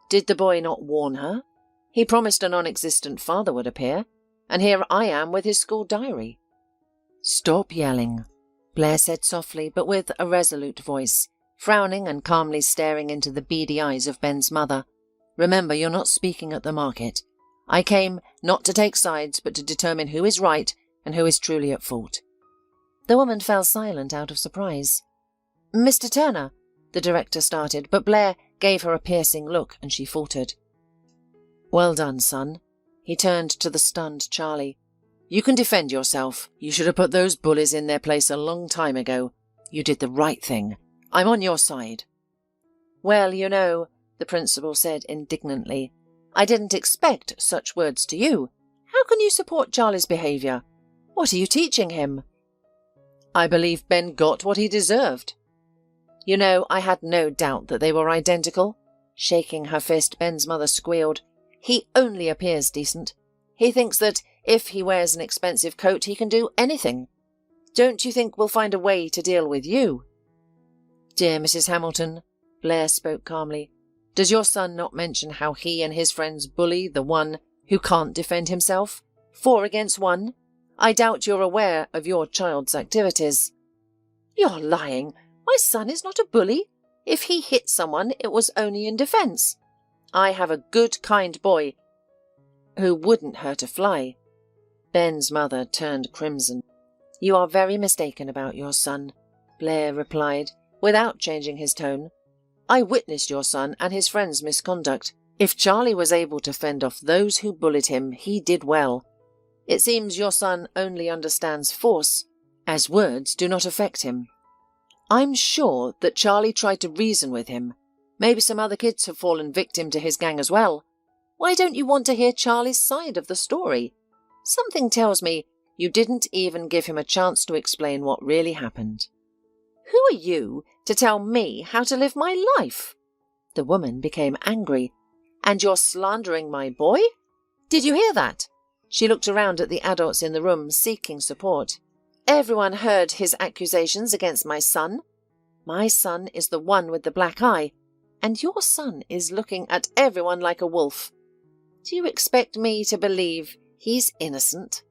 B: Did the boy not warn her? He promised a non-existent father would appear, and here I am with his school diary. Stop yelling, Blair said softly but with a resolute voice, frowning and calmly staring into the beady eyes of Ben's mother. Remember, you're not speaking at the market. I came not to take sides, but to determine who is right and who is truly at fault. The woman fell silent out of surprise. Mr. Turner, the director started, but Blair gave her a piercing look and she faltered. Well done, son. He turned to the stunned Charlie. You can defend yourself. You should have put those bullies in their place a long time ago. You did the right thing. I'm on your side. Well, you know, the principal said indignantly, I didn't expect such words to you. How can you support Charlie's behaviour? What are you teaching him? I believe Ben got what he deserved. You know, I had no doubt that they were identical. Shaking her fist, Ben's mother squealed. He only appears decent. He thinks that if he wears an expensive coat, he can do anything. Don't you think we'll find a way to deal with you? Dear Mrs. Hamilton, Blair spoke calmly, does your son not mention how he and his friends bully the one who can't defend himself? 4 against 1? I doubt you're aware of your child's activities. You're lying. My son is not a bully. If he hit someone, it was only in defence. I have a good, kind boy who wouldn't hurt a fly. Ben's mother turned crimson. You are very mistaken about your son, Blair replied, without changing his tone. I witnessed your son and his friend's misconduct. If Charlie was able to fend off those who bullied him, he did well. It seems your son only understands force, as words do not affect him. I'm sure that Charlie tried to reason with him. Maybe some other kids have fallen victim to his gang as well. Why don't you want to hear Charlie's side of the story? Something tells me you didn't even give him a chance to explain what really happened. Who are you to tell me how to live my life? The woman became angry. And you're slandering my boy? Did you hear that? She looked around at the adults in the room, seeking support. Everyone heard his accusations against my son. My son is the one with the black eye, and your son is looking at everyone like a wolf. Do you expect me to believe he's innocent?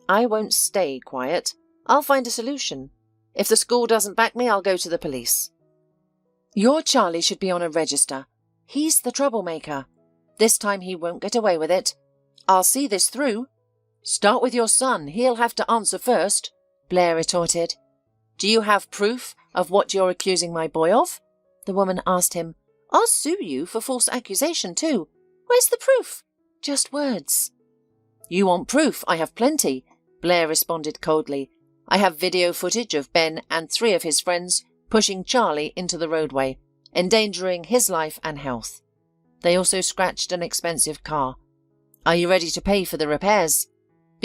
B: I won't stay quiet. I'll find a solution. If the school doesn't back me, I'll go to the police. Your Charlie should be on a register. He's the troublemaker. This time he won't get away with it. I'll see this through. Start with your son. He'll have to answer first, Blair retorted. Do you have proof of what you're accusing my boy of? The woman asked him. I'll sue you for false accusation too. Where's the proof? Just words. You want proof? I have plenty, Blair responded coldly. I have video footage of Ben and 3 of his friends pushing Charlie into the roadway, endangering his life and health. They also scratched an expensive car. Are you ready to pay for the repairs?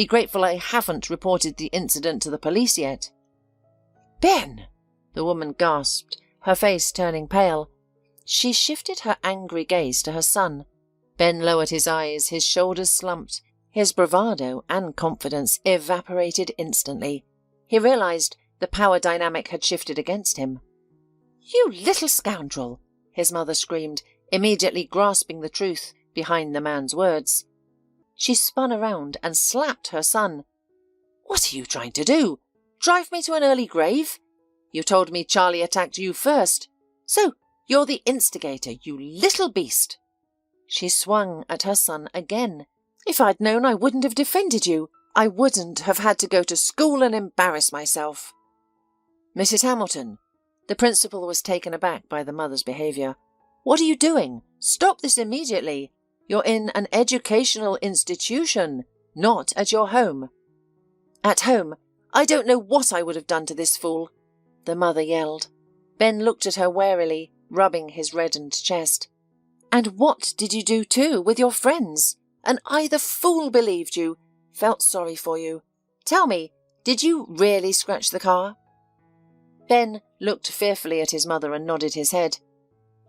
B: Be grateful I haven't reported the incident to the police yet." "Ben!" the woman gasped, her face turning pale. She shifted her angry gaze to her son. Ben lowered his eyes, his shoulders slumped. His bravado and confidence evaporated instantly. He realized the power dynamic had shifted against him. "You little scoundrel!" his mother screamed, immediately grasping the truth behind the man's words. She spun around and slapped her son. "What are you trying to do? Drive me to an early grave? You told me Charlie attacked you first. So you're the instigator, you little beast." She swung at her son again. "If I'd known, I wouldn't have defended you. I wouldn't have had to go to school and embarrass myself." "Mrs. Hamilton." The principal was taken aback by the mother's behaviour. "What are you doing? Stop this immediately. You're in an educational institution, not at your home." "At home, I don't know what I would have done to this fool," the mother yelled. Ben looked at her warily, rubbing his reddened chest. "And what did you do too, with your friends? And I, the fool, believed you, felt sorry for you. Tell me, did you really scratch the car?" Ben looked fearfully at his mother and nodded his head.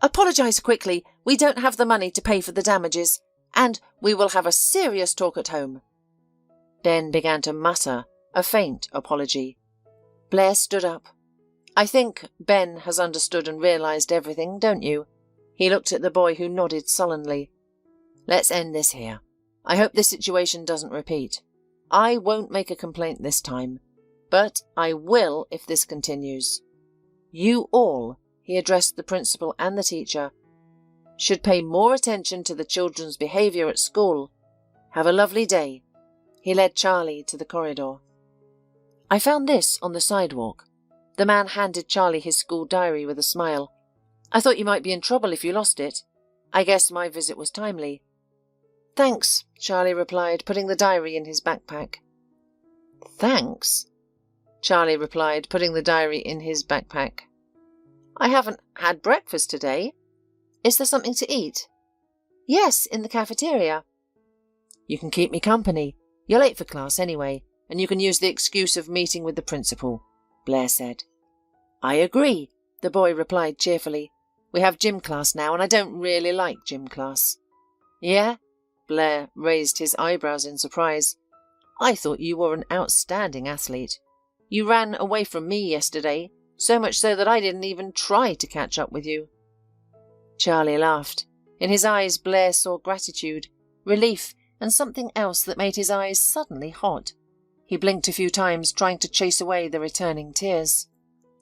B: "Apologise quickly. We don't have the money to pay for the damages, and we will have a serious talk at home." Ben began to mutter a faint apology. Blair stood up. "I think Ben has understood and realised everything, don't you?" He looked at the boy, who nodded sullenly. "Let's end this here. I hope this situation doesn't repeat. I won't make a complaint this time, but I will if this continues. You all," he addressed the principal and the teacher, "should pay more attention to the children's behaviour at school. Have a lovely day." He led Charlie to the corridor. "I found this on the sidewalk." The man handed Charlie his school diary with a smile. "I thought you might be in trouble if you lost it. I guess my visit was timely." "Thanks," Charlie replied, putting the diary in his backpack. "Thanks?" Charlie replied, putting the diary in his backpack. "I haven't had breakfast today. Is there something to eat?" "Yes, in the cafeteria." "You can keep me company. You're late for class anyway, and you can use the excuse of meeting with the principal," Blair said. "I agree," the boy replied cheerfully. "We have gym class now, and I don't really like gym class." "Yeah?" Blair raised his eyebrows in surprise. "I thought you were an outstanding athlete. You ran away from me yesterday, so much so that I didn't even try to catch up with you." Charlie laughed. In his eyes Blair saw gratitude, relief, and something else that made his eyes suddenly hot. He blinked a few times, trying to chase away the returning tears.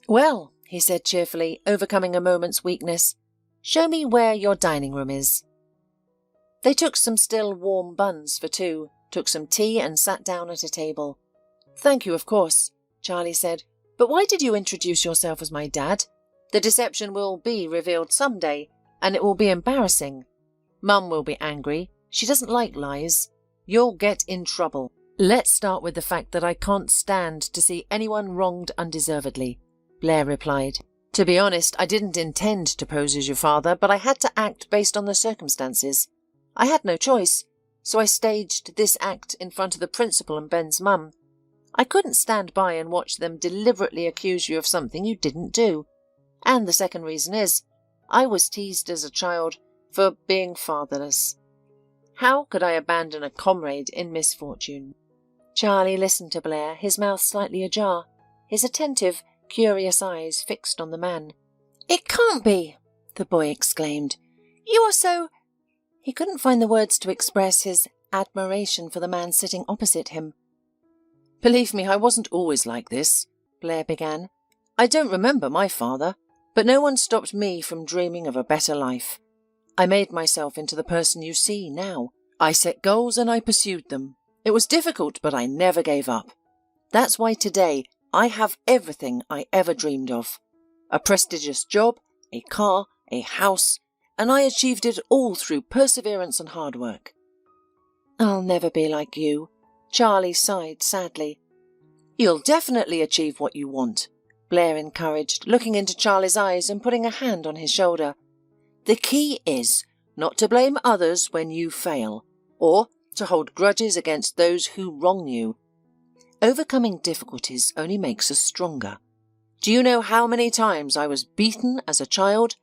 B: "Well," he said cheerfully, overcoming a moment's weakness, "show me where your dining room is." They took some still warm buns for two, took some tea and sat down at a table. "Thank you, of course," Charlie said, "but why did you introduce yourself as my dad? The deception will be revealed someday, and it will be embarrassing. Mum will be angry. She doesn't like lies. You'll get in trouble. Let's start with the fact that I can't stand to see anyone wronged undeservedly," Blair replied. "To be honest, I didn't intend to pose as your father, but I had to act based on the circumstances. I had no choice, so I staged this act in front of the principal and Ben's mum. I couldn't stand by and watch them deliberately accuse you of something you didn't do. And the second reason is, I was teased as a child for being fatherless. How could I abandon a comrade in misfortune?" Charlie listened to Blair, his mouth slightly ajar, his attentive, curious eyes fixed on the man. "It can't be!" the boy exclaimed. "You are so—" He couldn't find the words to express his admiration for the man sitting opposite him. "Believe me, I wasn't always like this," Blair began. "I don't remember my father, but no one stopped me from dreaming of a better life. I made myself into the person you see now. I set goals and I pursued them. It was difficult, but I never gave up. That's why today I have everything I ever dreamed of. A prestigious job, a car, a house, and I achieved it all through perseverance and hard work." "I'll never be like you," Charlie sighed sadly. "You'll definitely achieve what you want," Blair encouraged, looking into Charlie's eyes and putting a hand on his shoulder. "The key is not to blame others when you fail, or to hold grudges against those who wrong you. Overcoming difficulties only makes us stronger. Do you know how many times I was beaten as a child?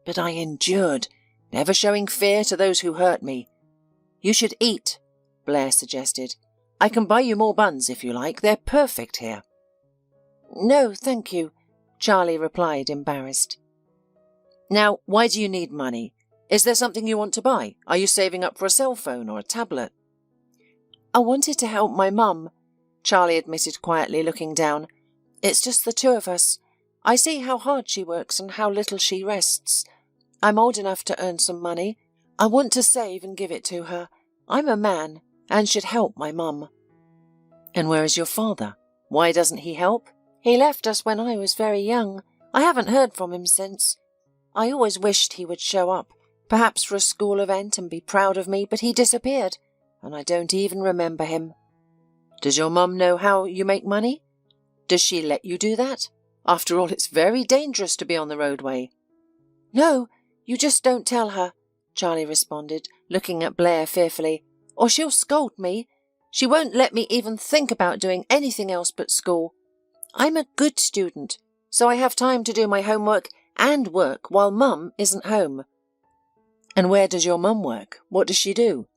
B: But I endured, never showing fear to those who hurt me. You should eat, Blair suggested. I can buy you more buns if you like. They're perfect here. No, thank you, Charlie replied, embarrassed. Now, why do you need money? Is there something you want to buy? Are you saving up for a cell phone or a tablet? I wanted to help my mum, Charlie admitted quietly, looking down. It's just the two of us. I see how hard she works and how little she rests. I'm old enough to earn some money. I want to save and give it to her. I'm a man and should help my mum. And where is your father? Why doesn't he help? He left us when I was very young. I haven't heard from him since. I always wished he would show up, perhaps for a school event and be proud of me, but he disappeared, and I don't even remember him. Does your mum know how you make money? Does she let you do that? After all, it's very dangerous to be on the roadway. No, you just don't tell her, Charlie responded, looking at Blair fearfully, or she'll scold me. She won't let me even think about doing anything else but school. I'm a good student, so I have time to do my homework and work while Mum isn't home. And where does your mum work? What does she do?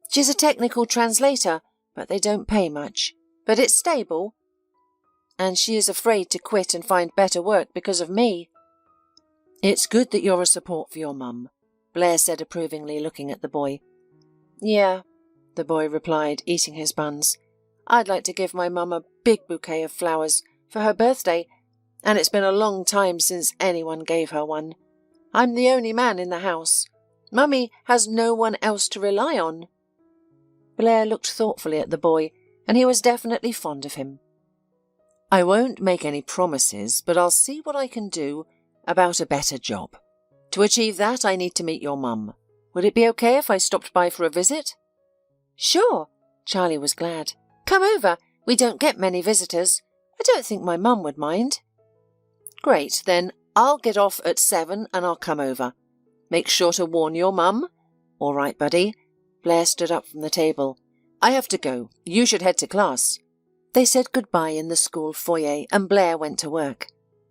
B: She's a technical translator, but they don't pay much. But it's stable. And she is afraid to quit and find better work because of me. It's good that you're a support for your mum, Blair said approvingly, looking at the boy. Yeah, the boy replied, eating his buns. I'd like to give my mum a big bouquet of flowers for her birthday, and it's been a long time since anyone gave her one. I'm the only man in the house. Mummy has no one else to rely on. Blair looked thoughtfully at the boy, and he was definitely fond of him. I won't make any promises, but I'll see what I can do about a better job. To achieve that, I need to meet your mum. Would it be okay if I stopped by for a visit? Sure, Charlie was glad. Come over. We don't get many visitors. I don't think my mum would mind. Great, then I'll get off at 7 and I'll come over. Make sure to warn your mum. All right, buddy. Blair stood up from the table. I have to go. You should head to class. They said goodbye in the school foyer and Blair went to work.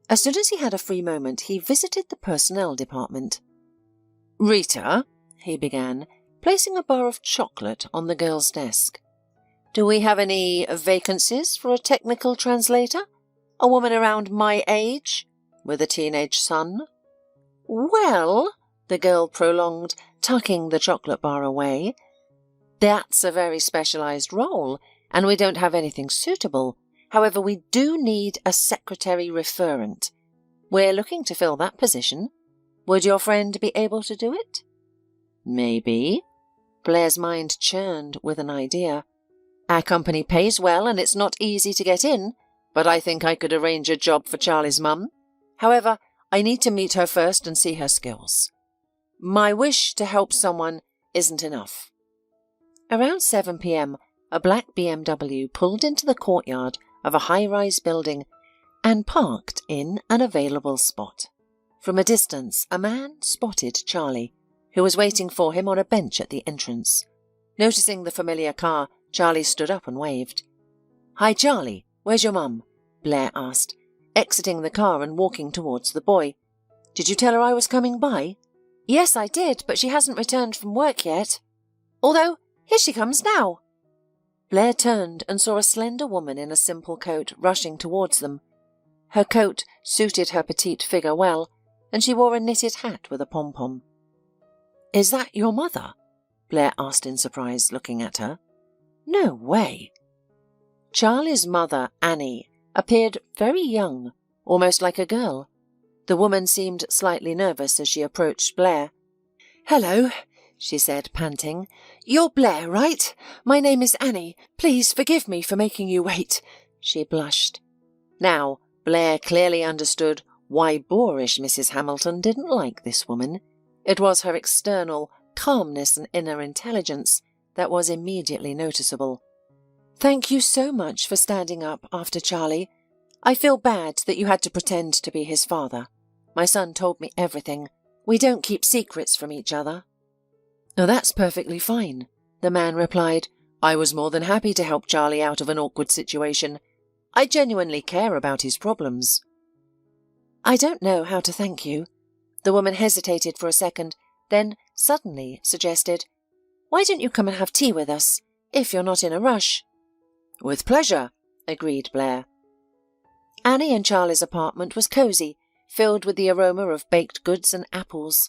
B: As soon as he had a free moment, he visited the personnel department. Rita, he began, placing a bar of chocolate on the girl's desk. Do we have any vacancies for a technical translator? A woman around my age, with a teenage son? Well, the girl prolonged, tucking the chocolate bar away, that's a very specialized role, and we don't have anything suitable. However, we do need a secretary referent. We're looking to fill that position. Would your friend be able to do it? Maybe. Blair's mind churned with an idea. Our company pays well and it's not easy to get in, but I think I could arrange a job for Charlie's mum. However, I need to meet her first and see her skills. My wish to help someone isn't enough. Around 7 p.m., a black BMW pulled into the courtyard of a high-rise building and parked in an available spot. From a distance, a man spotted Charlie, who was waiting for him on a bench at the entrance. Noticing the familiar car, Charlie stood up and waved. Hi, Charlie. Where's your mum? Blair asked, exiting the car and walking towards the boy. Did you tell her I was coming by? Yes, I did, but she hasn't returned from work yet. Although, here she comes now. Blair turned and saw a slender woman in a simple coat rushing towards them. Her coat suited her petite figure well, and she wore a knitted hat with a pom-pom. Is that your mother? Blair asked in surprise, looking at her. No way. Charlie's mother, Annie, appeared very young, almost like a girl. The woman seemed slightly nervous as she approached Blair. Hello, she said, panting. You're Blair, right? My name is Annie. Please forgive me for making you wait. She blushed. Now, Blair clearly understood why boorish Mrs. Hamilton didn't like this woman. It was her external calmness and inner intelligence that was immediately noticeable. Thank you so much for standing up after Charlie. I feel bad that you had to pretend to be his father. My son told me everything. We don't keep secrets from each other. Oh, that's perfectly fine. the man replied. I was more than happy to help Charlie out of an awkward situation. I genuinely care about his problems. I don't know how to thank you. The woman hesitated for a second, then suddenly suggested, Why don't you come and have tea with us, if you're not in a rush? With pleasure, agreed Blair. Annie and Charlie's apartment was cosy, filled with the aroma of baked goods and apples.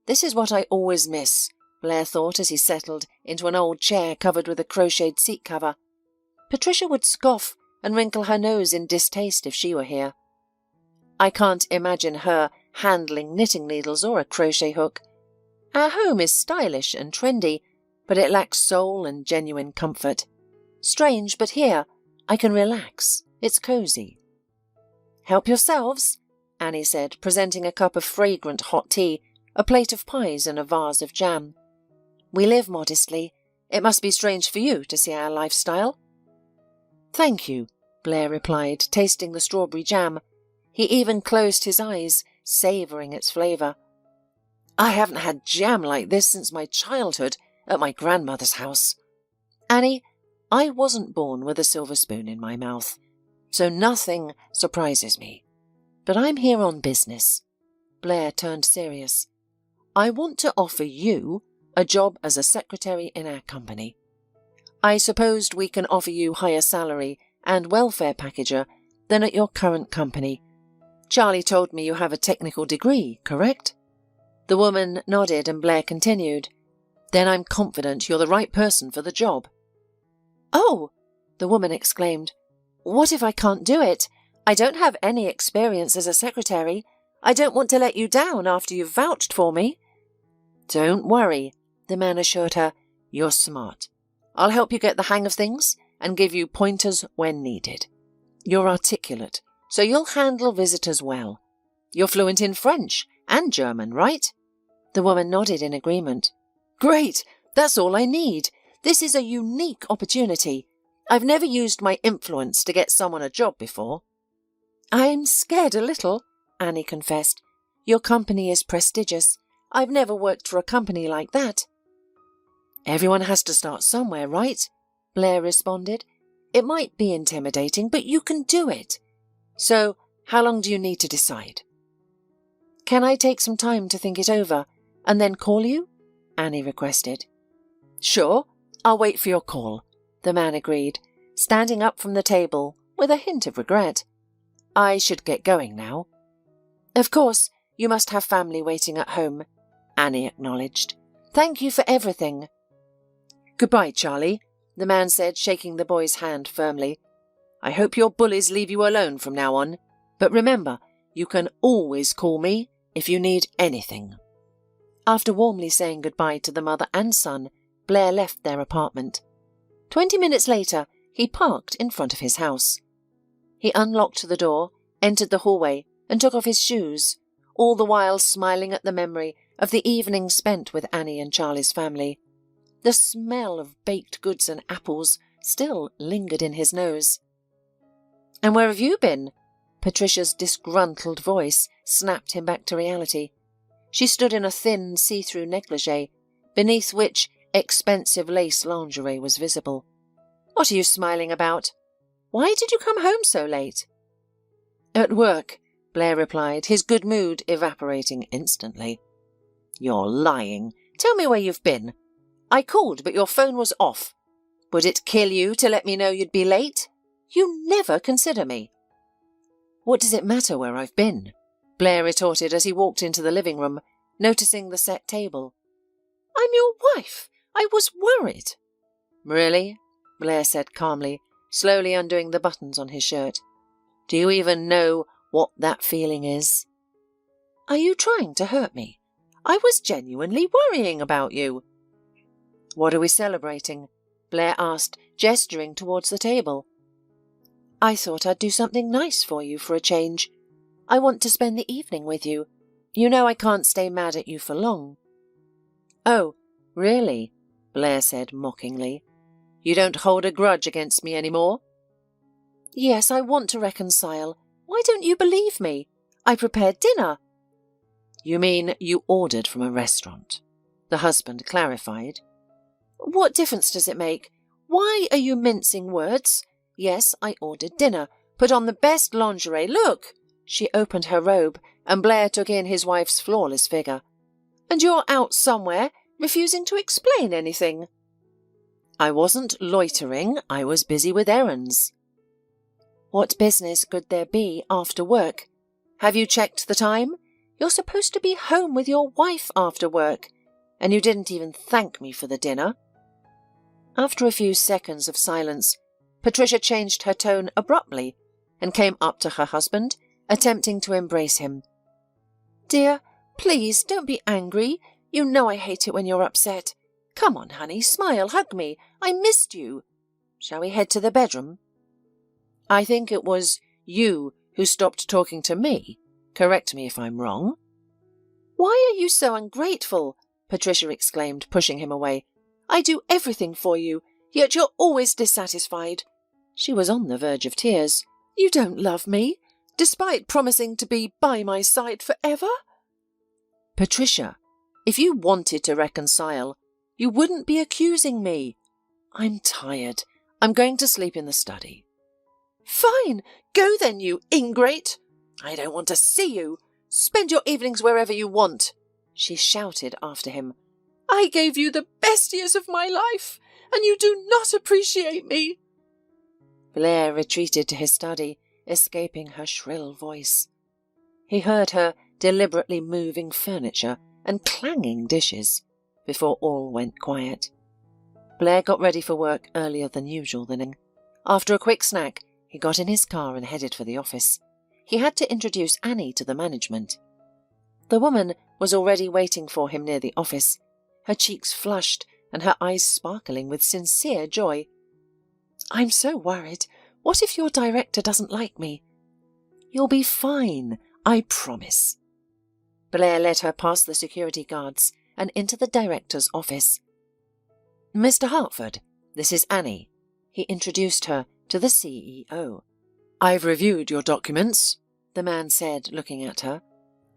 B: This is what I always miss, Blair thought as he settled into an old chair covered with a crocheted seat cover. Patricia would scoff and wrinkle her nose in distaste if she were here. I can't imagine her handling knitting needles or a crochet hook. Our home is stylish and trendy, but it lacks soul and genuine comfort. Strange, but here I can relax. It's cosy. Help yourselves, Annie said, presenting a cup of fragrant hot tea, a plate of pies and a vase of jam. We live modestly. It must be strange for you to see our lifestyle. Thank you, Blair replied, tasting the strawberry jam. He even closed his eyes, savouring its flavour. I haven't had jam like this since my childhood at my grandmother's house. Annie, I wasn't born with a silver spoon in my mouth, so nothing surprises me. But I'm here on business. Blair turned serious. I want to offer you a job as a secretary in our company. I supposed we can offer you higher salary and welfare packager than at your current company. Charlie told me you have a technical degree, correct? The woman nodded and Blair continued. Then I'm confident you're the right person for the job. Oh, the woman exclaimed. What if I can't do it? I don't have any experience as a secretary. I don't want to let you down after you've vouched for me. Don't worry, the man assured her. You're smart. I'll help you get the hang of things and give you pointers when needed. You're articulate, so you'll handle visitors well. You're fluent in French and German, right? The woman nodded in agreement. Great, that's all I need. This is a unique opportunity. I've never used my influence to get someone a job before. I'm scared a little, Annie confessed. Your company is prestigious. I've never worked for a company like that. Everyone has to start somewhere, right? Blair responded. It might be intimidating, but you can do it. So, how long do you need to decide? Can I take some time to think it over and then call you? Annie requested. Sure, I'll wait for your call, the man agreed, standing up from the table with a hint of regret. I should get going now. Of course, you must have family waiting at home, Annie acknowledged. Thank you for everything. Goodbye, Charlie, the man said, shaking the boy's hand firmly. I hope your bullies leave you alone from now on, but remember, you can always call me if you need anything. After warmly saying goodbye to the mother and son, Blair left their apartment. 20 minutes later, he parked in front of his house. He unlocked the door, entered the hallway, and took off his shoes, all the while smiling at the memory of the evening spent with Annie and Charlie's family. The smell of baked goods and apples still lingered in his nose. And where have you been? Patricia's disgruntled voice snapped him back to reality. She stood in a thin, see-through negligee, beneath which expensive lace lingerie was visible. What are you smiling about? Why did you come home so late? At work, Blair replied, his good mood evaporating instantly. You're lying. Tell me where you've been. I called, but your phone was off. Would it kill you to let me know you'd be late? You never consider me. What does it matter where I've been? Blair retorted as he walked into the living room, noticing the set table. I'm your wife. I was worried. Really? Blair said calmly, slowly undoing the buttons on his shirt. Do you even know what that feeling is? Are you trying to hurt me? I was genuinely worrying about you. What are we celebrating? Blair asked, gesturing towards the table. I thought I'd do something nice for you for a change. I want to spend the evening with you. You know I can't stay mad at you for long. Oh, really? Blair said mockingly. You don't hold a grudge against me anymore? Yes, I want to reconcile. Why don't you believe me? I prepared dinner. You mean you ordered from a restaurant? The husband clarified. What difference does it make? Why are you mincing words? Yes, I ordered dinner. Put on the best lingerie. Look! She opened her robe, and Blair took in his wife's flawless figure. And you're out somewhere, refusing to explain anything. I wasn't loitering, I was busy with errands. What business could there be after work? Have you checked the time? You're supposed to be home with your wife after work, and you didn't even thank me for the dinner. After a few seconds of silence, Patricia changed her tone abruptly and came up to her husband, attempting to embrace him. Dear, please don't be angry. You know I hate it when you're upset. Come on, honey, smile, hug me. I missed you. Shall we head to the bedroom? I think it was you who stopped talking to me. Correct me if I'm wrong. Why are you so ungrateful? Patricia exclaimed, pushing him away. I do everything for you, yet you're always dissatisfied. She was on the verge of tears. You don't love me, despite promising to be by my side forever? Patricia, if you wanted to reconcile, you wouldn't be accusing me. I'm tired. I'm going to sleep in the study. Fine. Go then, you ingrate. I don't want to see you. Spend your evenings wherever you want, she shouted after him. I gave you the best years of my life, and you do not appreciate me. Blair retreated to his study, escaping her shrill voice. He heard her deliberately moving furniture and clanging dishes before all went quiet. Blair got ready for work earlier than usual that evening. After a quick snack, he got in his car and headed for the office. He had to introduce Annie to the management. The woman was already waiting for him near the office, her cheeks flushed and her eyes sparkling with sincere joy. I'm so worried. What if your director doesn't like me? You'll be fine, I promise. Blair led her past the security guards and into the director's office. Mr. Hartford, this is Annie. He introduced her to the CEO. I've reviewed your documents, the man said, looking at her.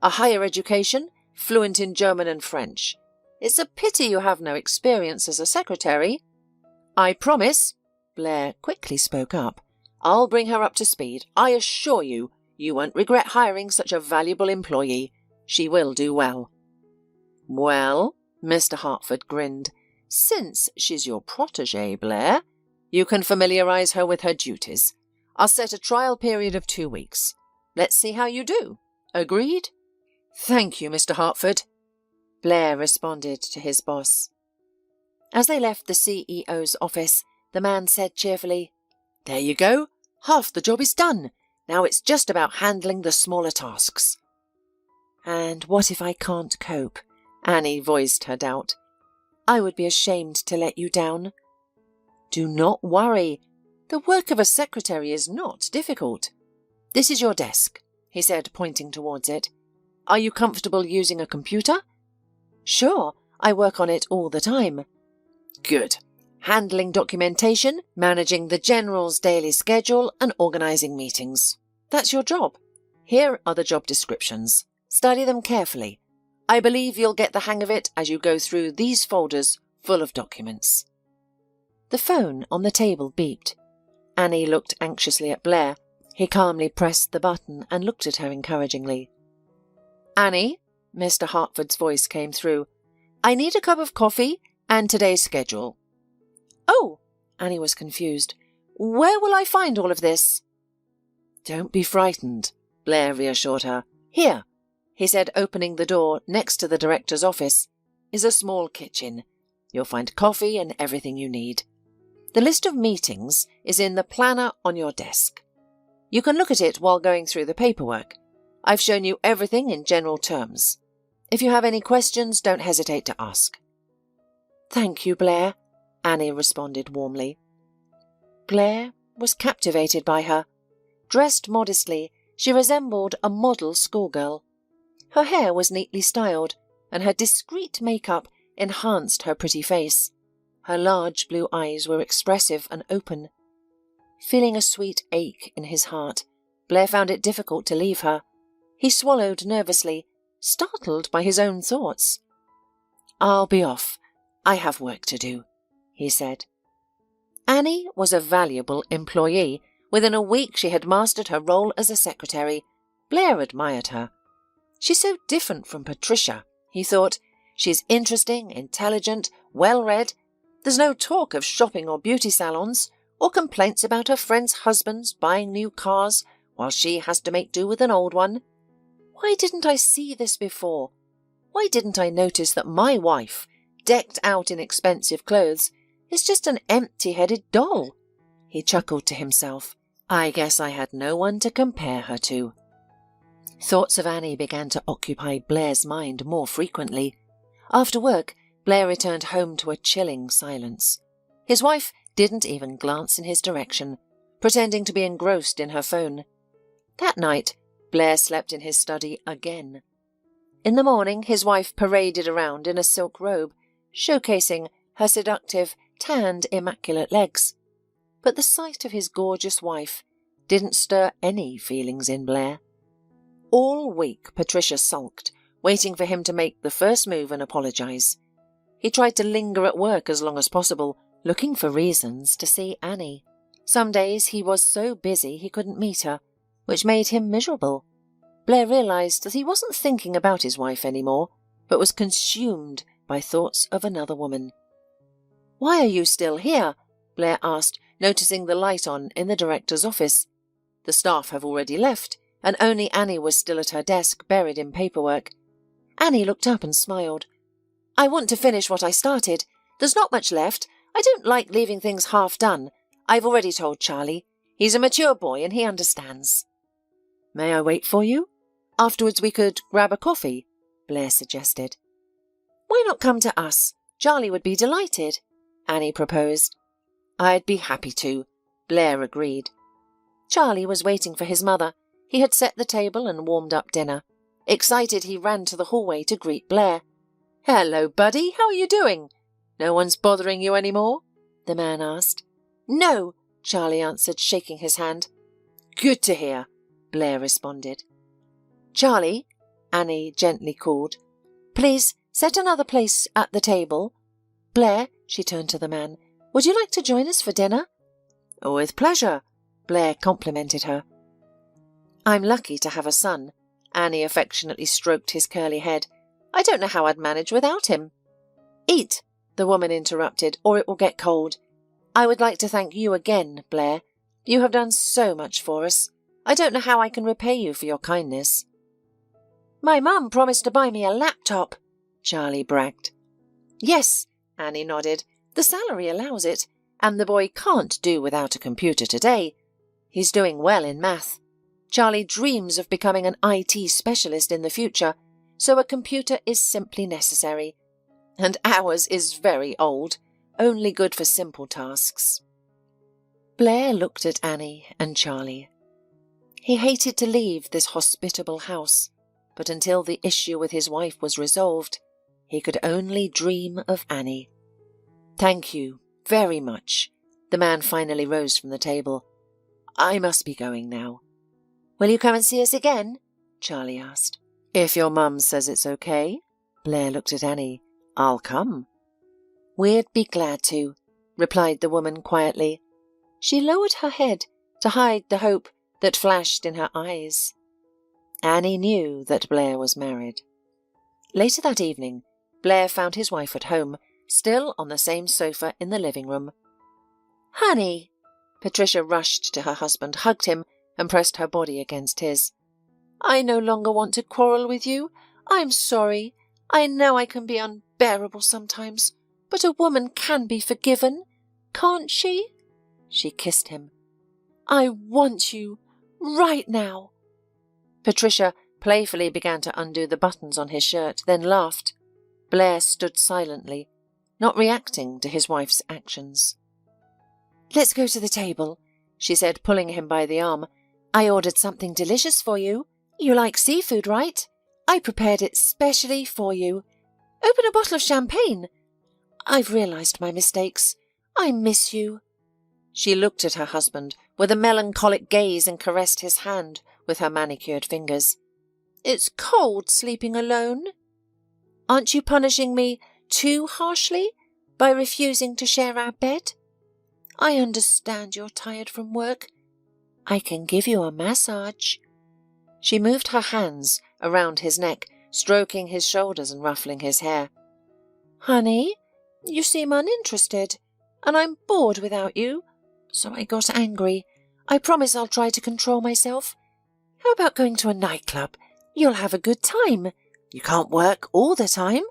B: A higher education, fluent in German and French. It's a pity you have no experience as a secretary. I promise, Blair quickly spoke up. I'll bring her up to speed. I assure you, you won't regret hiring such a valuable employee. She will do well. Well, Mr. Hartford grinned, since she's your protégée, Blair, you can familiarise her with her duties. I'll set a trial period of 2 weeks. Let's see how you do. Agreed? Thank you, Mr. Hartford, Blair responded to his boss. As they left the CEO's office, the man said cheerfully, There you go. Half the job is done. Now it's just about handling the smaller tasks. And what if I can't cope? Annie voiced her doubt. I would be ashamed to let you down. Do not worry. The work of a secretary is not difficult. This is your desk, he said, pointing towards it. Are you comfortable using a computer? Sure, I work on it all the time. Good. Handling documentation, managing the general's daily schedule, and organising meetings. That's your job. Here are the job descriptions. Study them carefully. I believe you'll get the hang of it as you go through these folders full of documents. The phone on the table beeped. Annie looked anxiously at Blair. He calmly pressed the button and looked at her encouragingly. Annie, Mr. Hartford's voice came through. I need a cup of coffee and today's schedule. Oh, Annie was confused. Where will I find all of this? Don't be frightened, Blair reassured her. Here, he said, opening the door next to the director's office, is a small kitchen. You'll find coffee and everything you need. The list of meetings is in the planner on your desk. You can look at it while going through the paperwork. I've shown you everything in general terms. If you have any questions, don't hesitate to ask. Thank you, Blair, Annie responded warmly. Blair was captivated by her. Dressed modestly, she resembled a model schoolgirl. Her hair was neatly styled, and her discreet makeup enhanced her pretty face. Her large blue eyes were expressive and open. Feeling a sweet ache in his heart, Blair found it difficult to leave her. He swallowed nervously, startled by his own thoughts. I'll be off. I have work to do. he said. Annie was a valuable employee. Within a week she had mastered her role as a secretary. Blair admired her. She's so different from Patricia, he thought. She's interesting, intelligent, well-read. There's no talk of shopping or beauty salons, or complaints about her friends' husbands buying new cars while she has to make do with an old one. Why didn't I see this before? Why didn't I notice that my wife, decked out in expensive clothes, is just an empty-headed doll? He chuckled to himself. I guess I had no one to compare her to. Thoughts of Annie began to occupy Blair's mind more frequently. After work, Blair returned home to a chilling silence. His wife didn't even glance in his direction, pretending to be engrossed in her phone. That night, Blair slept in his study again. In the morning, his wife paraded around in a silk robe, showcasing her seductive, tanned, immaculate legs. But the sight of his gorgeous wife didn't stir any feelings in Blair. All week, Patricia sulked, waiting for him to make the first move and apologize. He tried to linger at work as long as possible, looking for reasons to see Annie. Some days he was so busy he couldn't meet her, which made him miserable. Blair realized that he wasn't thinking about his wife anymore, but was consumed by thoughts of another woman. "Why are you still here?" Blair asked, noticing the light on in the director's office. The staff have already left, and only Annie was still at her desk, buried in paperwork. Annie looked up and smiled. "I want to finish what I started. There's not much left. I don't like leaving things half done. I've already told Charlie. He's a mature boy and he understands." "May I wait for you? Afterwards we could grab a coffee," Blair suggested. "Why not come to us? Charlie would be delighted," Annie proposed. "I'd be happy to," Blair agreed. Charlie was waiting for his mother. He had set the table and warmed up dinner. Excited, he ran to the hallway to greet Blair. "Hello, buddy. How are you doing? No one's bothering you any more?" the man asked. "No," Charlie answered, shaking his hand. "Good to hear," Blair responded. "Charlie," Annie gently called, "please set another place at the table. Blair," she turned to the man, "would you like to join us for dinner?" "With pleasure," Blair complimented her. "I'm lucky to have a son." Annie affectionately stroked his curly head. "I don't know how I'd manage without him." "Eat," the woman interrupted, "or it will get cold. I would like to thank you again, Blair. You have done so much for us. I don't know how I can repay you for your kindness." "My mum promised to buy me a laptop," Charlie bragged. "Yes," Annie nodded. "The salary allows it, and the boy can't do without a computer today. He's doing well in math. Charlie dreams of becoming an IT specialist in the future, so a computer is simply necessary. And ours is very old, only good for simple tasks." Blair looked at Annie and Charlie. He hated to leave this hospitable house, but until the issue with his wife was resolved, he could only dream of Annie. "Thank you very much." The man finally rose from the table. "I must be going now." "Will you come and see us again?" Charlie asked. "If your mum says it's okay." Blair looked at Annie. "I'll come." "We'd be glad to," replied the woman quietly. She lowered her head to hide the hope that flashed in her eyes. Annie knew that Blair was married. Later that evening, Blair found his wife at home, still on the same sofa in the living room. "Honey!" Patricia rushed to her husband, hugged him, and pressed her body against his. "I no longer want to quarrel with you. I'm sorry. I know I can be unbearable sometimes, but a woman can be forgiven, can't she?" She kissed him. "I want you, right now." Patricia playfully began to undo the buttons on his shirt, then laughed. Blair stood silently, not reacting to his wife's actions. "Let's go to the table," she said, pulling him by the arm. "I ordered something delicious for you. You like seafood, right? I prepared it specially for you. Open a bottle of champagne. I've realized my mistakes. I miss you." She looked at her husband with a melancholic gaze and caressed his hand with her manicured fingers. "It's cold sleeping alone." "Aren't you punishing me too harshly? By refusing to share our bed? I understand you're tired from work. I can give you a massage. She moved her hands around his neck, stroking his shoulders and ruffling his hair. Honey, you seem uninterested, and I'm bored without you, so I got angry. I promise I'll try to control myself. How about going to a nightclub? You'll have a good time. You can't work all the time.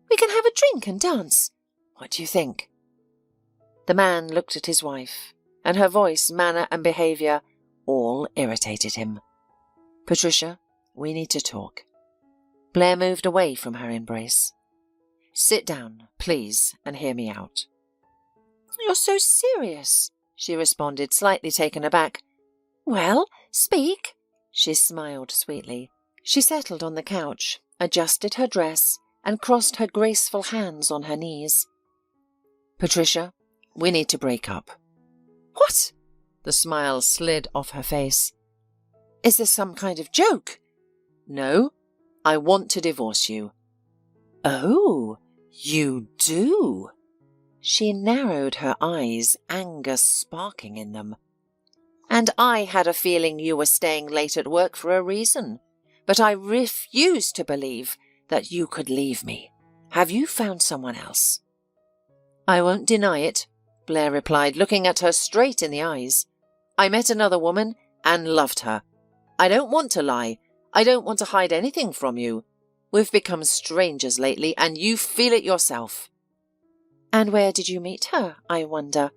B: We can have a drink and dance. What do you think? The man looked at his wife, and her voice, manner and behaviour all irritated him. Patricia, we need to talk. Blair moved away from her embrace. Sit down, please, and hear me out. You're so serious, she responded, slightly taken aback. Well, speak. She smiled sweetly. She settled on the couch, adjusted her dress, and crossed her graceful hands on her knees. Patricia, we need to break up. What? The smile slid off her face. Is this some kind of joke? No, I want to divorce you. Oh, you do? She narrowed her eyes, anger sparking in them. And I had a feeling you were staying late at work for a reason, but I refuse to believe that you could leave me. Have you found someone else? I won't deny it, Blair replied, looking at her straight in the eyes. I met another woman and loved her. I don't want to lie. I don't want to hide anything from you. We've become strangers lately, and you feel it yourself. And where did you meet her, I wonder?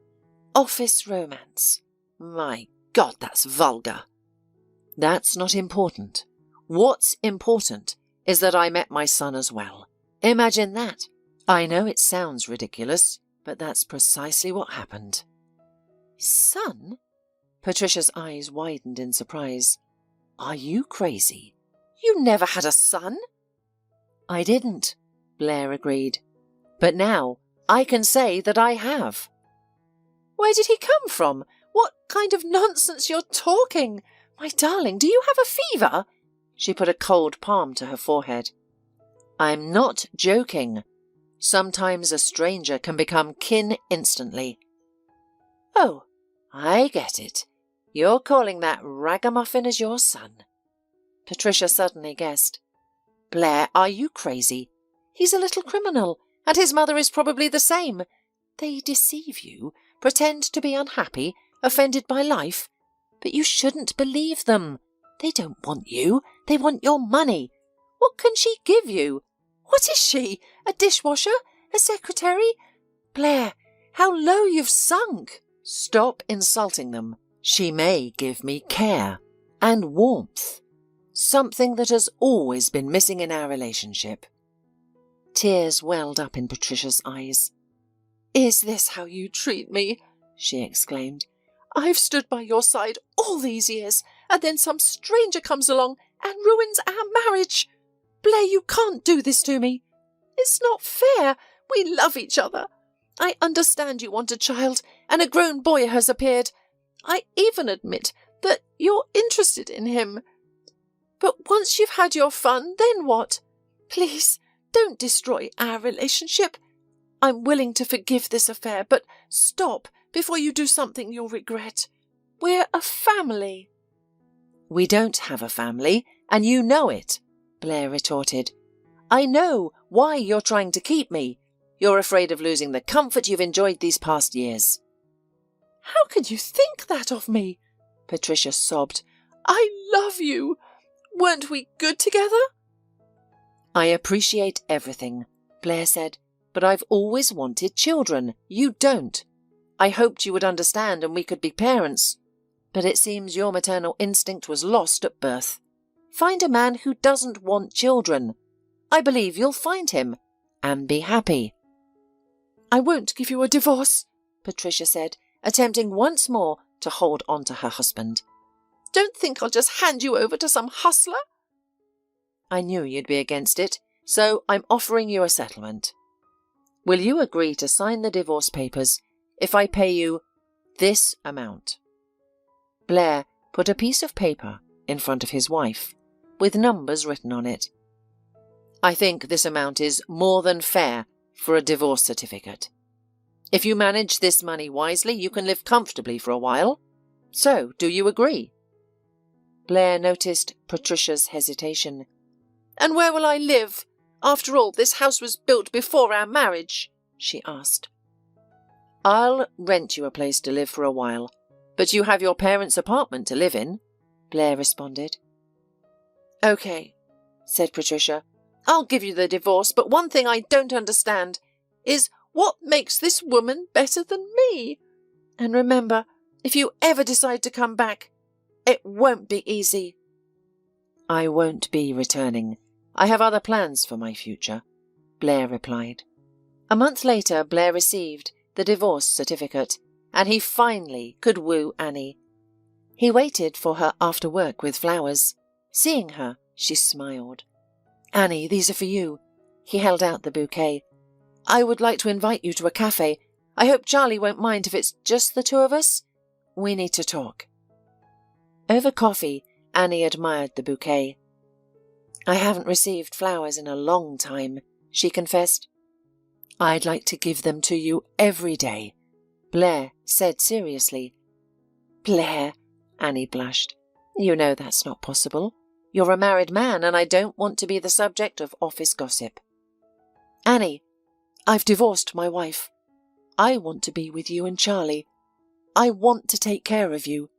B: Office romance. My God, that's vulgar. That's not important. What's important is that I met my son as well. Imagine that. I know it sounds ridiculous, but that's precisely what happened. Son? Patricia's eyes widened in surprise. Are you crazy? You never had a son? I didn't, Blair agreed. But now I can say that I have. Where did he come from? What kind of nonsense you're talking? My darling, do you have a fever? She put a cold palm to her forehead. I'm not joking. Sometimes a stranger can become kin instantly. Oh, I get it. You're calling that ragamuffin as your son. Patricia suddenly guessed. Blair, are you crazy? He's a little criminal, and his mother is probably the same. They deceive you, pretend to be unhappy, offended by life, but you shouldn't believe them. They don't want you, they want your money. What can she give you? What is she? A dishwasher? A secretary? Blair, how low you've sunk. Stop insulting them. She may give me care and warmth, something that has always been missing in our relationship. Tears welled up in Patricia's eyes. Is this how you treat me? She exclaimed. I've stood by your side all these years, and then some stranger comes along and ruins our marriage. Blair, you can't do this to me. It's not fair. We love each other. I understand you want a child, and a grown boy has appeared. I even admit that you're interested in him. But once you've had your fun, then what? Please, don't destroy our relationship. I'm willing to forgive this affair, but stop before you do something you'll regret. We're a family. We don't have a family, and you know it, Blair retorted. I know why you're trying to keep me. You're afraid of losing the comfort you've enjoyed these past years. How could you think that of me? Patricia sobbed. I love you. Weren't we good together? I appreciate everything, Blair said, but I've always wanted children. You don't. I hoped you would understand and we could be parents, but it seems your maternal instinct was lost at birth. Find a man who doesn't want children. I believe you'll find him and be happy. I won't give you a divorce, Patricia said, attempting once more to hold on to her husband. Don't think I'll just hand you over to some hustler. I knew you'd be against it, so I'm offering you a settlement. Will you agree to sign the divorce papers if I pay you this amount? Blair put a piece of paper in front of his wife, with numbers written on it. I think this amount is more than fair for a divorce certificate. If you manage this money wisely, you can live comfortably for a while. So, do you agree?" Blair noticed Patricia's hesitation. "And where will I live? After all, this house was built before our marriage," she asked. "I'll rent you a place to live for a while, but you have your parents' apartment to live in," Blair responded. "Okay," said Patricia. "I'll give you the divorce, but one thing I don't understand is what makes this woman better than me? And remember, if you ever decide to come back, it won't be easy." "I won't be returning. I have other plans for my future," Blair replied. A month later, Blair received the divorce certificate, and he finally could woo Annie. He waited for her after work with flowers. Seeing her, she smiled. "Annie, these are for you." He held out the bouquet. "I would like to invite you to a cafe. I hope Charlie won't mind if it's just the two of us. We need to talk." Over coffee, Annie admired the bouquet. "I haven't received flowers in a long time," she confessed. "I'd like to give them to you every day," Blair said seriously. "Blair," Annie blushed, "you know that's not possible. You're a married man, and I don't want to be the subject of office gossip." "Annie, I've divorced my wife. I want to be with you and Charlie. I want to take care of you.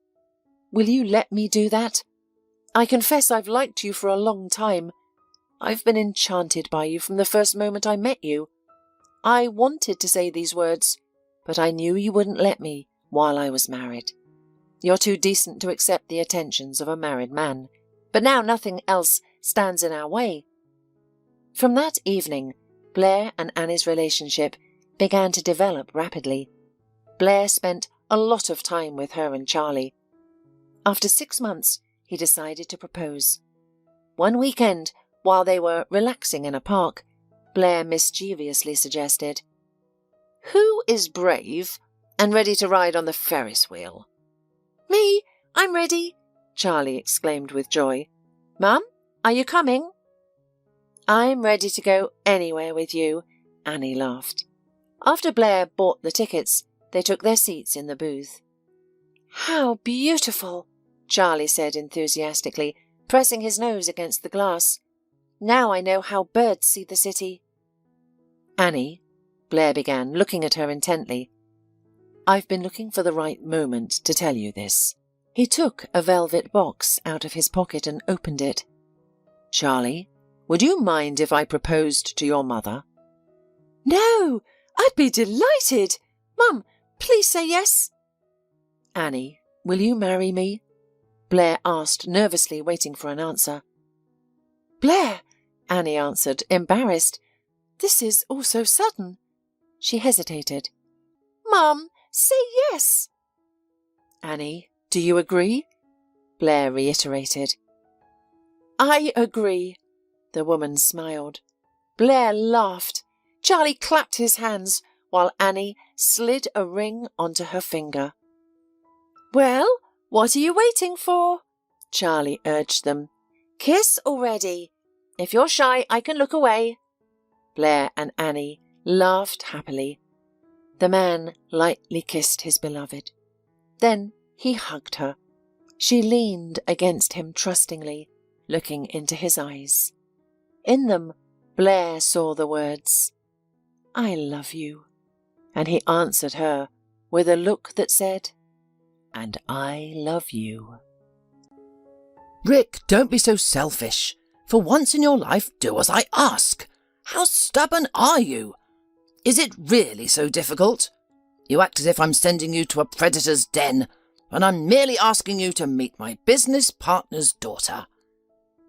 B: Will you let me do that? I confess I've liked you for a long time. I've been enchanted by you from the first moment I met you. I wanted to say these words, but I knew you wouldn't let me while I was married. You're too decent to accept the attentions of a married man, but now nothing else stands in our way." From that evening, Blair and Annie's relationship began to develop rapidly. Blair spent a lot of time with her and Charlie. After 6 months, he decided to propose. One weekend, while they were relaxing in a park, Blair mischievously suggested, "Who is brave and ready to ride on the Ferris wheel?" "Me, I'm ready," Charlie exclaimed with joy. "Mum, are you coming?" "I'm ready to go anywhere with you," Annie laughed. After Blair bought the tickets, they took their seats in the booth. "How beautiful," Charlie said enthusiastically, pressing his nose against the glass. "Now I know how birds see the city." "Annie," Blair began, looking at her intently, "I've been looking for the right moment to tell you this." He took a velvet box out of his pocket and opened it. "Charlie, would you mind if I proposed to your mother?"
C: "No, I'd be delighted. Mum, please say yes."
B: "Annie, will you marry me?" Blair asked, nervously waiting for an answer.
C: "Blair,"
B: Annie answered, embarrassed.
C: "this is all so sudden."
B: She hesitated.
C: "Mum, say yes."
B: "Annie, do you agree?" Blair reiterated.
C: "I agree." The woman smiled. Blair laughed. Charlie clapped his hands while Annie slid a ring onto her finger. "Well, what are you waiting for?" Charlie urged them. "Kiss already. If you're shy, I can look away." Blair and Annie laughed happily. The man lightly kissed his beloved. Then he hugged her. She leaned against him trustingly, looking into his eyes. In them, Blair saw the words, "I love you," and he answered her with a look that said, "And I love you."
D: "Rick, don't be so selfish. For once in your life, do as I ask. How stubborn are you? Is it really so difficult? You act as if I'm sending you to a predator's den, and I'm merely asking you to meet my business partner's daughter,"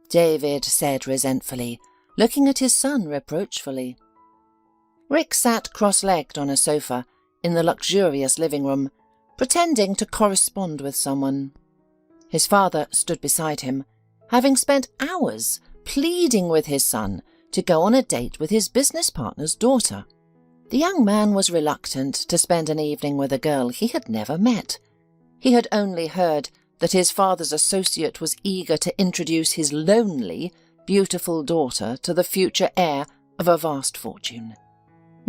B: David said resentfully, looking at his son reproachfully. Rick sat cross-legged on a sofa in the luxurious living room, pretending to correspond with someone. His father stood beside him, having spent hours pleading with his son to go on a date with his business partner's daughter. The young man was reluctant to spend an evening with a girl he had never met. He had only heard that his father's associate was eager to introduce his lonely, beautiful daughter to the future heir of a vast fortune.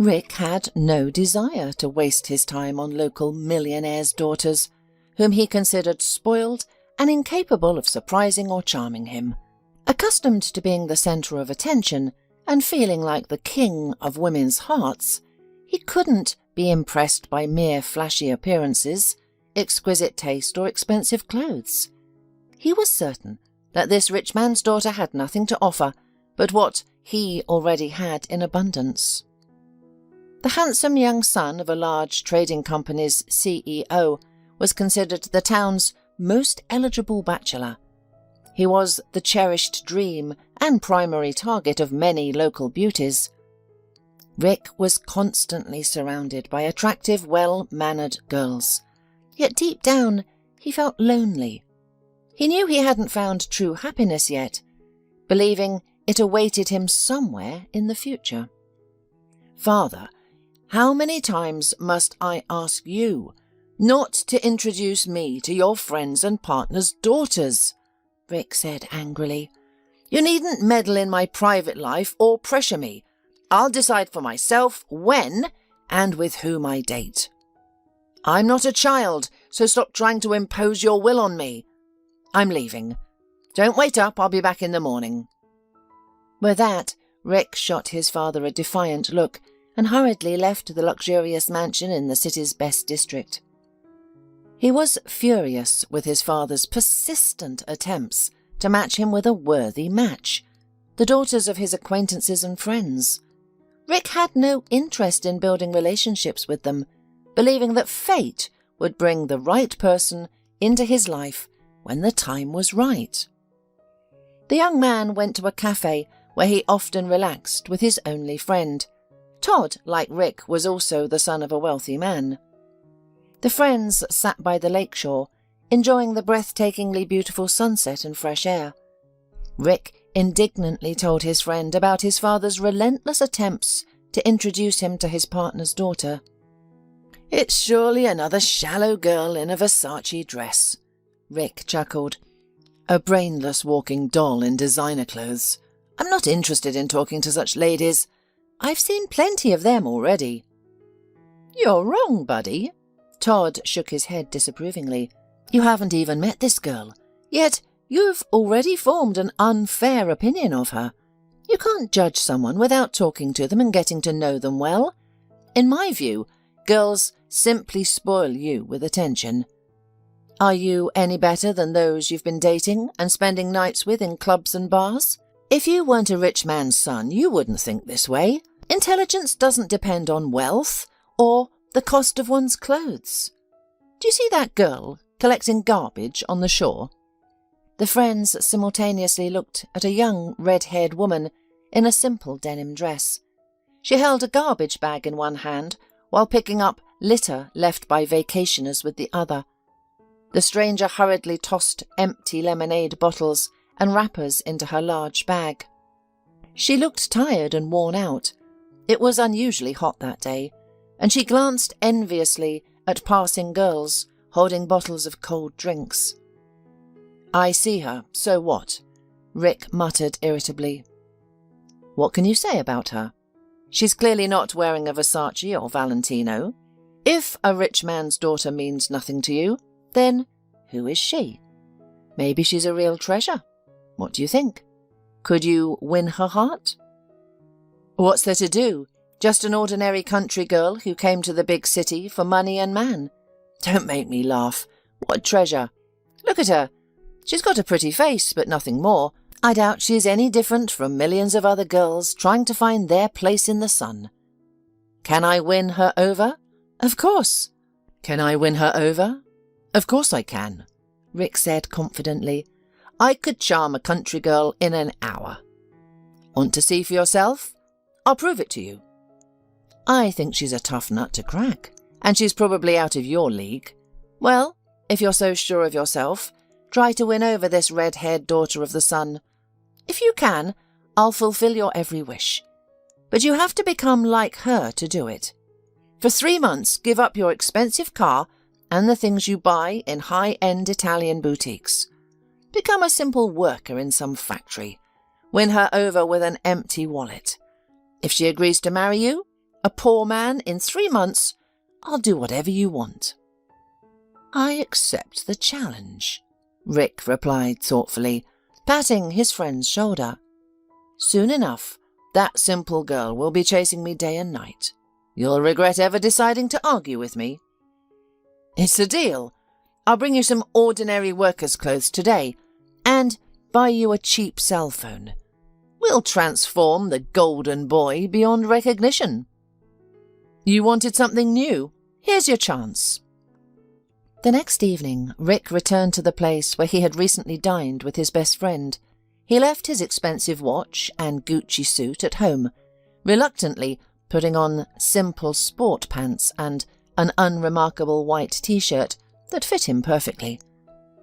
B: Rick had no desire to waste his time on local millionaires' daughters, whom he considered spoiled and incapable of surprising or charming him. Accustomed to being the centre of attention and feeling like the king of women's hearts, he couldn't be impressed by mere flashy appearances, exquisite taste, or expensive clothes. He was certain that this rich man's daughter had nothing to offer but what he already had in abundance. The handsome young son of a large trading company's CEO was considered the town's most eligible bachelor. He was the cherished dream and primary target of many local beauties. Rick was constantly surrounded by attractive, well-mannered girls, yet deep down he felt lonely. He knew he hadn't found true happiness yet, believing it awaited him somewhere in the future. "Father, how many times must I ask you not to introduce me to your friends' and partners' daughters?" Rick said angrily. "You needn't meddle in my private life or pressure me. I'll decide for myself when and with whom I date. I'm not a child, so stop trying to impose your will on me. I'm leaving. Don't wait up, I'll be back in the morning." With that, Rick shot his father a defiant look and hurriedly left the luxurious mansion in the city's best district. He was furious with his father's persistent attempts to match him with a worthy match, the daughters of his acquaintances and friends. Rick had no interest in building relationships with them, believing that fate would bring the right person into his life when the time was right. The young man went to a cafe where he often relaxed with his only friend. Todd, like Rick, was also the son of a wealthy man. The friends sat by the lakeshore, enjoying the breathtakingly beautiful sunset and fresh air. Rick indignantly told his friend about his father's relentless attempts to introduce him to his partner's daughter. "It's surely another shallow girl in a Versace dress," Rick chuckled. "A brainless walking doll in designer clothes. I'm not interested in talking to such ladies. I've seen plenty of them already." "You're wrong, buddy." Todd shook his head disapprovingly. "You haven't even met this girl, yet you've already formed an unfair opinion of her. You can't judge someone without talking to them and getting to know them well. In my view, girls simply spoil you with attention. Are you any better than those you've been dating and spending nights with in clubs and bars? If you weren't a rich man's son, you wouldn't think this way. Intelligence doesn't depend on wealth or the cost of one's clothes. Do you see that girl collecting garbage on the shore?" The friends simultaneously looked at a young red-haired woman in a simple denim dress. She held a garbage bag in one hand while picking up litter left by vacationers with the other. The stranger hurriedly tossed empty lemonade bottles and wrappers into her large bag. She looked tired and worn out. It was unusually hot that day, and she glanced enviously at passing girls holding bottles of cold drinks. "I see her, so what?" Rick muttered irritably. "What can you say about her? She's clearly not wearing a Versace or Valentino. If a rich man's daughter means nothing to you, then who is she? Maybe she's a real treasure. What do you think? Could you win her heart?" "What's there to do? Just an ordinary country girl who came to the big city for money and man. Don't make me laugh. What treasure? Look at her. She's got a pretty face, but nothing more. I doubt she's any different from millions of other girls trying to find their place in the sun. Can I win her over? Of course. Can I win her over? Of course I can," Rick said confidently. "I could charm a country girl in an hour. Want to see for yourself? I'll prove it to you. I think she's a tough nut to crack, and she's probably out of your league. Well, if you're so sure of yourself, try to win over this red-haired daughter of the sun. If you can, I'll fulfill your every wish. But you have to become like her to do it. For 3 months, give up your expensive car and the things you buy in high-end Italian boutiques. Become a simple worker in some factory. Win her over with an empty wallet. If she agrees to marry you,
D: a poor man in 3 months, I'll do whatever you want." "I accept the challenge," Rick replied thoughtfully, patting his friend's shoulder. "Soon enough, that simple girl will be chasing me day and night. You'll regret ever deciding to argue with me." "It's a deal. I'll bring you some ordinary workers' clothes today and buy you a cheap cell phone. We'll transform the golden boy beyond recognition. You wanted something new? Here's your chance." The next evening, Rick returned to the place where he had recently dined with his best friend. He left his expensive watch and Gucci suit at home, reluctantly putting on simple sport pants and an unremarkable white t-shirt that fit him perfectly.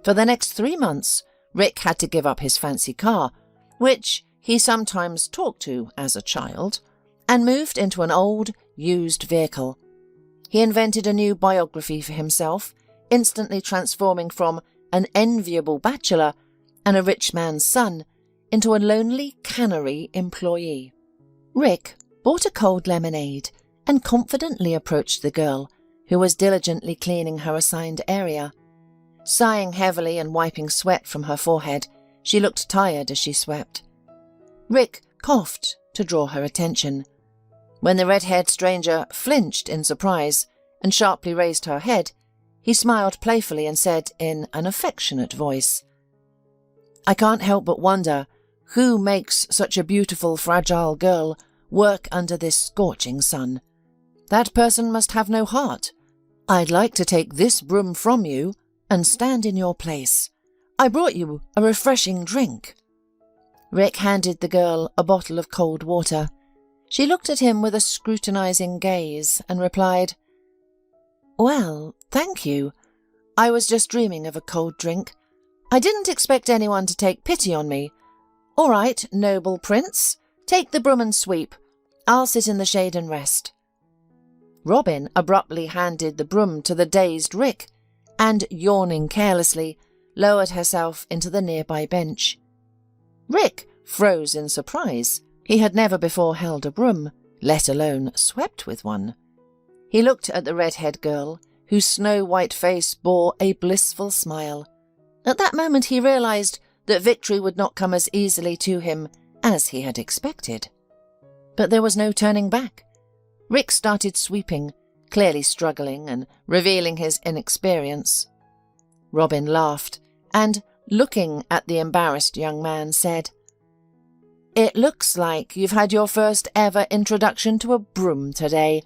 D: For the next 3 months, Rick had to give up his fancy car, which he sometimes talked to as a child, and moved into an old, used vehicle. He invented a new biography for himself, instantly transforming from an enviable bachelor and a rich man's son into a lonely cannery employee. Rick bought a cold lemonade and confidently approached the girl, who was diligently cleaning her assigned area. Sighing heavily and wiping sweat from her forehead, she looked tired as she swept. Rick coughed to draw her attention. When the red-haired stranger flinched in surprise and sharply raised her head, he smiled playfully and said in an affectionate voice, "I can't help but wonder who makes such a beautiful, fragile girl work under this scorching sun. That person must have no heart. I'd like to take this broom from you and stand in your place. I brought you a refreshing drink." Rick handed the girl a bottle of cold water. She looked at him with a scrutinizing gaze and replied, "Well, thank you. I was just dreaming of a cold drink. I didn't expect anyone to take pity on me. All right, noble prince, take the broom and sweep. I'll sit in the shade and rest." Robin abruptly handed the broom to the dazed Rick and, yawning carelessly, lowered herself into the nearby bench. Rick froze in surprise. He had never before held a broom, let alone swept with one. He looked at the red-haired girl, whose snow-white face bore a blissful smile. At that moment he realized that victory would not come as easily to him as he had expected. But there was no turning back. Rick started sweeping, clearly struggling and revealing his inexperience. Robin laughed and, looking at the embarrassed young man, said, "It looks like you've had your first ever introduction to a broom today.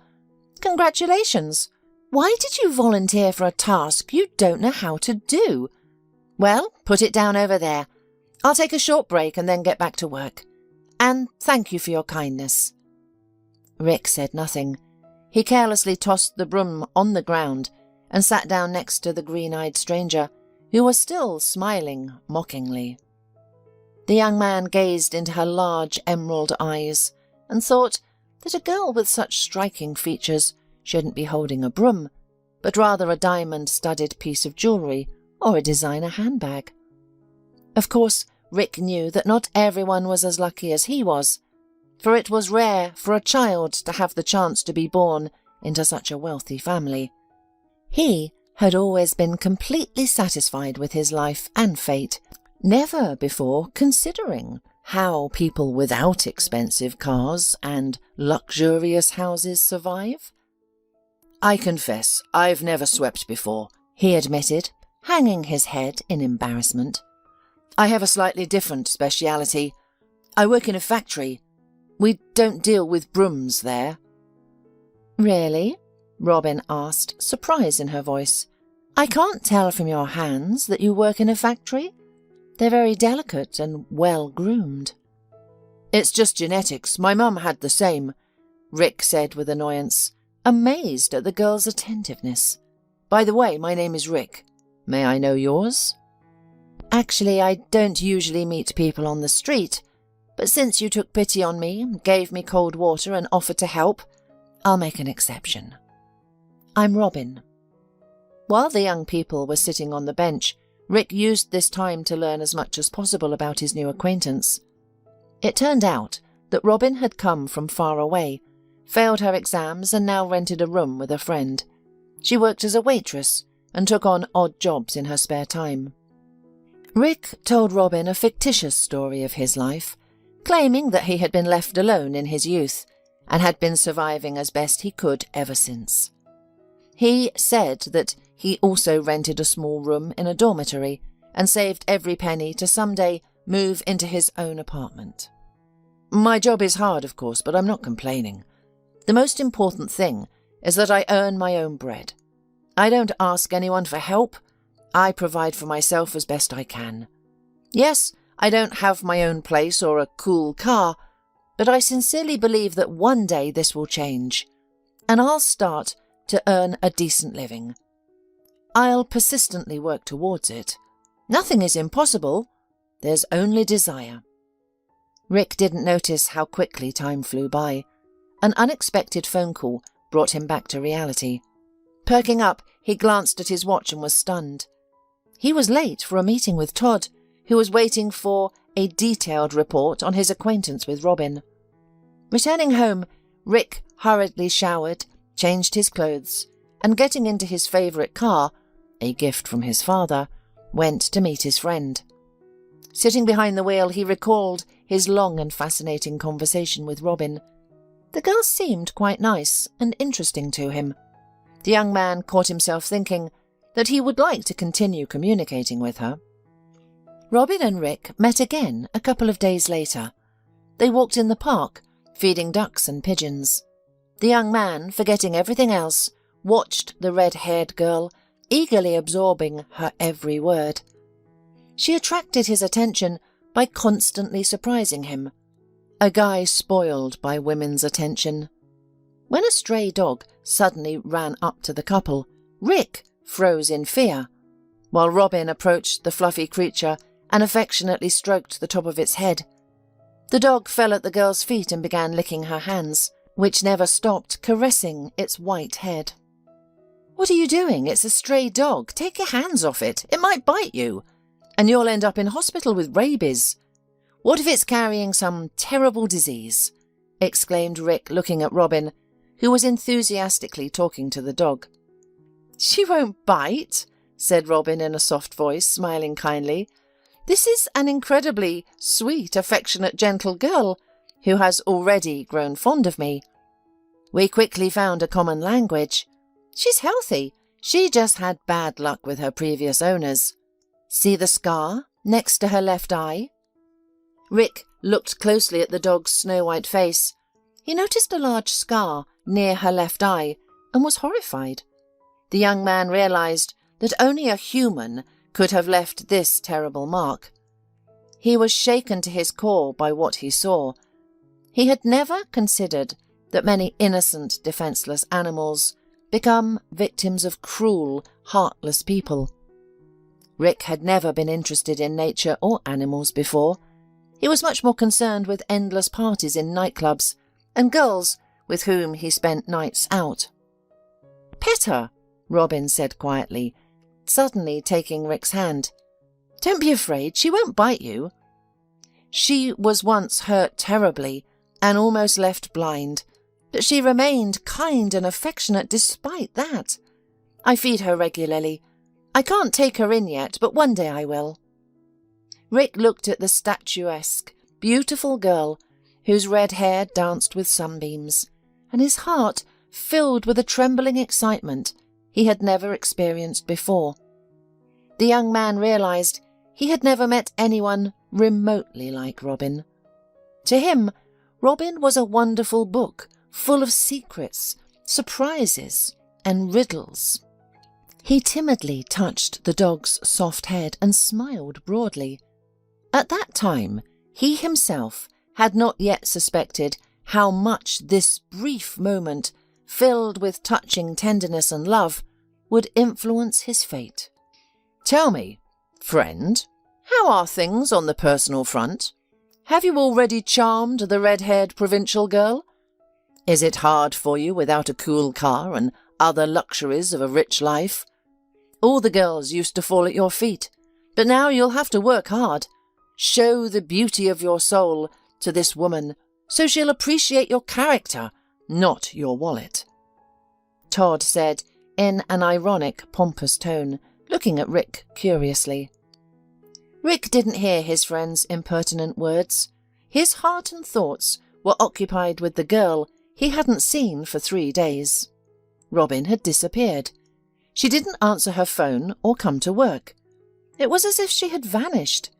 D: Congratulations! Why did you volunteer for a task you don't know how to do? Well, put it down over there. I'll take a short break and then get back to work. And thank you for your kindness." Rick said nothing. He carelessly tossed the broom on the ground and sat down next to the green-eyed stranger, who was still smiling mockingly. The young man gazed into her large emerald eyes and thought that a girl with such striking features shouldn't be holding a broom, but rather a diamond-studded piece of jewellery or a designer handbag. Of course, Rick knew that not everyone was as lucky as he was, for it was rare for a child to have the chance to be born into such a wealthy family. He had always been completely satisfied with his life and fate, never before considering how people without expensive cars and luxurious houses survive. "I confess, I've never swept before," he admitted, hanging his head in embarrassment. "I have a slightly different speciality. I work in a factory. We don't deal with brooms there." "Really?" Robin asked, surprise in her voice. "I can't tell from your hands that you work in a factory. They're very delicate and well-groomed." "It's just genetics. My mum had the same," Rick said with annoyance, amazed at the girl's attentiveness. "By the way, my name is Rick. May I know yours?" "Actually, I don't usually meet people on the street, but since you took pity on me, gave me cold water and offered to help, I'll make an exception. I'm Robin." While the young people were sitting on the bench, Rick used this time to learn as much as possible about his new acquaintance. It turned out that Robin had come from far away,
B: failed her exams and now rented a room with a friend. She worked as a waitress and took on odd jobs in her spare time. Rick told Robin a fictitious story of his life, claiming that he had been left alone in his youth and had been surviving as best he could ever since. He said that he also rented a small room in a dormitory and saved every penny to someday move into his own apartment. My job is hard, of course, but I'm not complaining. The most important thing is that I earn my own bread. I don't ask anyone for help. I provide for myself as best I can. Yes, I don't have my own place or a cool car, but I sincerely believe that one day this will change, and I'll start to earn a decent living. I'll persistently work towards it. Nothing is impossible. There's only desire. Rick didn't notice how quickly time flew by. An unexpected phone call brought him back to reality. Perking up, he glanced at his watch and was stunned. He was late for a meeting with Todd, who was waiting for a detailed report on his acquaintance with Robin. Returning home, Rick hurriedly showered, changed his clothes, and getting into his favourite car, a gift from his father, went to meet his friend. Sitting behind the wheel, he recalled his long and fascinating conversation with Robin. The girl seemed quite nice and interesting to him. The young man caught himself thinking that he would like to continue communicating with her. Robin and Rick met again a couple of days later. They walked in the park, feeding ducks and pigeons. The young man, forgetting everything else, watched the red-haired girl, eagerly absorbing her every word. She attracted his attention by constantly surprising him. A guy spoiled by women's attention. When a stray dog suddenly ran up to the couple, Rick froze in fear, while Robin approached the fluffy creature and affectionately stroked the top of its head. The dog fell at the girl's feet and began licking her hands, which never stopped caressing its white head. "What are you doing? It's a stray dog. Take your hands off it. It might bite you, and you'll end up in hospital with rabies. What if it's carrying some terrible disease?" exclaimed Rick, looking at Robin, who was enthusiastically talking to the dog. "She won't bite," said Robin in a soft voice, smiling kindly. "This is an incredibly sweet, affectionate, gentle girl who has already grown fond of me. We quickly found a common language. She's healthy. She just had bad luck with her previous owners. See the scar next to her left eye?" Rick looked closely at the dog's snow-white face. He noticed a large scar near her left eye and was horrified. The young man realized that only a human could have left this terrible mark. He was shaken to his core by what he saw. He had never considered that many innocent, defenseless animals become victims of cruel, heartless people. Rick had never been interested in nature or animals before. He was much more concerned with endless parties in nightclubs and girls with whom he spent nights out. "Pet her," Robin said quietly, suddenly taking Rick's hand. "Don't be afraid, she won't bite you. She was once hurt terribly and almost left blind, but she remained kind and affectionate despite that. I feed her regularly. I can't take her in yet, but one day I will." Rick looked at the statuesque, beautiful girl whose red hair danced with sunbeams, and his heart filled with a trembling excitement he had never experienced before. The young man realized he had never met anyone remotely like Robin. To him, Robin was a wonderful book full of secrets, surprises, and riddles. He timidly touched the dog's soft head and smiled broadly. At that time, he himself had not yet suspected how much this brief moment, filled with touching tenderness and love, would influence his fate. "Tell me, friend, how are things on the personal front? Have you already charmed the red-haired provincial girl? Is it hard for you without a cool car and other luxuries of a rich life? All the girls used to fall at your feet, but now you'll have to work hard. Show the beauty of your soul to this woman so she'll appreciate your character,
D: not your wallet," Todd said in an ironic, pompous tone, looking at Rick curiously. Rick didn't hear his friend's impertinent words. His heart and thoughts were occupied with the girl he hadn't seen for 3 days. Robin had disappeared. She didn't answer her phone or come to work. It was as if she had vanished.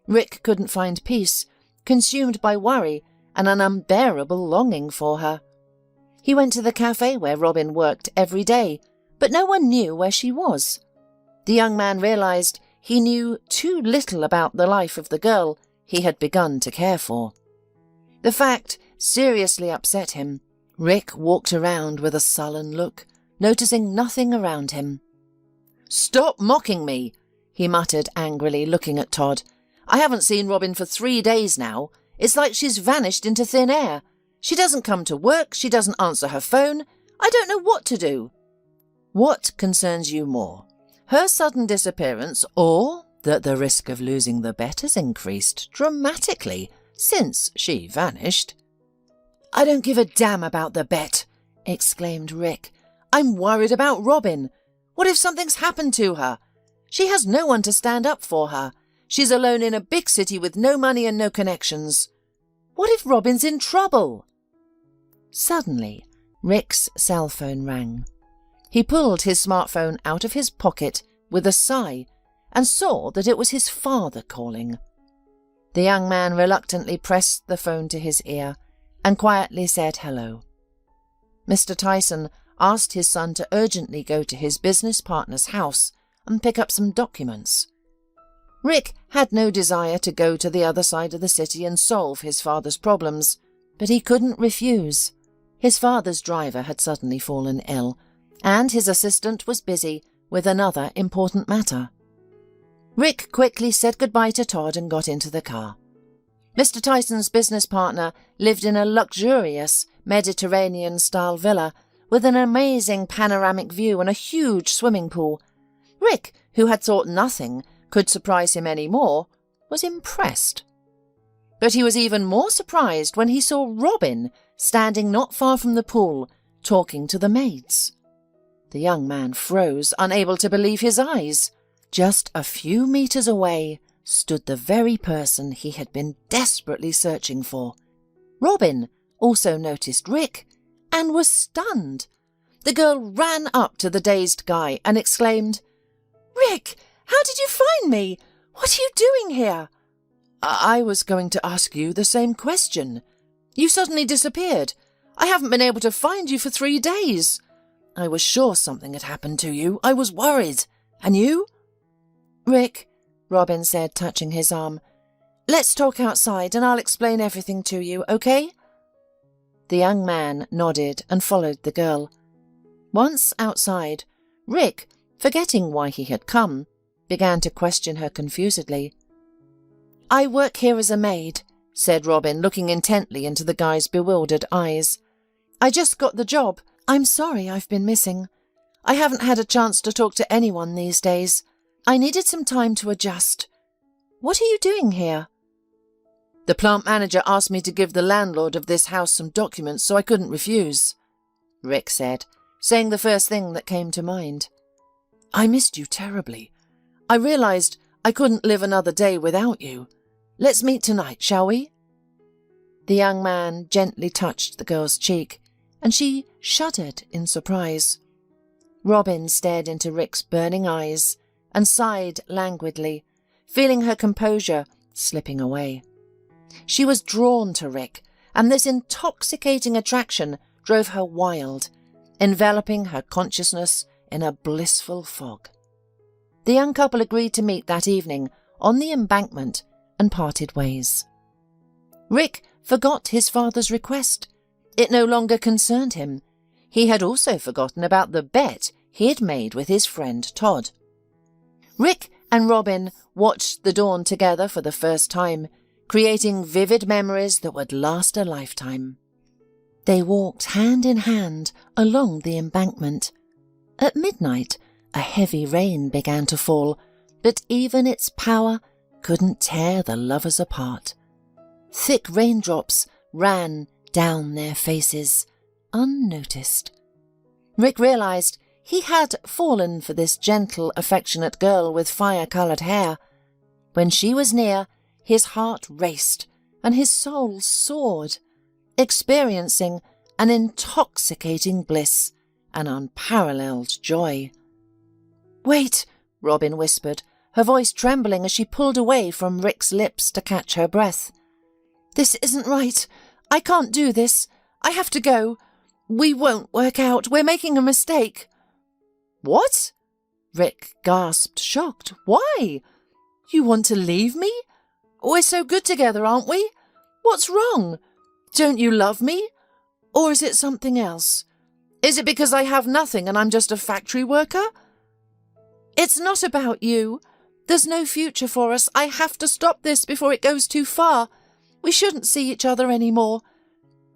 D: Rick couldn't find peace, consumed by worry and an unbearable longing for her. He went to the cafe where Robin worked every day, but no one knew where she was. The young man realized he knew too little about the life of the girl he had begun to care for. The fact seriously upset him. Rick walked around with a sullen look, noticing nothing around him. "Stop mocking me," he muttered angrily, looking at Todd. "I haven't seen Robin for 3 days now. It's like she's vanished into thin air. She doesn't come to work, she doesn't answer her phone. I don't know what to do." "What concerns you more? Her sudden disappearance, or that the risk of losing the bet has increased dramatically since she vanished?" "I don't give a damn about the bet," exclaimed Rick. "I'm worried about Robin. What if something's happened to her? She has no one to stand up for her. She's alone in a big city with no money and no connections. What if Robin's in trouble?" Suddenly, Rick's cell phone rang. He pulled his smartphone out of his pocket with a sigh and saw that it was his father calling. The young man reluctantly pressed the phone to his ear and quietly said hello. Mr. Tyson asked his son to urgently go to his business partner's house and pick up some documents. Rick had no desire to go to the other side of the city and solve his father's problems, but he couldn't refuse. His father's driver had suddenly fallen ill, and his assistant was busy with another important matter. Rick quickly said goodbye to Todd and got into the car. Mr. Tyson's business partner lived in a luxurious Mediterranean-style villa with an amazing panoramic view and a huge swimming pool. Rick, who had thought nothing could surprise him any more, was impressed. But he was even more surprised when he saw Robin standing not far from the pool, talking to the maids. The young man froze, unable to believe his eyes. Just a few meters away stood the very person he had been desperately searching for. Robin also noticed Rick and was stunned. The girl ran up to the dazed guy and exclaimed, "Rick, how did you find me? What are you doing here?" I was going to ask you the same question. You suddenly disappeared. I haven't been able to find you for 3 days. I was sure something had happened to you. I was worried. And you?" "Rick," Robin said, touching his arm, "let's talk outside and I'll explain everything to you, okay?" The young man nodded and followed the girl. Once outside, Rick, forgetting why he had come, began to question her confusedly. "I work here as a maid," said Robin, looking intently into the guy's bewildered eyes. "I just got the job. I'm sorry I've been missing. I haven't had a chance to talk to anyone these days. I needed some time to adjust. What are you doing here?" "The plant manager asked me to give the landlord of this house some documents, so I couldn't refuse," Rick said, saying the first thing that came to mind. "I missed you terribly. I realized I couldn't live another day without you. Let's meet tonight, shall we?" The young man gently touched the girl's cheek, and she shuddered in surprise. Robin stared into Rick's burning eyes and sighed languidly, feeling her composure slipping away. She was drawn to Rick, and this intoxicating attraction drove her wild, enveloping her consciousness in a blissful fog. The young couple agreed to meet that evening on the embankment and parted ways. Rick forgot his father's request. It no longer concerned him. He had also forgotten about the bet he had made with his friend Todd. Rick and Robin watched the dawn together for the first time, creating vivid memories that would last a lifetime. They walked hand in hand along the embankment. At midnight, a heavy rain began to fall, but even its power couldn't tear the lovers apart. Thick raindrops ran down their faces,
B: unnoticed. Rick realized he had fallen for this gentle, affectionate girl with fire-colored hair. When she was near, his heart raced and his soul soared, experiencing an intoxicating bliss, an unparalleled joy. "Wait," Robin whispered, her voice trembling as she pulled away from Rick's lips to catch her breath. "This isn't right. I can't do this. I have to go. We won't work out. We're making a mistake." "What?" Rick gasped, shocked. "Why? You want to leave me? We're so good together, aren't we? What's wrong? Don't you love me? Or is it something else? Is it because I have nothing and I'm just a factory worker?" "It's not about you. There's no future for us. I have to stop this before it goes too far. We shouldn't see each other anymore.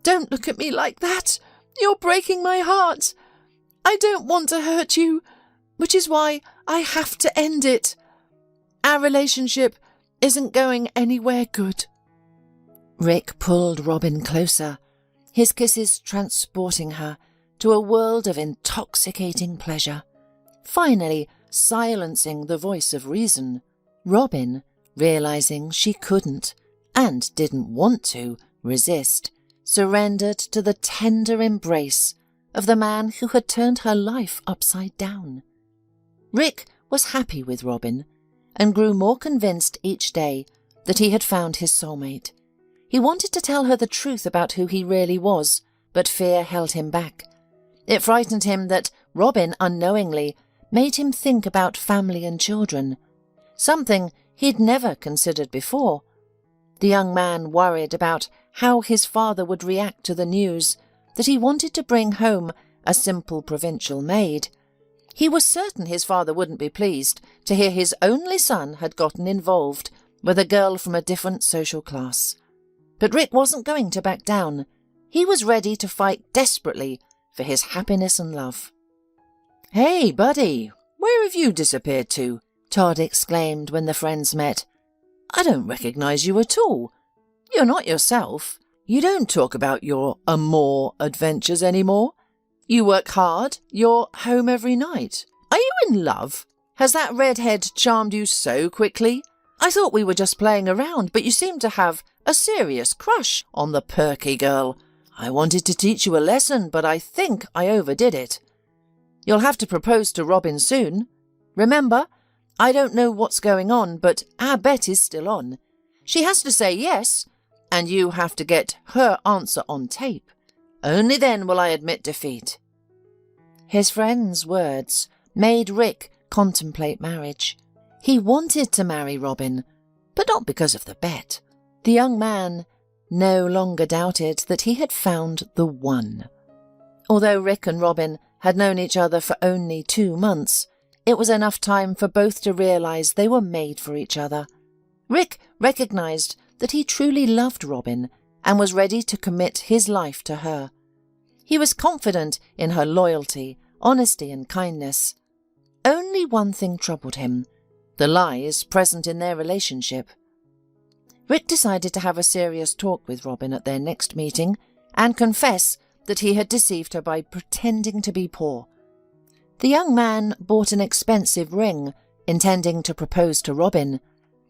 B: Don't look at me like that. You're breaking my heart. I don't want to hurt you, which is why I have to end it. Our relationship isn't going anywhere good." Rick pulled Robin closer, his kisses transporting her to a world of intoxicating pleasure, finally silencing the voice of reason. Robin, realizing she couldn't, and didn't want to, resist, surrendered to the tender embrace of the man who had turned her life upside down. Rick was happy with Robin, and grew more convinced each day that he had found his soulmate. He wanted to tell her the truth about who he really was, but fear held him back. It frightened him that Robin, unknowingly, made him think about family and children, something he'd never considered before. The young man worried about how his father would react to the news that he wanted to bring home a simple provincial maid. He was certain his father wouldn't be pleased to hear his only son had gotten involved with a girl from a different social class. But Rick wasn't going to back down. He was ready to fight desperately for his happiness and love. "Hey, buddy, where have you disappeared to?" Todd exclaimed when the friends met. "I don't recognize you at all. You're not yourself. You don't talk about your amour adventures anymore. You work hard. You're home every night. Are you in love? Has that redhead charmed you so quickly? I thought we were just playing around, but you seem to have a serious crush on the perky girl. I wanted to teach you a lesson, but I think I overdid it. You'll have to propose to Robin soon. Remember, I don't know what's going on, but our bet is still on. She has to say yes, and you have to get her answer on tape. Only then will I admit defeat." His friend's words made Rick contemplate marriage. He wanted to marry Robin, but not because of the bet. The young man no longer doubted that he had found the one. Although Rick and Robin had known each other for only 2 months, it was enough time for both to realize they were made for each other. Rick recognized that he truly loved Robin and was ready to commit his life to her. He was confident in her loyalty, honesty, and kindness. Only one thing troubled him: the lies present in their relationship. Rick decided to have a serious talk with Robin at their next meeting and confess that he had deceived her by pretending to be poor. The young man bought an expensive ring, intending to propose to Robin.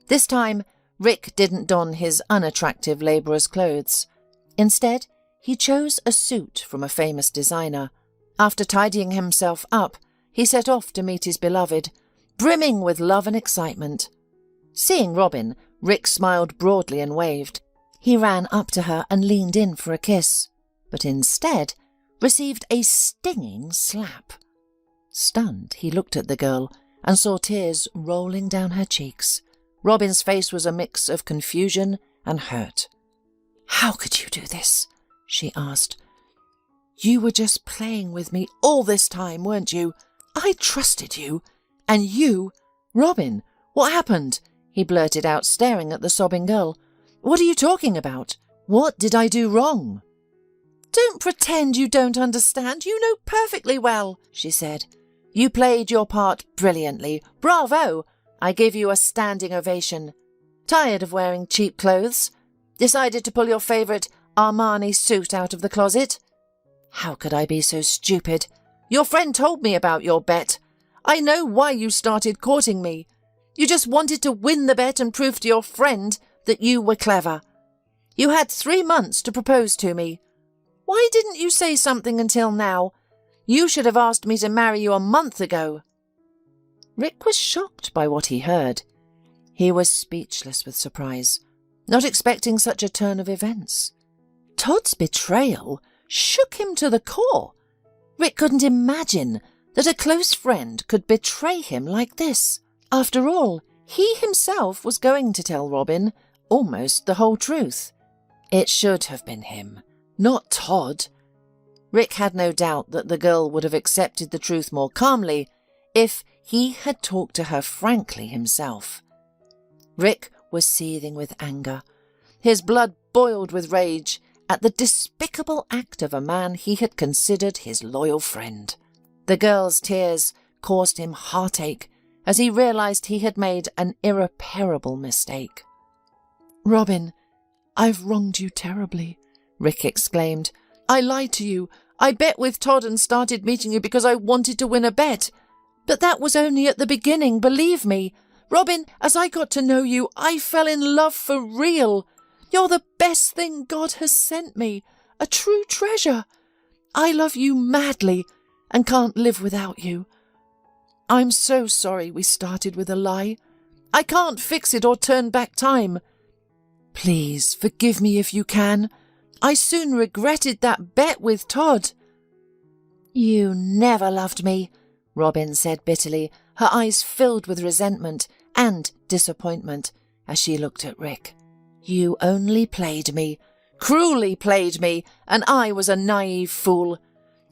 B: This time, Rick didn't don his unattractive labourer's clothes. Instead, he chose a suit from a famous designer. After tidying himself up, he set off to meet his beloved, brimming with love and excitement. Seeing Robin, Rick smiled broadly and waved. He ran up to her and leaned in for a kiss, but instead received a stinging slap. Stunned, he looked at the girl and saw tears rolling down her cheeks. Robin's face was a mix of confusion and hurt. "How could you do this?" she asked. "You were just playing with me all this time, weren't you? I trusted you. And you... Robin, what happened?" he blurted out, staring at the sobbing girl. "What are you talking about? What did I do wrong?" "Don't pretend you don't understand. You know perfectly well," she said. "You played your part brilliantly. Bravo! I give you a standing ovation. Tired of wearing cheap clothes? Decided to pull your favourite Armani suit out of the closet?
C: How could I be so stupid? Your friend told me about your bet. I know why you started courting me. You just wanted to win the bet and prove to your friend that you were clever. You had 3 months to propose to me. Why didn't you say something until now? You should have asked me to marry you a month ago." Rick was shocked by what he heard. He was speechless with surprise, not expecting such a turn of events. Todd's betrayal shook him to the core. Rick couldn't imagine that a close friend could betray him like this. After all, he himself was going to tell Robin almost the whole truth. It should have been him, not Todd. Rick had no doubt that the girl would have accepted the truth more calmly if he had talked to her frankly himself. Rick was seething with anger. His blood boiled with rage at the despicable act of a man he had considered his loyal friend. The girl's tears caused him heartache as he realized he had made an irreparable mistake. "Robin, I've wronged you terribly," Rick exclaimed. "I lied to you. I bet with Todd and started meeting you because I wanted to win a bet. But that was only at the beginning, believe me. Robin, as I got to know you, I fell in love for real. You're the best thing God has sent me, a true treasure. I love you madly and can't live without you. I'm so sorry we started with a lie. I can't fix it or turn back time. Please forgive me if you can. I soon regretted that bet with Todd." "You never loved me," Robin said bitterly, her eyes filled with resentment and disappointment as she looked at Rick. "You only played me, cruelly played me, and I was a naive fool.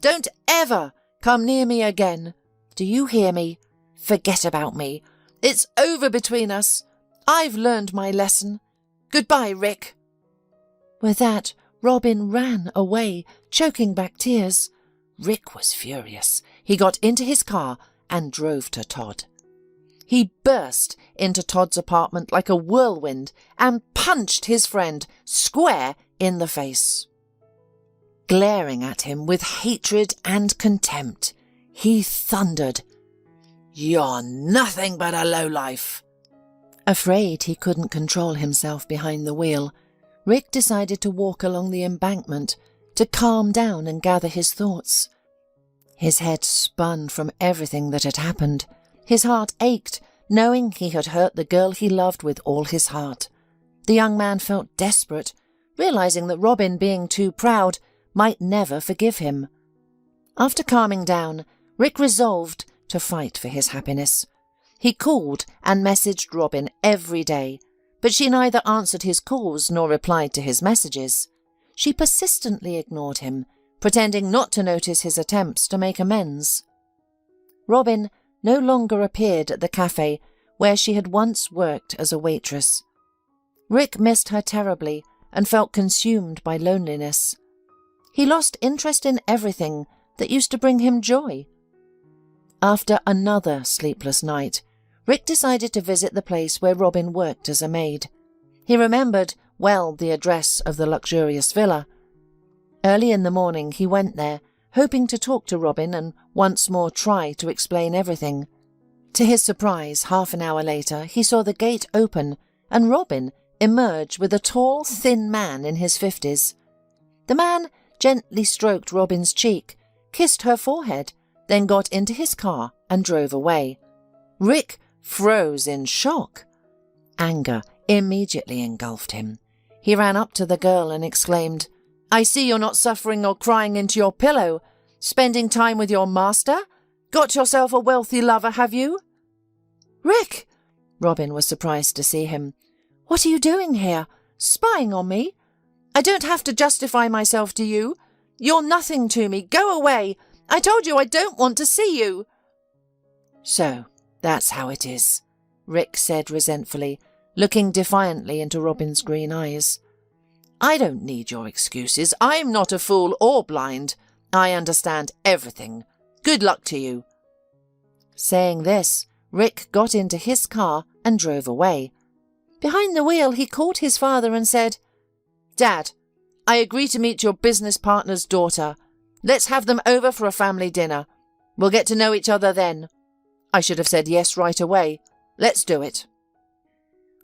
C: Don't ever come near me again. Do you hear me? Forget about me. It's over between us. I've learned my lesson. Goodbye, Rick." With that, Robin ran away, choking back tears. Rick was furious. He got into his car and drove to Todd. He burst into Todd's apartment like a whirlwind and punched his friend square in the face. Glaring at him with hatred and contempt, he thundered, "You're nothing but a lowlife." Afraid he couldn't control himself behind the wheel, Rick decided to walk along the embankment to calm down and gather his thoughts. His head spun from everything that had happened. His heart ached, knowing he had hurt the girl he loved with all his heart. The young man felt desperate, realizing that Robin, being too proud, might never forgive him. After calming down, Rick resolved to fight for his happiness. He called and messaged Robin every day, but she neither answered his calls nor replied to his messages. She persistently ignored him, pretending not to notice his attempts to make amends. Robin no longer appeared at the cafe where she had once worked as a waitress. Rick missed her terribly and felt consumed by loneliness. He lost interest in everything that used to bring him joy. After another sleepless night, Rick decided to visit the place where Robin worked as a maid. He remembered well the address of the luxurious villa. Early in the morning he went there, hoping to talk to Robin and once more try to explain everything. To his surprise, half an hour later, he saw the gate open and Robin emerge with a tall, thin man in his 50s. The man gently stroked Robin's cheek, kissed her forehead, then got into his car and drove away. Rick froze in shock. Anger immediately engulfed him. He ran up to the girl and exclaimed, "I see you're not suffering or crying into your pillow. Spending time with your master? Got yourself a wealthy lover, have you?" "Rick!" Robin was surprised to see him. "What are you doing here? Spying on me? I don't have to justify myself to you. You're nothing to me. Go away. I told you I don't want to see you." "So, that's how it is," Rick said resentfully, looking defiantly into Robin's green eyes. "I don't need your excuses. I'm not a fool or blind. I understand everything. Good luck to you." Saying this, Rick got into his car and drove away. Behind the wheel, he called his father and said, "Dad, I agree to meet your business partner's daughter. Let's have them over for a family dinner. We'll get to know each other then. I should have said yes right away. Let's do it."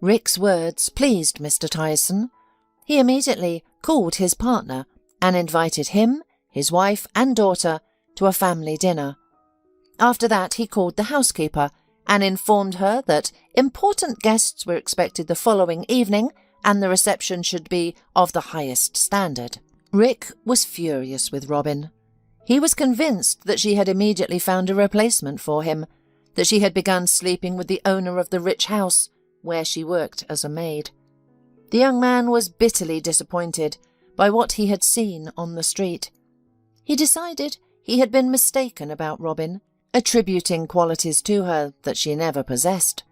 B: Rick's words pleased Mr. Tyson. He immediately called his partner and invited him, his wife and daughter to a family dinner. After that, he called the housekeeper and informed her that important guests were expected the following evening and the reception should be of the highest standard. Rick was furious with Robin. He was convinced that she had immediately found a replacement for him, that she had begun sleeping with the owner of the rich house where she worked as a maid. The young man was bitterly disappointed by what he had seen on the street. He decided he had been mistaken about Robin, attributing qualities to her that she never possessed.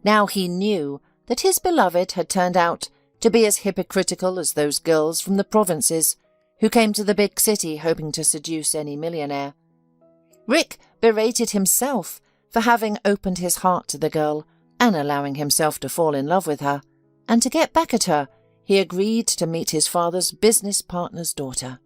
B: Now he knew that his beloved had turned out to be as hypocritical as those girls from the provinces who came to the big city hoping to seduce any millionaire. Rick berated himself for having opened his heart to the girl and allowing himself to fall in love with her, and to get back at her, he agreed to meet his father's business partner's daughter.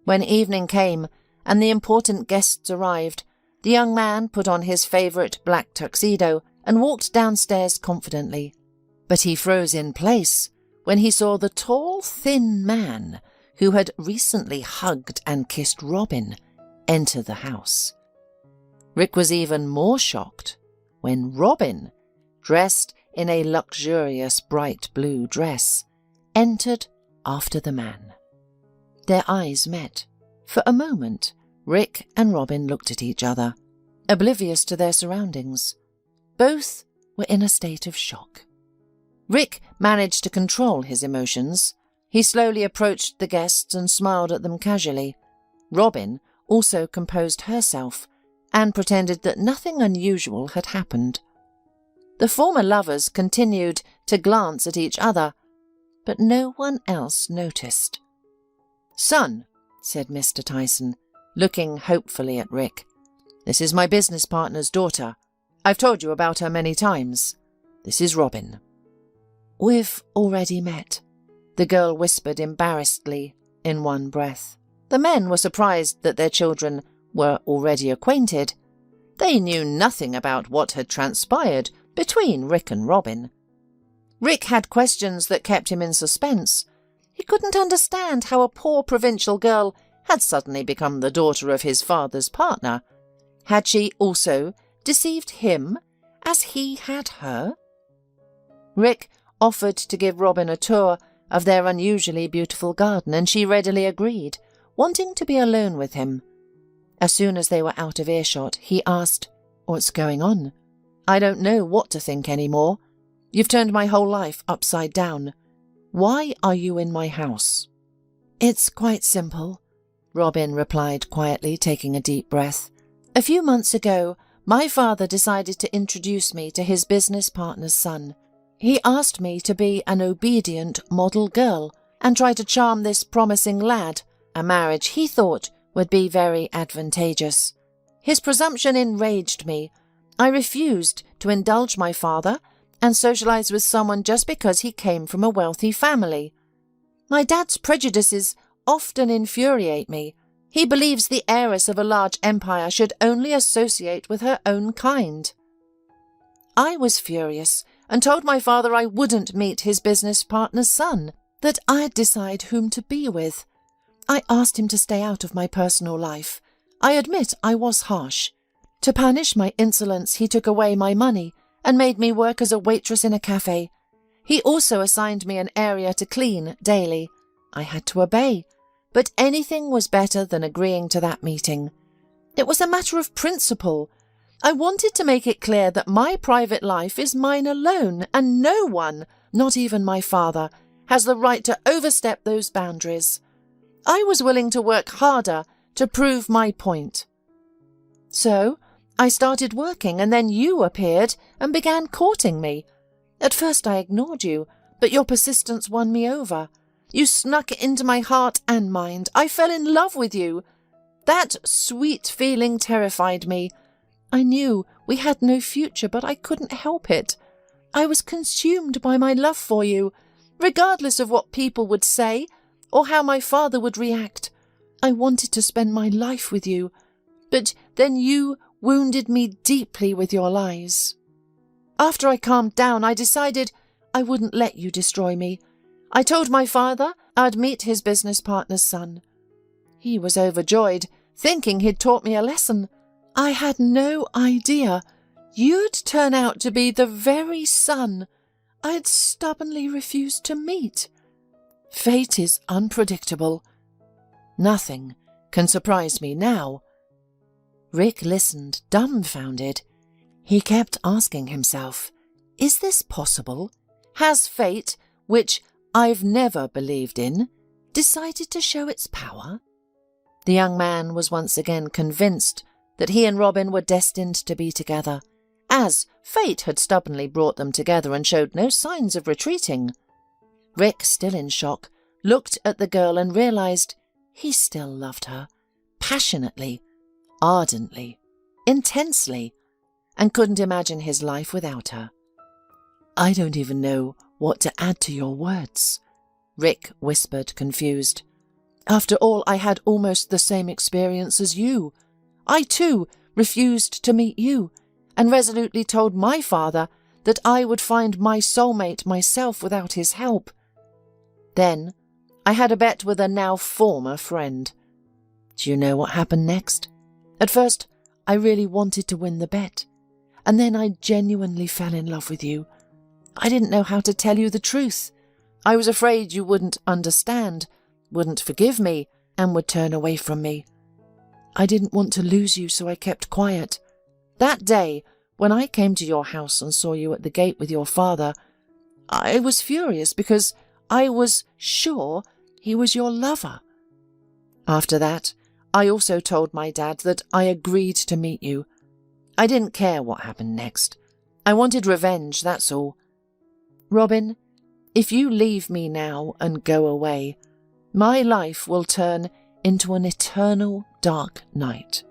B: When evening came and the important guests arrived, the young man put on his favourite black tuxedo and walked downstairs confidently. But he froze in place when he saw the tall, thin man who had recently hugged and kissed Robin enter the house. Rick was even more shocked when Robin, dressed in a luxurious bright blue dress, entered after the man. Their eyes met. For a moment, Rick and Robin looked at each other, oblivious to their surroundings. Both were in a state of shock. Rick managed to control his emotions. He slowly approached the guests and smiled at them casually. Robin also composed herself and pretended that nothing unusual had happened. The former lovers continued to glance at each other, but no one else noticed. "Son," said Mr. Tyson, looking hopefully at Rick, "this is my business partner's daughter. I've told you about her many times. This is Robin." "We've already met," the girl whispered embarrassedly in one breath. The men were surprised that their children were already acquainted. They knew nothing about what had transpired between Rick and Robin. Rick had questions that kept him in suspense. He couldn't understand how a poor provincial girl had suddenly become the daughter of his father's partner. Had she also deceived him as he had her? Rick offered to give Robin a tour of their unusually beautiful garden, and she readily agreed, wanting to be alone with him. As soon as they were out of earshot, he asked, "What's going on? I don't know what to think anymore. You've turned my whole life upside down. Why are you in my house?" "It's quite simple," Robin replied quietly, taking a deep breath. "A few months ago, my father decided to introduce me to his business partner's son. He asked me to be an obedient model girl and try to charm this promising lad, a marriage he thought would be very advantageous. His presumption enraged me. I refused to indulge my father and socialize with someone just because he came from a wealthy family. My dad's prejudices often infuriate me. He believes the heiress of a large empire should only associate with her own kind. I was furious and told my father I wouldn't meet his business partner's son, that I'd decide whom to be with. I asked him to stay out of my personal life. I admit I was harsh. To punish my insolence, he took away my money and made me work as a waitress in a cafe. He also assigned me an area to clean daily. I had to obey, but anything was better than agreeing to that meeting. It was a matter of principle. I wanted to make it clear that my private life is mine alone, and no one, not even my father, has the right to overstep those boundaries. I was willing to work harder to prove my point. So I started working, and then you appeared and began courting me. At first I ignored you, but your persistence won me over. You snuck into my heart and mind. I fell in love with you. That sweet feeling terrified me. I knew we had no future, but I couldn't help it. I was consumed by my love for you, regardless of what people would say or how my father would react.
C: I wanted to spend my life with you, but then you wounded me deeply with your lies. After I calmed down, I decided I wouldn't let you destroy me. I told my father I'd meet his business partner's son. He was overjoyed, thinking he'd taught me a lesson. I had no idea you'd turn out to be the very son I'd stubbornly refused to meet. Fate is unpredictable. Nothing can surprise me now.
B: Rick listened, dumbfounded. He kept asking himself, is this possible? Has fate, which I've never believed in, decided to show its power? The young man was once again convinced that he and Robin were destined to be together, as fate had stubbornly brought them together and showed no signs of retreating. Rick, still in shock, looked at the girl and realized he still loved her, passionately, ardently, intensely, and couldn't imagine his life without her. I don't even know what to add to your words, Rick whispered, confused. After all, I had almost the same experience as you. I, too, refused to meet you, and resolutely told my father that I would find my soulmate myself without his help. Then I had a bet with a now former friend. Do you know what happened next? At first, I really wanted to win the bet, and then I genuinely fell in love with you. I didn't know how to tell you the truth. I was afraid you wouldn't understand, wouldn't forgive me, and would turn away from me. I didn't want to lose you, so I kept quiet. That day, when I came to your house and saw you at the gate with your father, I was furious because I was sure he was your lover. After that, I also told my dad that I agreed to meet you. I didn't care what happened next. I wanted revenge, that's all. Robin, if you leave me now and go away, my life will turn into an eternal dark night.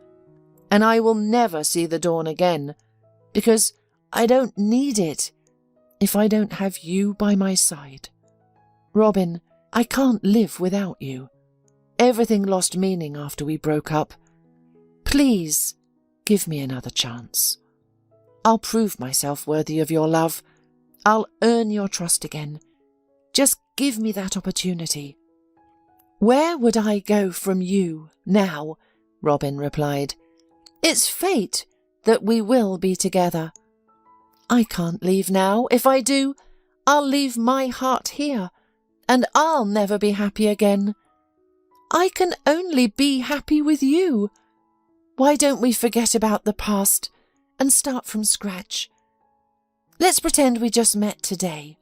B: And I will never see the dawn again, because I don't need it if I don't have you by my side. Robin, I can't live without you. Everything lost meaning after we broke up. Please, give me another chance. I'll prove myself worthy of your love. I'll earn your trust again. Just give me that opportunity. Where would I go from you now? Robin replied. It's fate that we will be together. I can't leave now. If I do, I'll leave my heart here, and I'll never be happy again. I can only be happy with you. Why don't we forget about the past and start from scratch? Let's pretend we just met today.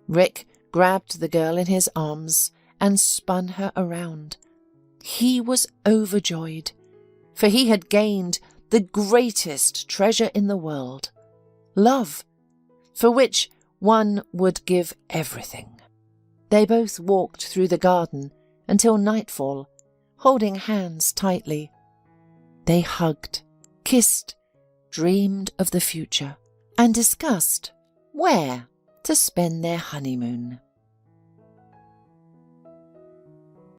B: Rick grabbed the girl in his arms and spun her around. He was overjoyed, for he had gained the greatest treasure in the world, love, for which one would give everything. They both walked through the garden until nightfall, holding hands tightly. They hugged, kissed, dreamed of the future, and discussed where to spend their honeymoon.